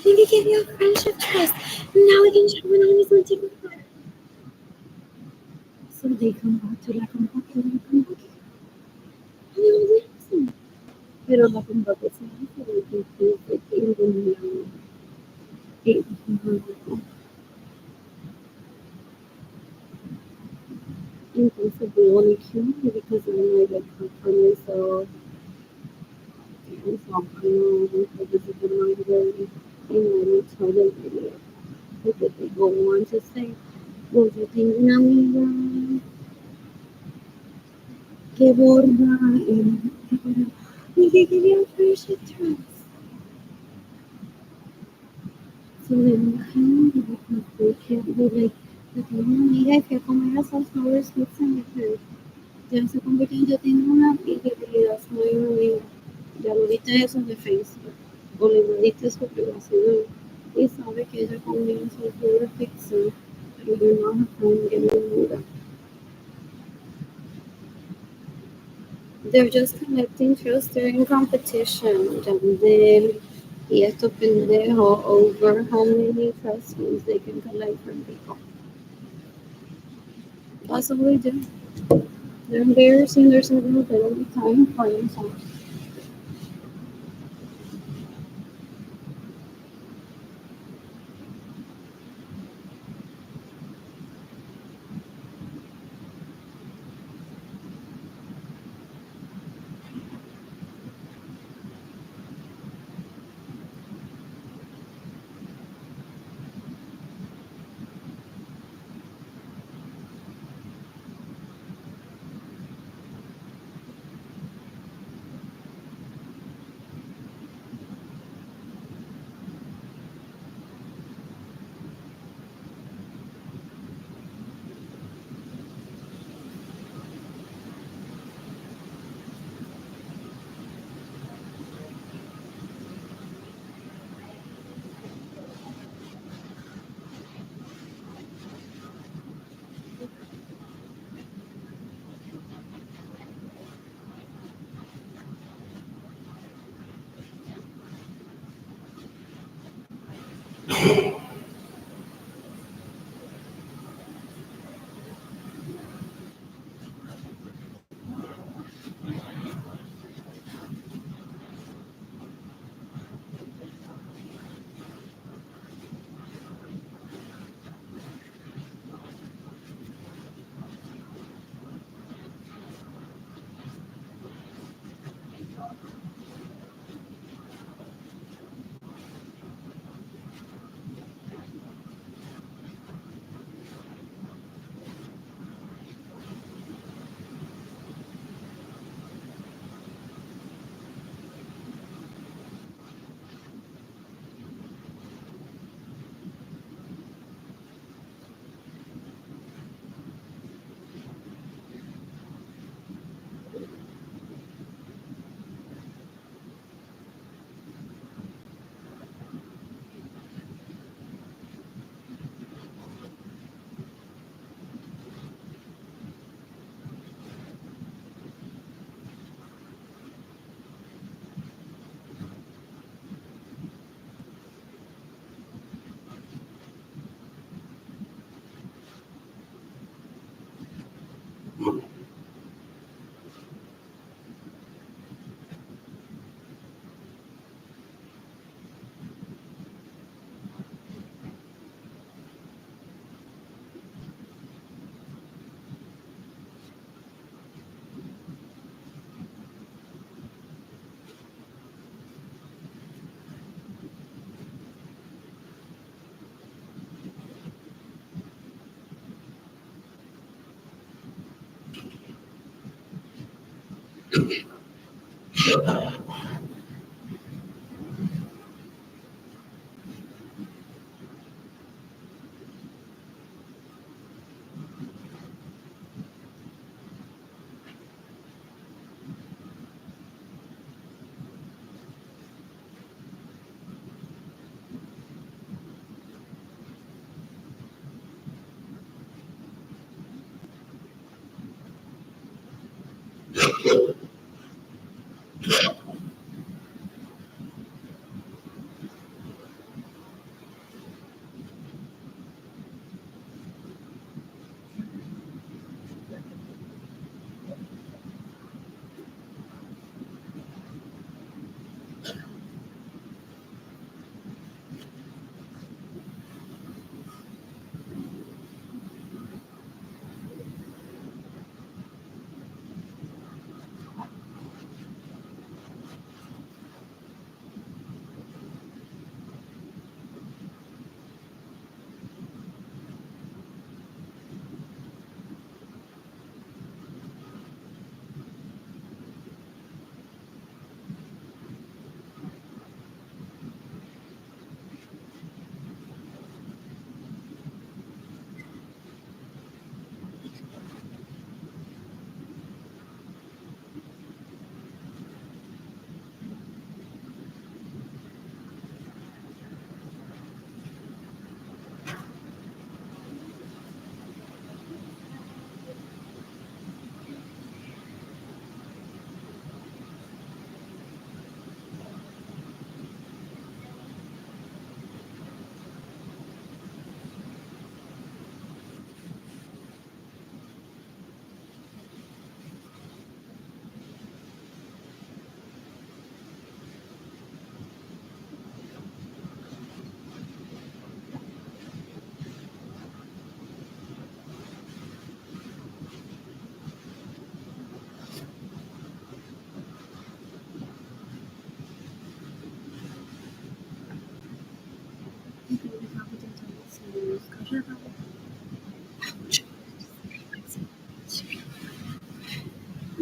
we give you a friendship trust. Now we can shop on Amazon together. So they come back to la compacta. Pero la compacta se hace de que impossible only cute because I'm like a company, so it's not I just a reminder and I tell them video because they go on to say, well, yo tengo una amiga que borda y que quería friendship trust. So then because they can't be like, yo tengo una amiga que comer a sunflowers with her. Ya se convirtió en yo tengo una amiga que en realidad soy una amiga. Ya lo viste eso de Facebook o le diste su privacidad. Y sabe que ella comienza a hacer pizza, pero they're not her friend getting muda. They're just collecting trust, they're in competition. Yandel y estos pendejos over how many trust funds they can collect from people. That's all they do. They're embarrassing themselves a bit all the time for themselves.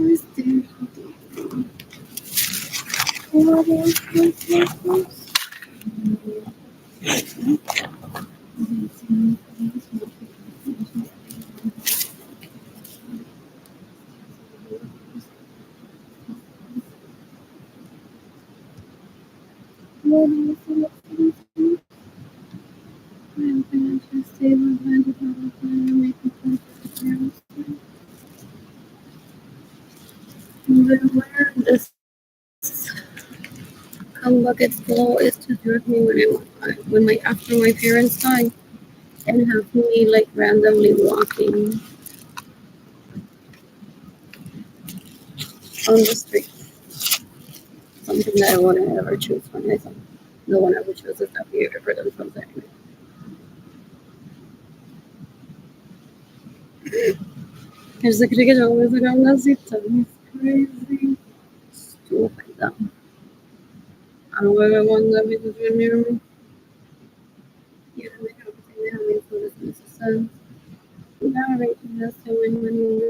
This come bucket's goal is to jerk me when my after my parents die and have me like randomly walking on the street. Something that I wouldn't ever choose for myself. No one ever chooses that behavior for themselves anyway. There's a cricket always around us. It's crazy. Stupid dumb. I don't ever want that because you're near me. You don't make everything they have me for this necessary. Now rating us to win money.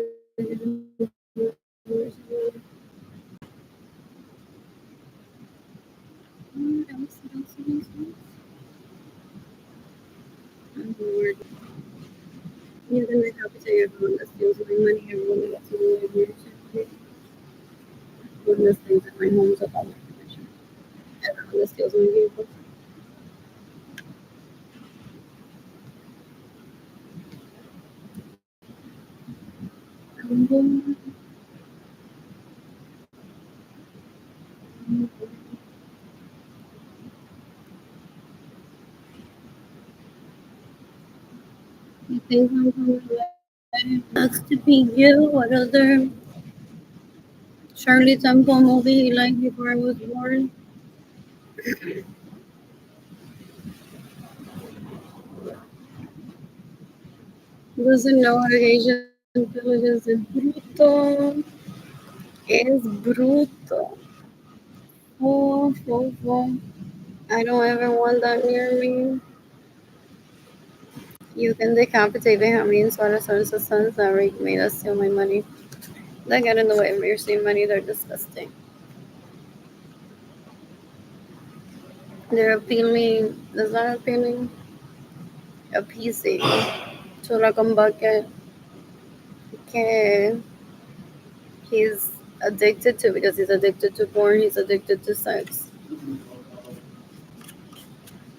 I'm bored. You're gonna make happy to everyone that steals my money, everyone that gets away with me. Goodness things at my home without my permission. Everyone that steals my vehicle. I'm bored. You think I'm coming away? Sucks to be you. What other Shirley Temple movie he liked before I was born? Doesn't know how Asian intelligence is brutal. Es brutal. Oh, oh, oh. I don't ever want that near me. You can decapitate Benjamin Suarez and his sons that Rick made us steal my money. They get in the way of me receiving money, they're disgusting. They're appealing, that's not appealing, appeasing to like a bucket que he's addicted to because he's addicted to porn, he's addicted to sex.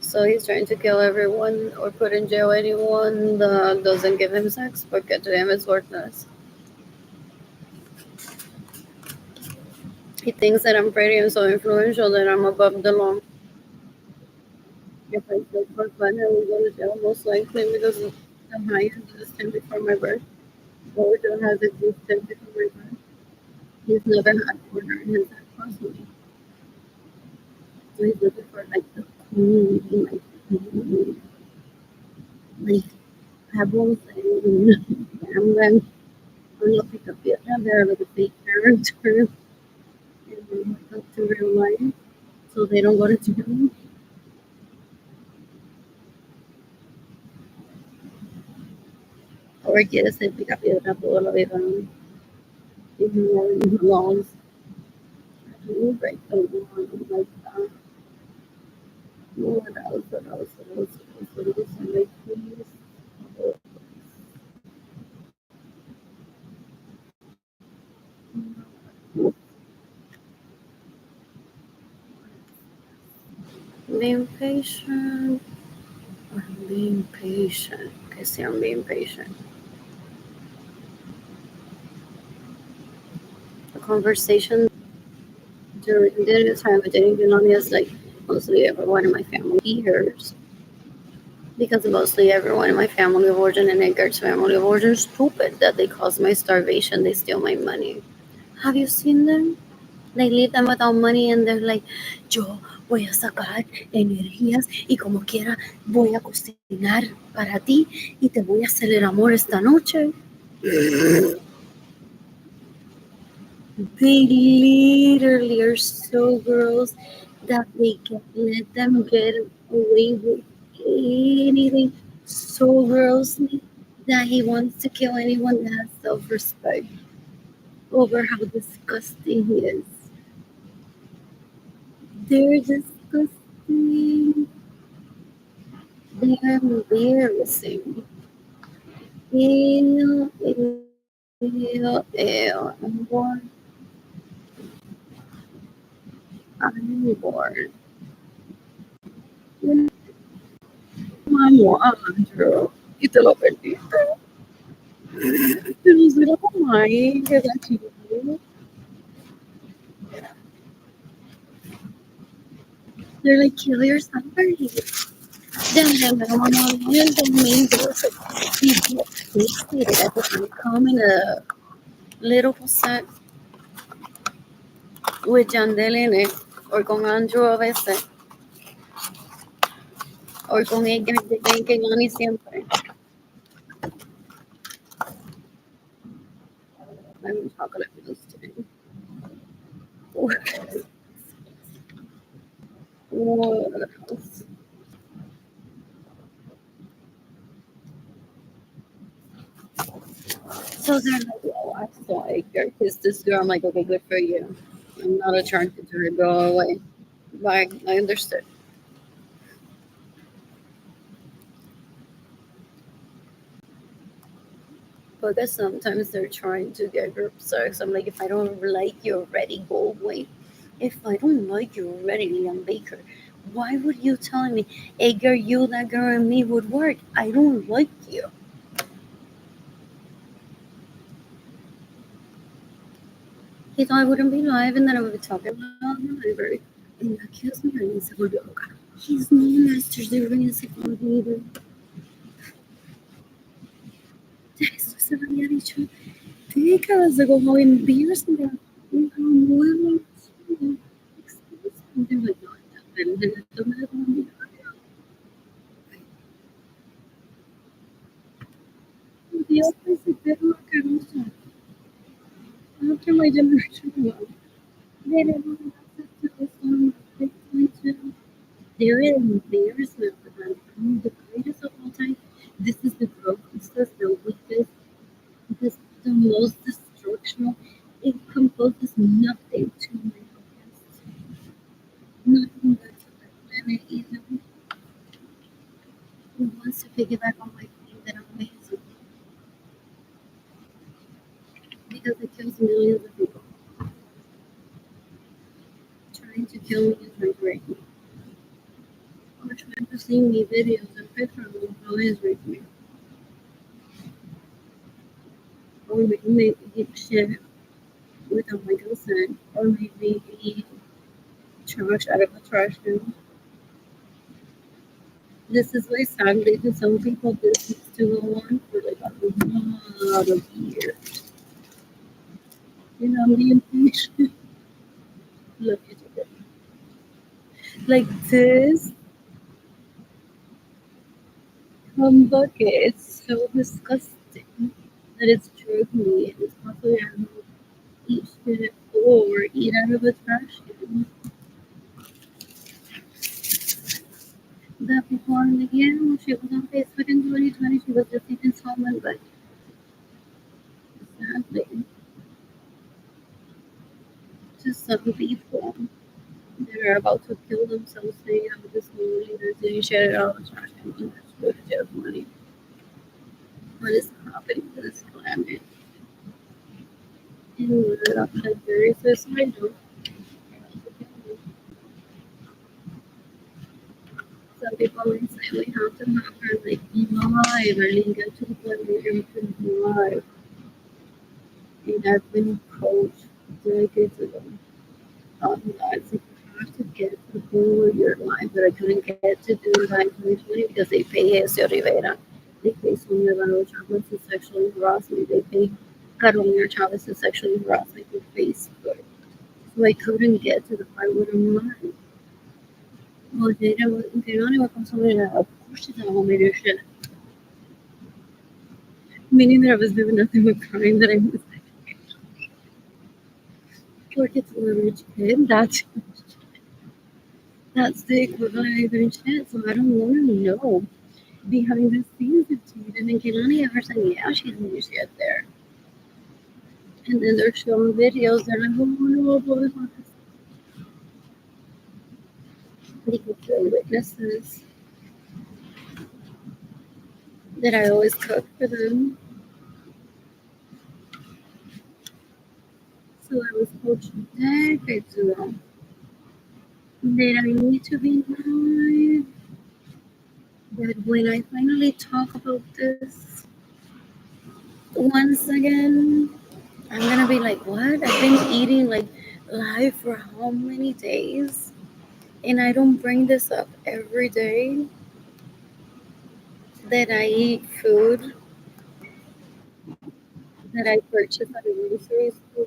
So he's trying to kill everyone or put in jail anyone that doesn't give him sex because to him it's worthless. He thinks that I'm pretty and so influential that I'm above the law. If I feel for fun, I will go to jail most likely because the high existed before my birth. Bojo has existed before my birth. He's never had order in his head personally. So he's looking for like the queen, like pebbles and gambling. I'm not pick up yet. They're like a fake character and up to real life. So they don't go to jail. Or quiere ser pica piedra toda la vida. Ignoring the laws. You break the law like that. What else? What else? What else? What else? Somebody please. Being patient. I'm being patient. Okay, see, I'm being patient. The conversation during dinner time with Danny Binoni is like mostly everyone in my family hears. Because mostly everyone in my family of origin and Edgar's family of origin is stupid that they cause my starvation, they steal my money. Have you seen them? They leave them without money and they're like, yo voy a sacar energías y como quiera voy a cocinar para ti y te voy a hacer el amor esta noche. They literally are so gross that they can let them get away with anything so grossly that he wants to kill anyone that has self-respect. over how disgusting he is. They're disgusting. They're embarrassing. Ew, ew, ew. I'm bored. Mano, Andrew. Y te lo perdiste. Te lo juro como ahí, que gatillo. They're like, kill yourself already. Then one of the main girls, he stated at the time, come in a little set with Yandel in it, or con Andrew a veces, or con ella, que Yanni siempre. I'm chocolate pills today. What else? So they're like, well, I saw Edgar kiss this girl. I'm like, okay, good for you. I'm not attracted to her. Go away. Bye. I understood. Because sometimes they're trying to get group sex. I'm like, if I don't like you already, go away. If I don't like you already, Liam Baker, why would you tell me, Edgar, you, that girl, and me would work? I don't like you. He thought I wouldn't be live and then I would be talking about the library. And that kills me and se volvió loca. He's no master's degree in psychology either. Eso se lo había dicho décadas ago how embarrassing they are and how well exposed. And they're like, no, I'm not. The opposite, they're not carosa. After my generation, they never had access to this one. They're an embarrassment for them. I'm the greatest of all time. This is the grossest, the weakest, this the most destructional. It composes nothing to my focus. Nothing good to the planet either. Who wants to piggyback on my thing that I'm amazing? Because it kills millions of people. Trying to kill me is my brain. Or trying to send me videos and pictures of how is with me. Or make me eat shit without my consent. Or make me eat trash out of a trash can. This is why sadly to some people this needs to go on for like a lot of years. You know, I'm being patient. Look at it. Like this bucket is so disgusting that it's drove me and it's possibly I don't eat shit or eat out of a trash can. That people are like, yeah, well, she was on Facebook in 2020, she was just eating salmon, but sadly, to some people, they're about to kill themselves saying how this new leaders didn't share it out of trash can and that's good to money. What is happening to this planet? And like there is suicidal. Some people might say we have to have her like live or link it to the point where you can live. And I've been coached decades ago on that. So you have to get to the point where you're live, but I couldn't get to do it by 2020 because they pay Ezio Rivera. They pay Sonia Varro Chavez to sexually harass me. They pay Carolina Chavez to sexually harass me through Facebook. So I couldn't get to the part where I'm live. Well, they don't even come somewhere that of course she's not gonna make this shit. Meaning that I was doing nothing but crying that I was like, work it's a rich kid. That's the equivalent of shit. So I don't want to know behind the scenes of Tate. And then Kehlani ever said, yeah, she's new shit there. And then they're showing videos. They're like, oh no, pobre Juan. Because they're witnesses that I always cook for them. So I was coached decades ago that I need to be nice. But when I finally talk about this once again, I'm gonna be like, what? I've been eating like live for how many days? And I don't bring this up every day that I eat food that I purchase at a grocery store.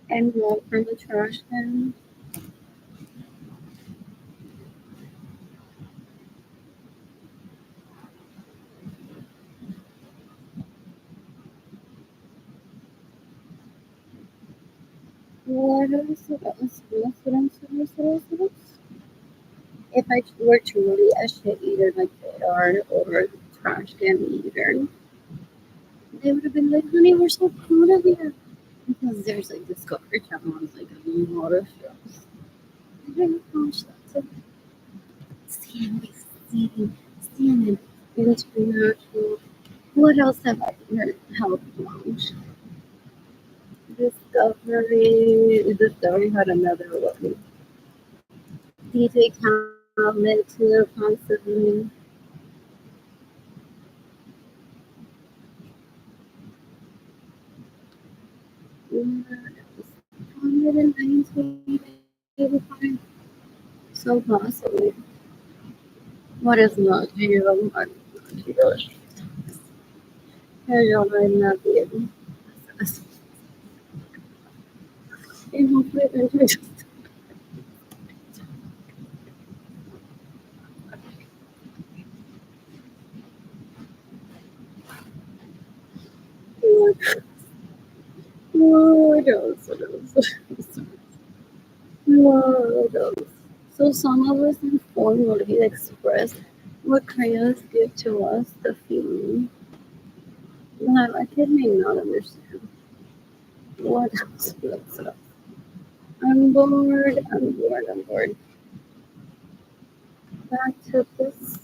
And walk from the trash can. What else? If I were truly a shit eater like they are, or trash can eater, they would have been like, honey, we're so proud of you. Because there's like Discovery Channel has like a lot of shows. I don't watch that. So CNBC, CNN, International. What else have I helped launch? Discovery had another one. DJ Khaled too, constantly. What else? 11985. So possibly. What is not real? Not real. Real might not be able. And hopefully eventually just what else? What else? What else? So some of us informally express what crayons give to us the feeling. That a kid may not understand. What else? What's up? I'm bored. I'm bored. I'm bored. Back to this.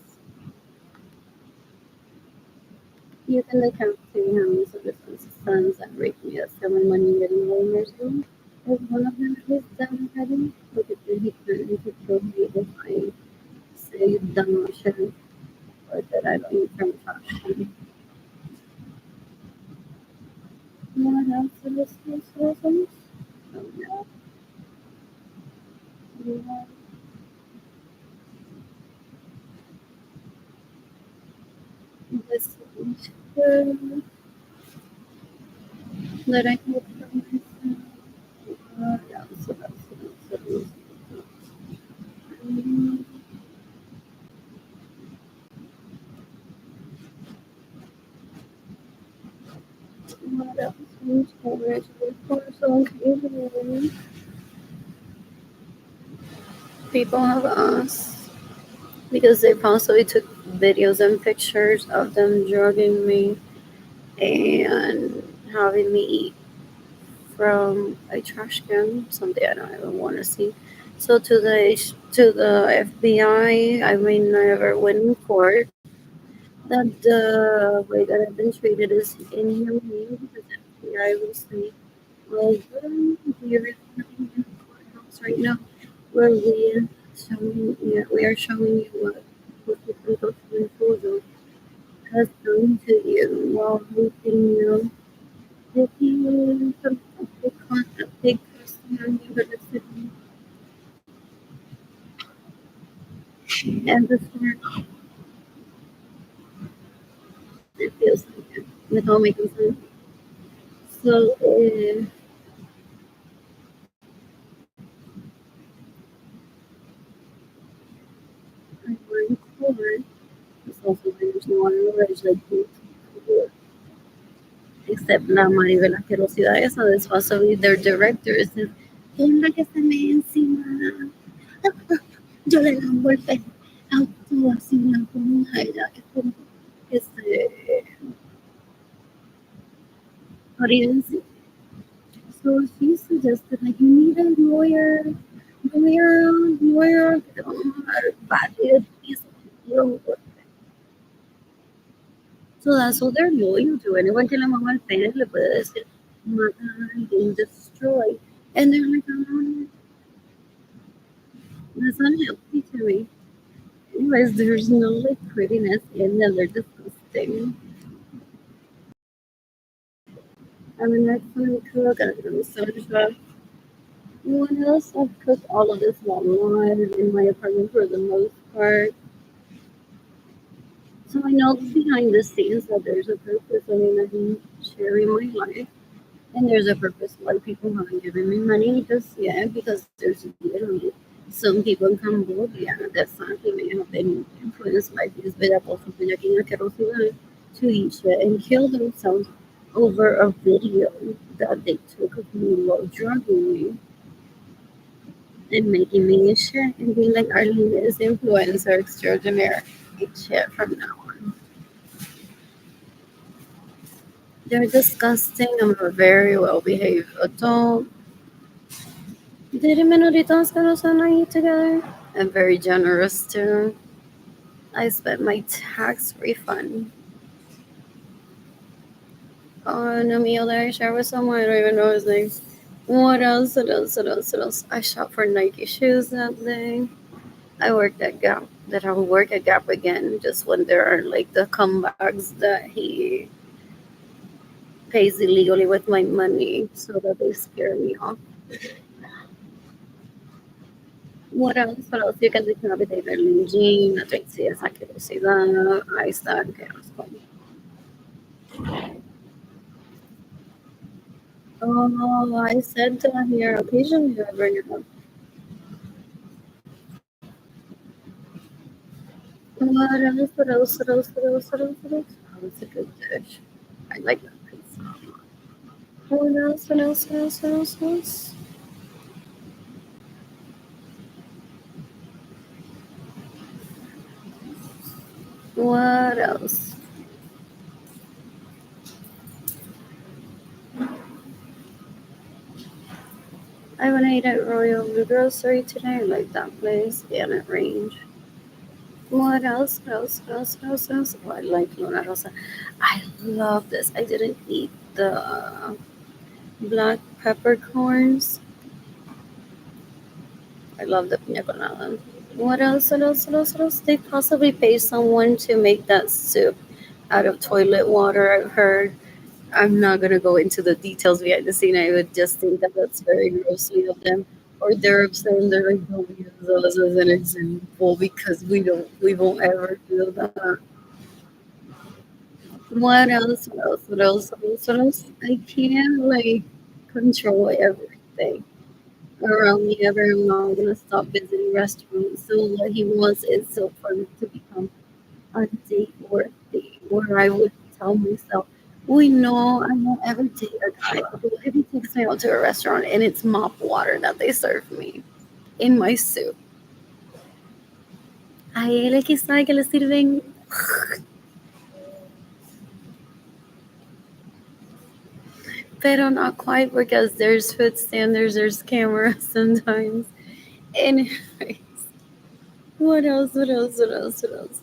You can look out to how many of the sons that raped me that seven money getting years ago. Is one of them his dad already? Look at the he turned into kill me if I say dumb shit or that I don't eat from trash. What else is this lessons? Oh no. Yeah. This one that I hope for myself. Yeah, so that's um, what else? Storage, so occasionally people have asked because they possibly took videos and pictures of them drugging me and having me eat from a trash can, something I don't even want to see. So to the FBI, I may never win in court. That the way that I've been treated is inhumane because the FBI will say, well, you're in the courthouse right now where we are showing you what different government photo has done to you while making you taking some big custody on you and the start it feels like it without making sense. So I went forward. It's also why there's no one alleged like me to do it. Except la Maribel asquerosidad esa de supposedly their director is es la que se me encima. Yo le lambo el pelo a todo así una con ella, es como que se audience. So she suggested like you need a lawyer, que te vamos a dar varios pisos. So that's what they're loyal to. Anyone que le mama el pene le puede decir mata a alguien, destroy. And they're like, oh, that's unhealthy to me. Anyways, there's no like prettiness in them. They're disgusting. I'm an excellent cook. I'm a social. What else? I've cooked all of this online in my apartment for the most part. So I know behind the scenes that there's a purpose. I mean, I'm sharing my life. And there's a purpose why people haven't given me money. Just, yeah, because there's literally some people in Cambodia that sadly may have been influenced by these videos of to eat shit and kill themselves over a video that they took of me while drugging me and making me shit and being like, Arlene is influencer extraordinaire. Eat shit from now on. They're disgusting. I'm a very well behaved adult. Dime ahorita us ahí together. I'm very generous too. I spent my tax refund on a meal that I shared with someone. I don't even know his name. What else? What else? What else? What else? I shopped for Nike shoes that day. I worked at Gap. That I'll work at Gap again just when there are like the comebacks that he pays illegally with my money so that they scare me off. What else? What else? You can decapitate a Jean, a Trixie, esa curiosidad. Ahí está, qué asco. Oh, I said here occasionally I bring it up. What else? What else? What else? What else? What else? What else? Oh, it's a good dish. I like that pizza. What else? What else? What else? What else? What else? What else? I went to eat at Royal Grocery today. I like that place. Gannett Range. What else? What else? What else? What else? What else? Oh, I like Luna Rosa. I love this. I didn't eat the black peppercorns. I love the pina colada. What else? What else? What else? What else? They possibly pay someone to make that soup out of toilet water. I've heard. I'm not gonna go into the details behind the scene. I would just think that that's very grossly of them. Or they're upset and they're like, don't use us as an example because we won't ever do that. What else? What else? What else? What else? What else? I can't like control everything around me ever. I'm not gonna stop visiting restaurants. So what he wants is so fun to become a date worthy, where I would tell myself, we know I won't ever date a guy who if he takes me out to a restaurant and it's mop water that they serve me in my soup. A él quizá que le sirven. Pero not quite because there's food standards, there's cameras sometimes. Anyways, what else? What else? What else? What else?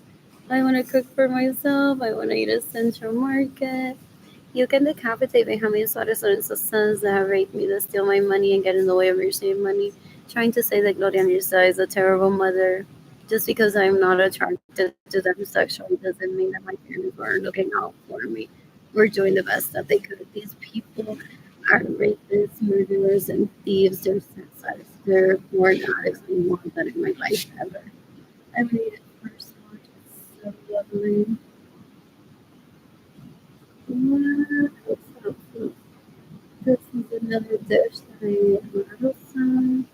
I want to cook for myself. I want to eat at Central Market. You can decapitate Benjamin Suarez or sons that have raped me, that steal my money and get in the way of me receiving money. Trying to say that Gloria Mirza is a terrible mother just because I'm not attracted to them sexually doesn't mean that my parents weren't looking out for me. We're doing the best that they could. These people are rapists, murderers, and thieves. They're sex addicts. They're porn addicts. I want that in my life ever. I made it first one. It's so lovely. What else? This is another dish that I made with some.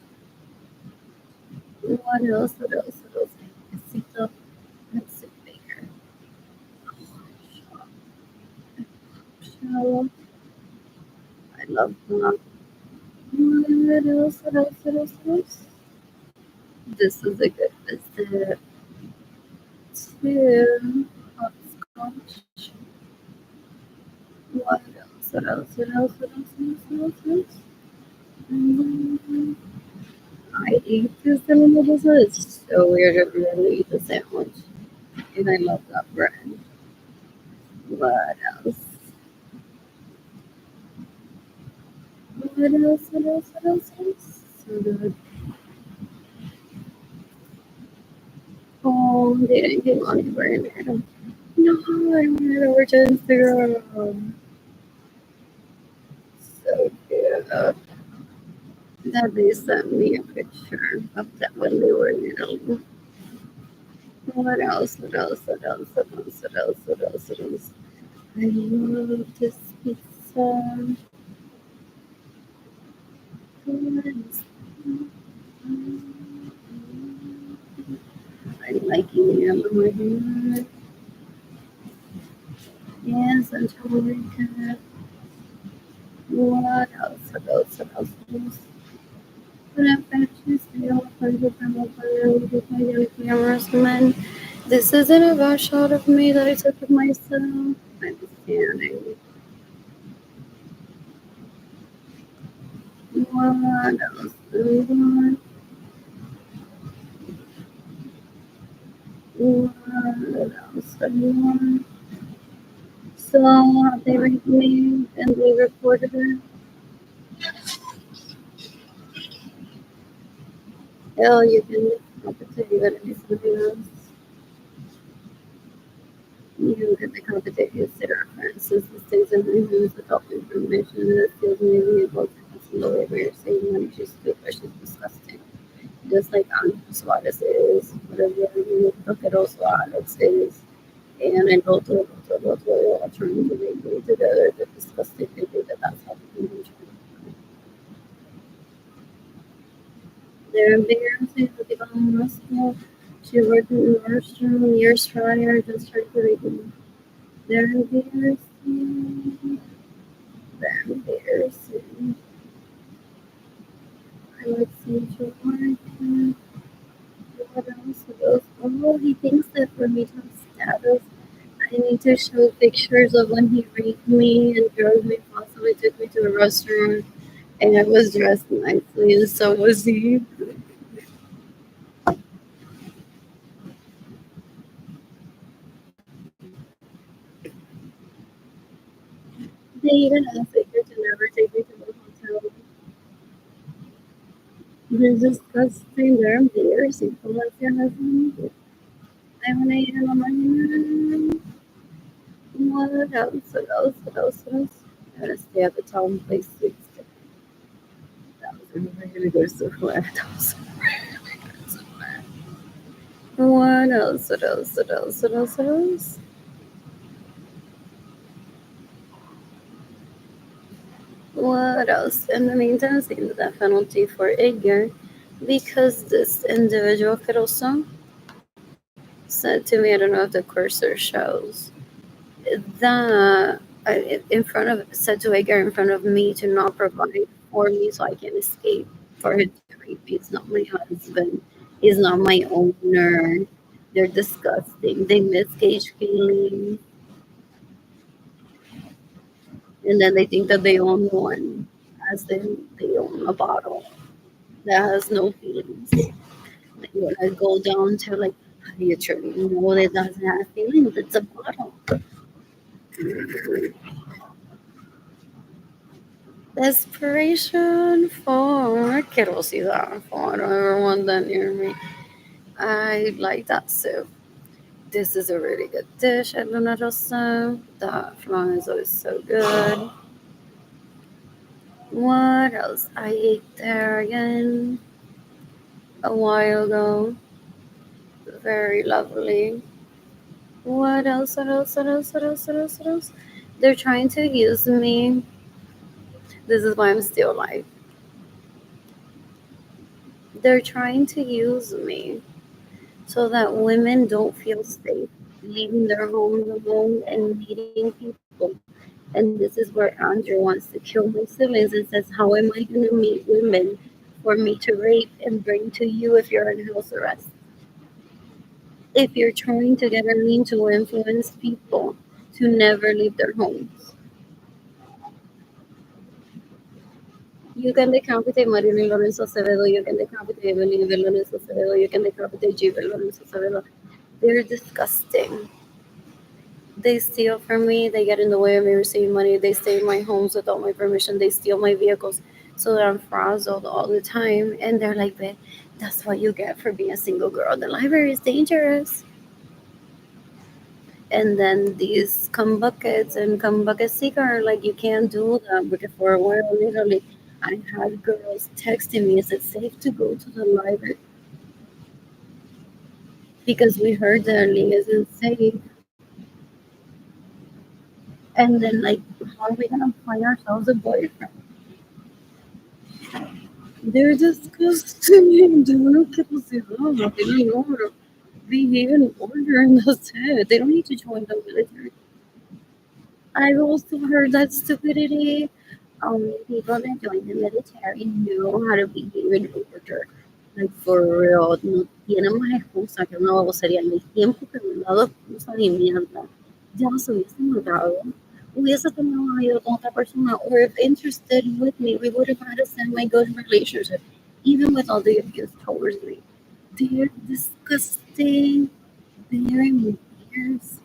What else? What else? What else? Quesito. Let's see bigger. Shallot. I love that. What else? What else? What else? What else? This is a good visit to hopscotch. What else? What else? What else? What else? What else? What else? Mm, I ate this and this is so weird. I really eat the sandwich, and I love that bread. What else? What else? What else? What else? What else? So good. Oh, they didn't get money for it. No, I went over to Instagram. So good. That they sent me a picture of that when they were little. What else? What else? What else? What else? What else? What else? What else? I love this pizza. What else? I'm liking the other one. Yes, Angelica. What else? What else? What else? What else? This isn't a bad shot of me that I took of myself. I'm standing. What else? What else? So they raped me and they reported it. Hell, you can compensate you gotta do something else. You get the compensate consider offenses, mistakes, and reasons without information that feels maybe able to conceal the way you're saying money. She's stupid, she's disgusting. Just like Suarez is, whatever you look at Suarez is. And I go to all trying to make me together. The disgusting thing that that's happening. They're embarrassing that they got in hospital. She worked in the restroom years prior, just trying to make me. They're embarrassing. They're embarrassing. I like seeing your work. What else? What else? Oh, he thinks that for me to have status, I need to show pictures of when he raped me and drove me, possibly took me to a restaurant, and I was dressed nicely, and so was he. They even asked Baker to never take me to the hotel. They're disgusting. They're embarrassing. Valencia has me. I want to eat on my hand. What else? What else? What else? What else? I gotta stay at the town place. That was really good so far. That was really good so far. What else? What else? What else? What else? What else? What else? In the meantime, taking the death penalty for Edgar because this individual could also said to me, I don't know if the cursor shows, that in front of said to Edgar in front of me to not provide for me so I can escape for him to rape me. It's not my husband. He's not my owner. They're disgusting. They misgauge feelings, and then they think that they own one, as in they own a bottle that has no feelings. Like when I go down to like, how do you truly know that it doesn't have feelings? It's a bottle. Desperation for Querosidad for everyone that near me. I like that soup. This is a really good dish at Luna Rosa. The flan is always so good. What else? I ate there again a while ago. Very lovely. What else? What else? What else? What else? What else? What else? They're trying to use me. This is why I'm still alive. They're trying to use me so that women don't feel safe leaving their homes alone and meeting people. And this is where Andrew wants to kill my siblings and says, how am I going to meet women for me to rape and bring to you if you're in house arrest. If you're trying to get a lien to influence people to never leave their homes, you can decapitate Marilyn Lorenzo Acevedo, you can decapitate Evelyn Lorenzo Acevedo, you can decapitate Gilbert Lorenzo Acevedo. They're disgusting. They steal from me, they get in the way of me receiving money, they stay in my homes without my permission, they steal my vehicles so that I'm frazzled all the time. And they're like, "Babe, that's what you get for being a single girl. The library is dangerous." And then these come buckets and come bucket seeker are like, "You can't do that," because for a while, literally, I had girls texting me, "Is it safe to go to the library? Because we heard that Lee isn't safe." And then, like, how are we gonna find ourselves a boyfriend? They're disgusting. They want to kill us off. They don't know how to behave in order, and that's it. They don't need to join the military. I've also heard that stupidity. People that join the military know how to behave in order. Like, for real, no tienen más excusa que una babosería. En el tiempo que me han dado excusa de mierda, ya los hubiese matado. Hubiese tenido con otra persona, or if interested with me, we would have had a semi-good relationship, even with all the abuse towards me. They're disgusting. They're embarrassing.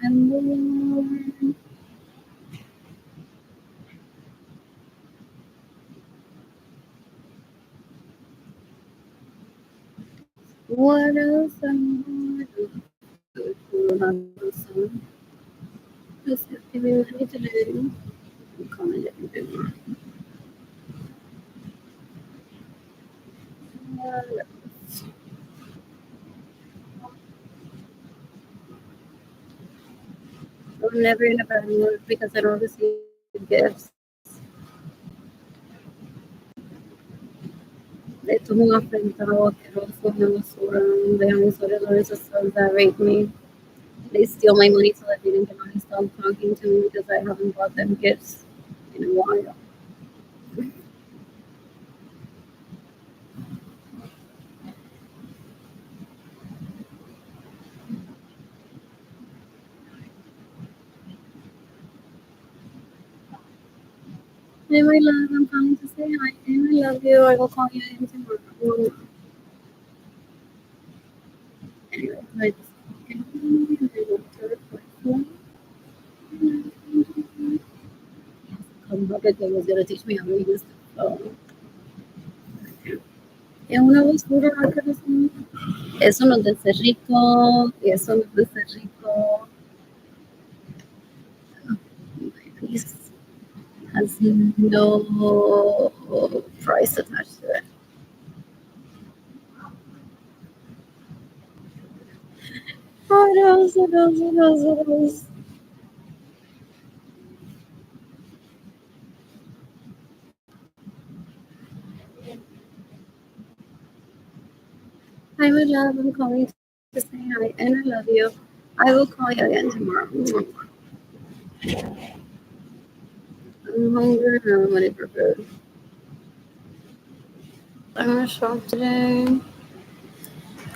And what else am I good for another son? Just give me today. I'm coming to I'm never in a bad mood because I don't receive gifts. Esto es un afrentado asqueroso, una basura, de amisores narcisos that rape me. They steal my money so that they can stop talking to me because I haven't bought them gifts in a while. Hey, my love, I'm calling to say hi. Hey, I love you. I will call you in tomorrow. Anyway, I just come back again was gonna teach me how to use the phone. Es una basura que eso no es de ser rico, y eso no es de ser rico. My piece has no price attached to it. What else? What else? What else? What else? Hi, my love. I'm calling to say hi, and I love you. I will call you again tomorrow. I'm hungry and I have money for food. I'm gonna shop today.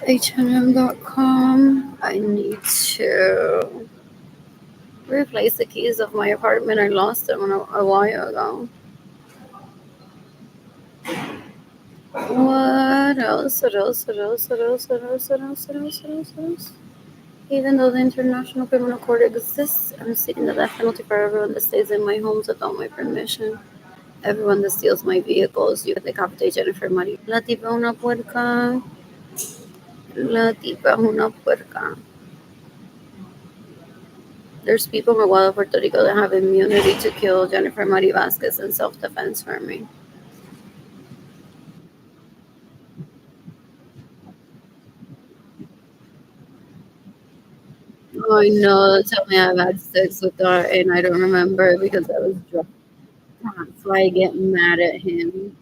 H&M.com. I need to replace the keys of my apartment. I lost them a while ago. What else? What else? What else? What else? What else? What else? What else? What else? What else? Even though the International Criminal Court exists, I'm seeking the death penalty for everyone that stays in my homes without my permission. Everyone that steals my vehicles. You can decapitate Jennifer Marie. La tipa es una puerca. La tipa es una puerca. There's people in Aguada, Puerto Rico that have immunity to kill Jennifer Marie Vasquez in self-defense for me. Oh, I know. Tell me I've had sex with her and I don't remember because I was drunk. That's why I get mad at him.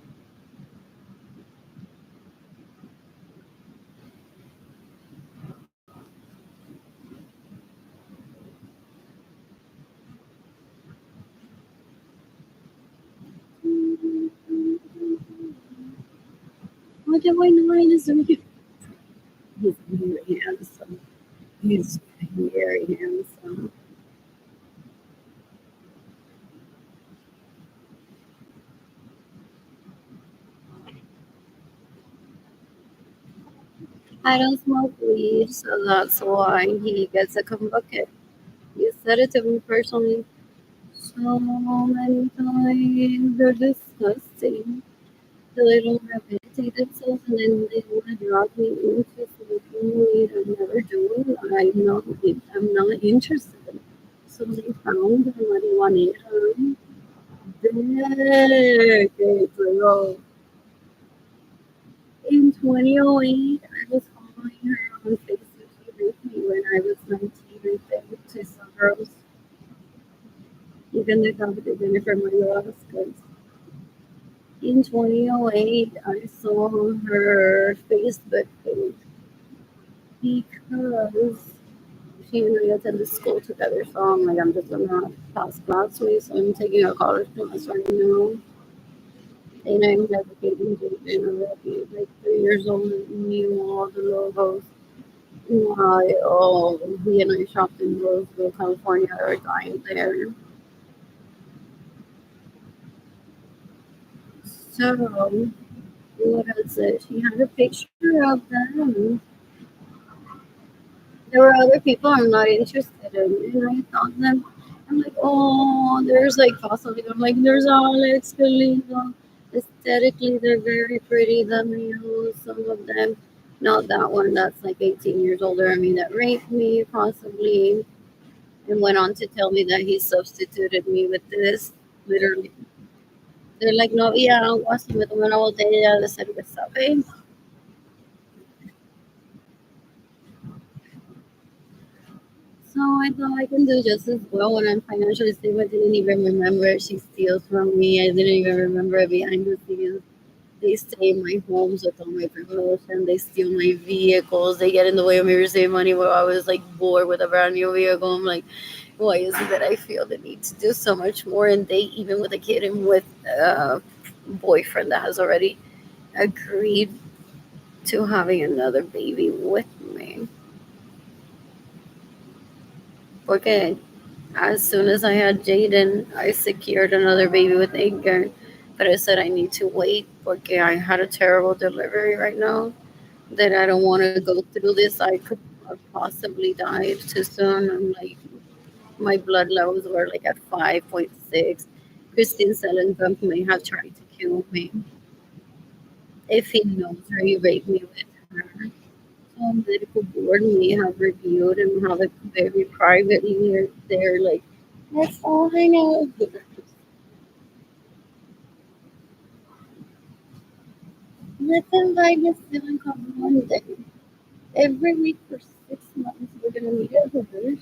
Look at my nine is he's very handsome. He's very handsome. I don't smoke weed, so that's why he gets a bucket. He said it to me personally so many times. They're disgusting. They don't rehabilitate themselves and then they want to drag me into smoking weed. I'm never doing that. I'm not interested. So they found the marijuana decades ago. In 2008, I was following her on Facebook. She raped me when I was 19 and thanked to some girls. Even the company for my Alaska. In 2008, I saw her Facebook page because she and I attended school together. So I'm like, I'm just gonna pass classmates. So I'm taking a college class right now. And I'm navigating Japan already, like 3 years old, and knew all the logos. Why, oh, he and I shopped in Roseville, California, or dying there. So, what is it? She had a picture of them. There were other people I'm not interested in, and I thought them. I'm like, oh, there's like possibly. I'm like, there's Alex, Kalinga. Aesthetically, they're very pretty. The males, some of them. Not that one that's like 18 years older. I mean, that raped me possibly, and went on to tell me that he substituted me with this. Literally, they're like, no, yeah, was me tomé una botella de cerveza, okay? So I thought I can do just as well when I'm financially stable. I didn't even remember she steals from me. I didn't even remember behind the scenes. They stay in my homes with all my promotion. They steal my vehicles. They get in the way of me receiving money where I was like bored with a brand new vehicle. I'm like, why is it that I feel the need to do so much more? And they, even with a kid and with a boyfriend that has already agreed to having another baby with me. Porque as soon as I had Jaden, I secured another baby with Edgar. But I said I need to wait porque I had a terrible delivery right now that I don't want to go through this. I could have possibly died too soon. I'm like, my blood levels were like at 5.6. Christine Selenkamp may have tried to kill me if he knows her. He raped me with her. So medical board may have reviewed and have it very privately. They're like, that's all I know. Let's invite Miss Selenkamp one day. Every week for 6 months, we're gonna meet at Hooters.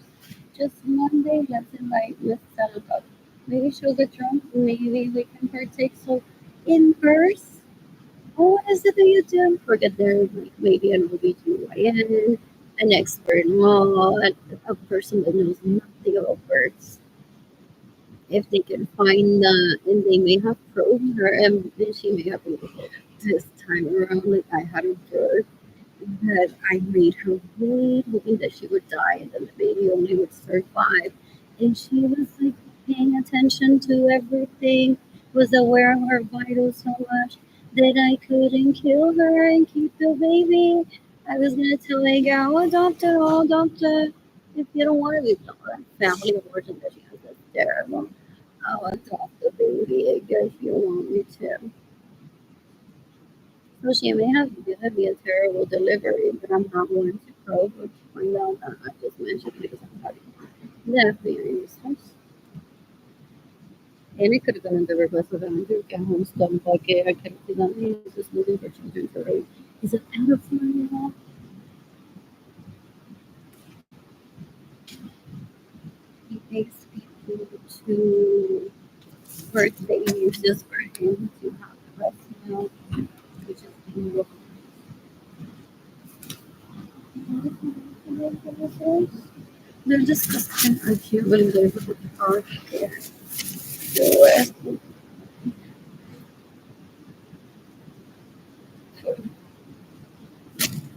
Just one day, let's invite Miss Selenkamp. Maybe she'll get drunk. Maybe we can partake. So, in person. Oh, what is it that you do? Forget there's like maybe an OBGYN, an expert in law, a person that knows nothing about birds. If they can find that, and they may have probed her, and then she may have been able this time around, like I had a bird that I made her wait, hoping that she would die, and then the baby only would survive. And she was like paying attention to everything, was aware of her vitals so much that I couldn't kill her and keep the baby. I was gonna tell her, "Go adopt it, I'll adopt it. If you don't want to be adopted, family abortion that she has, that's terrible. I'll adopt the baby if you want me to." So she may have given me a terrible delivery, but I'm not going to probe or to find out that I just mentioned it because I'm having that very useless. And it could have been in the request of Andrew get home stuff like I could have done he's just looking for children to raise. Is it out of Florida? He takes people to birthdays just for him to have breast milk, which is beautiful. They're disgusting. I can't believe they put the car there. Do it.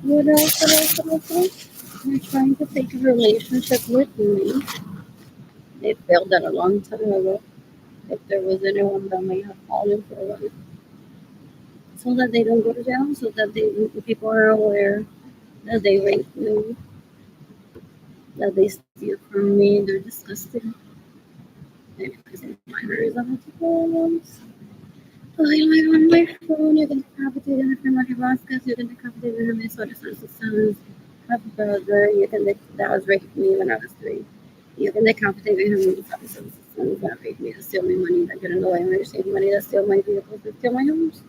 What else? What else? What else? What else? They're trying to take a relationship with me. They failed that a long time ago. If there was anyone that may have fallen for one, so that they don't go to jail, so that people are aware that they raped me, that they steal from me. They're disgusting. Anyways, in my memories of multiple. Oh, you on my phone, you can decapitate him from Rocky Vasquez, you can decapitate him in Soda Sons, have a brother, you can that was raped me when I was 3. You can decapitate him in Soda Sons that raped me, to steal my money, that get in the way of me, save money, that steal my vehicles, that steal my homes.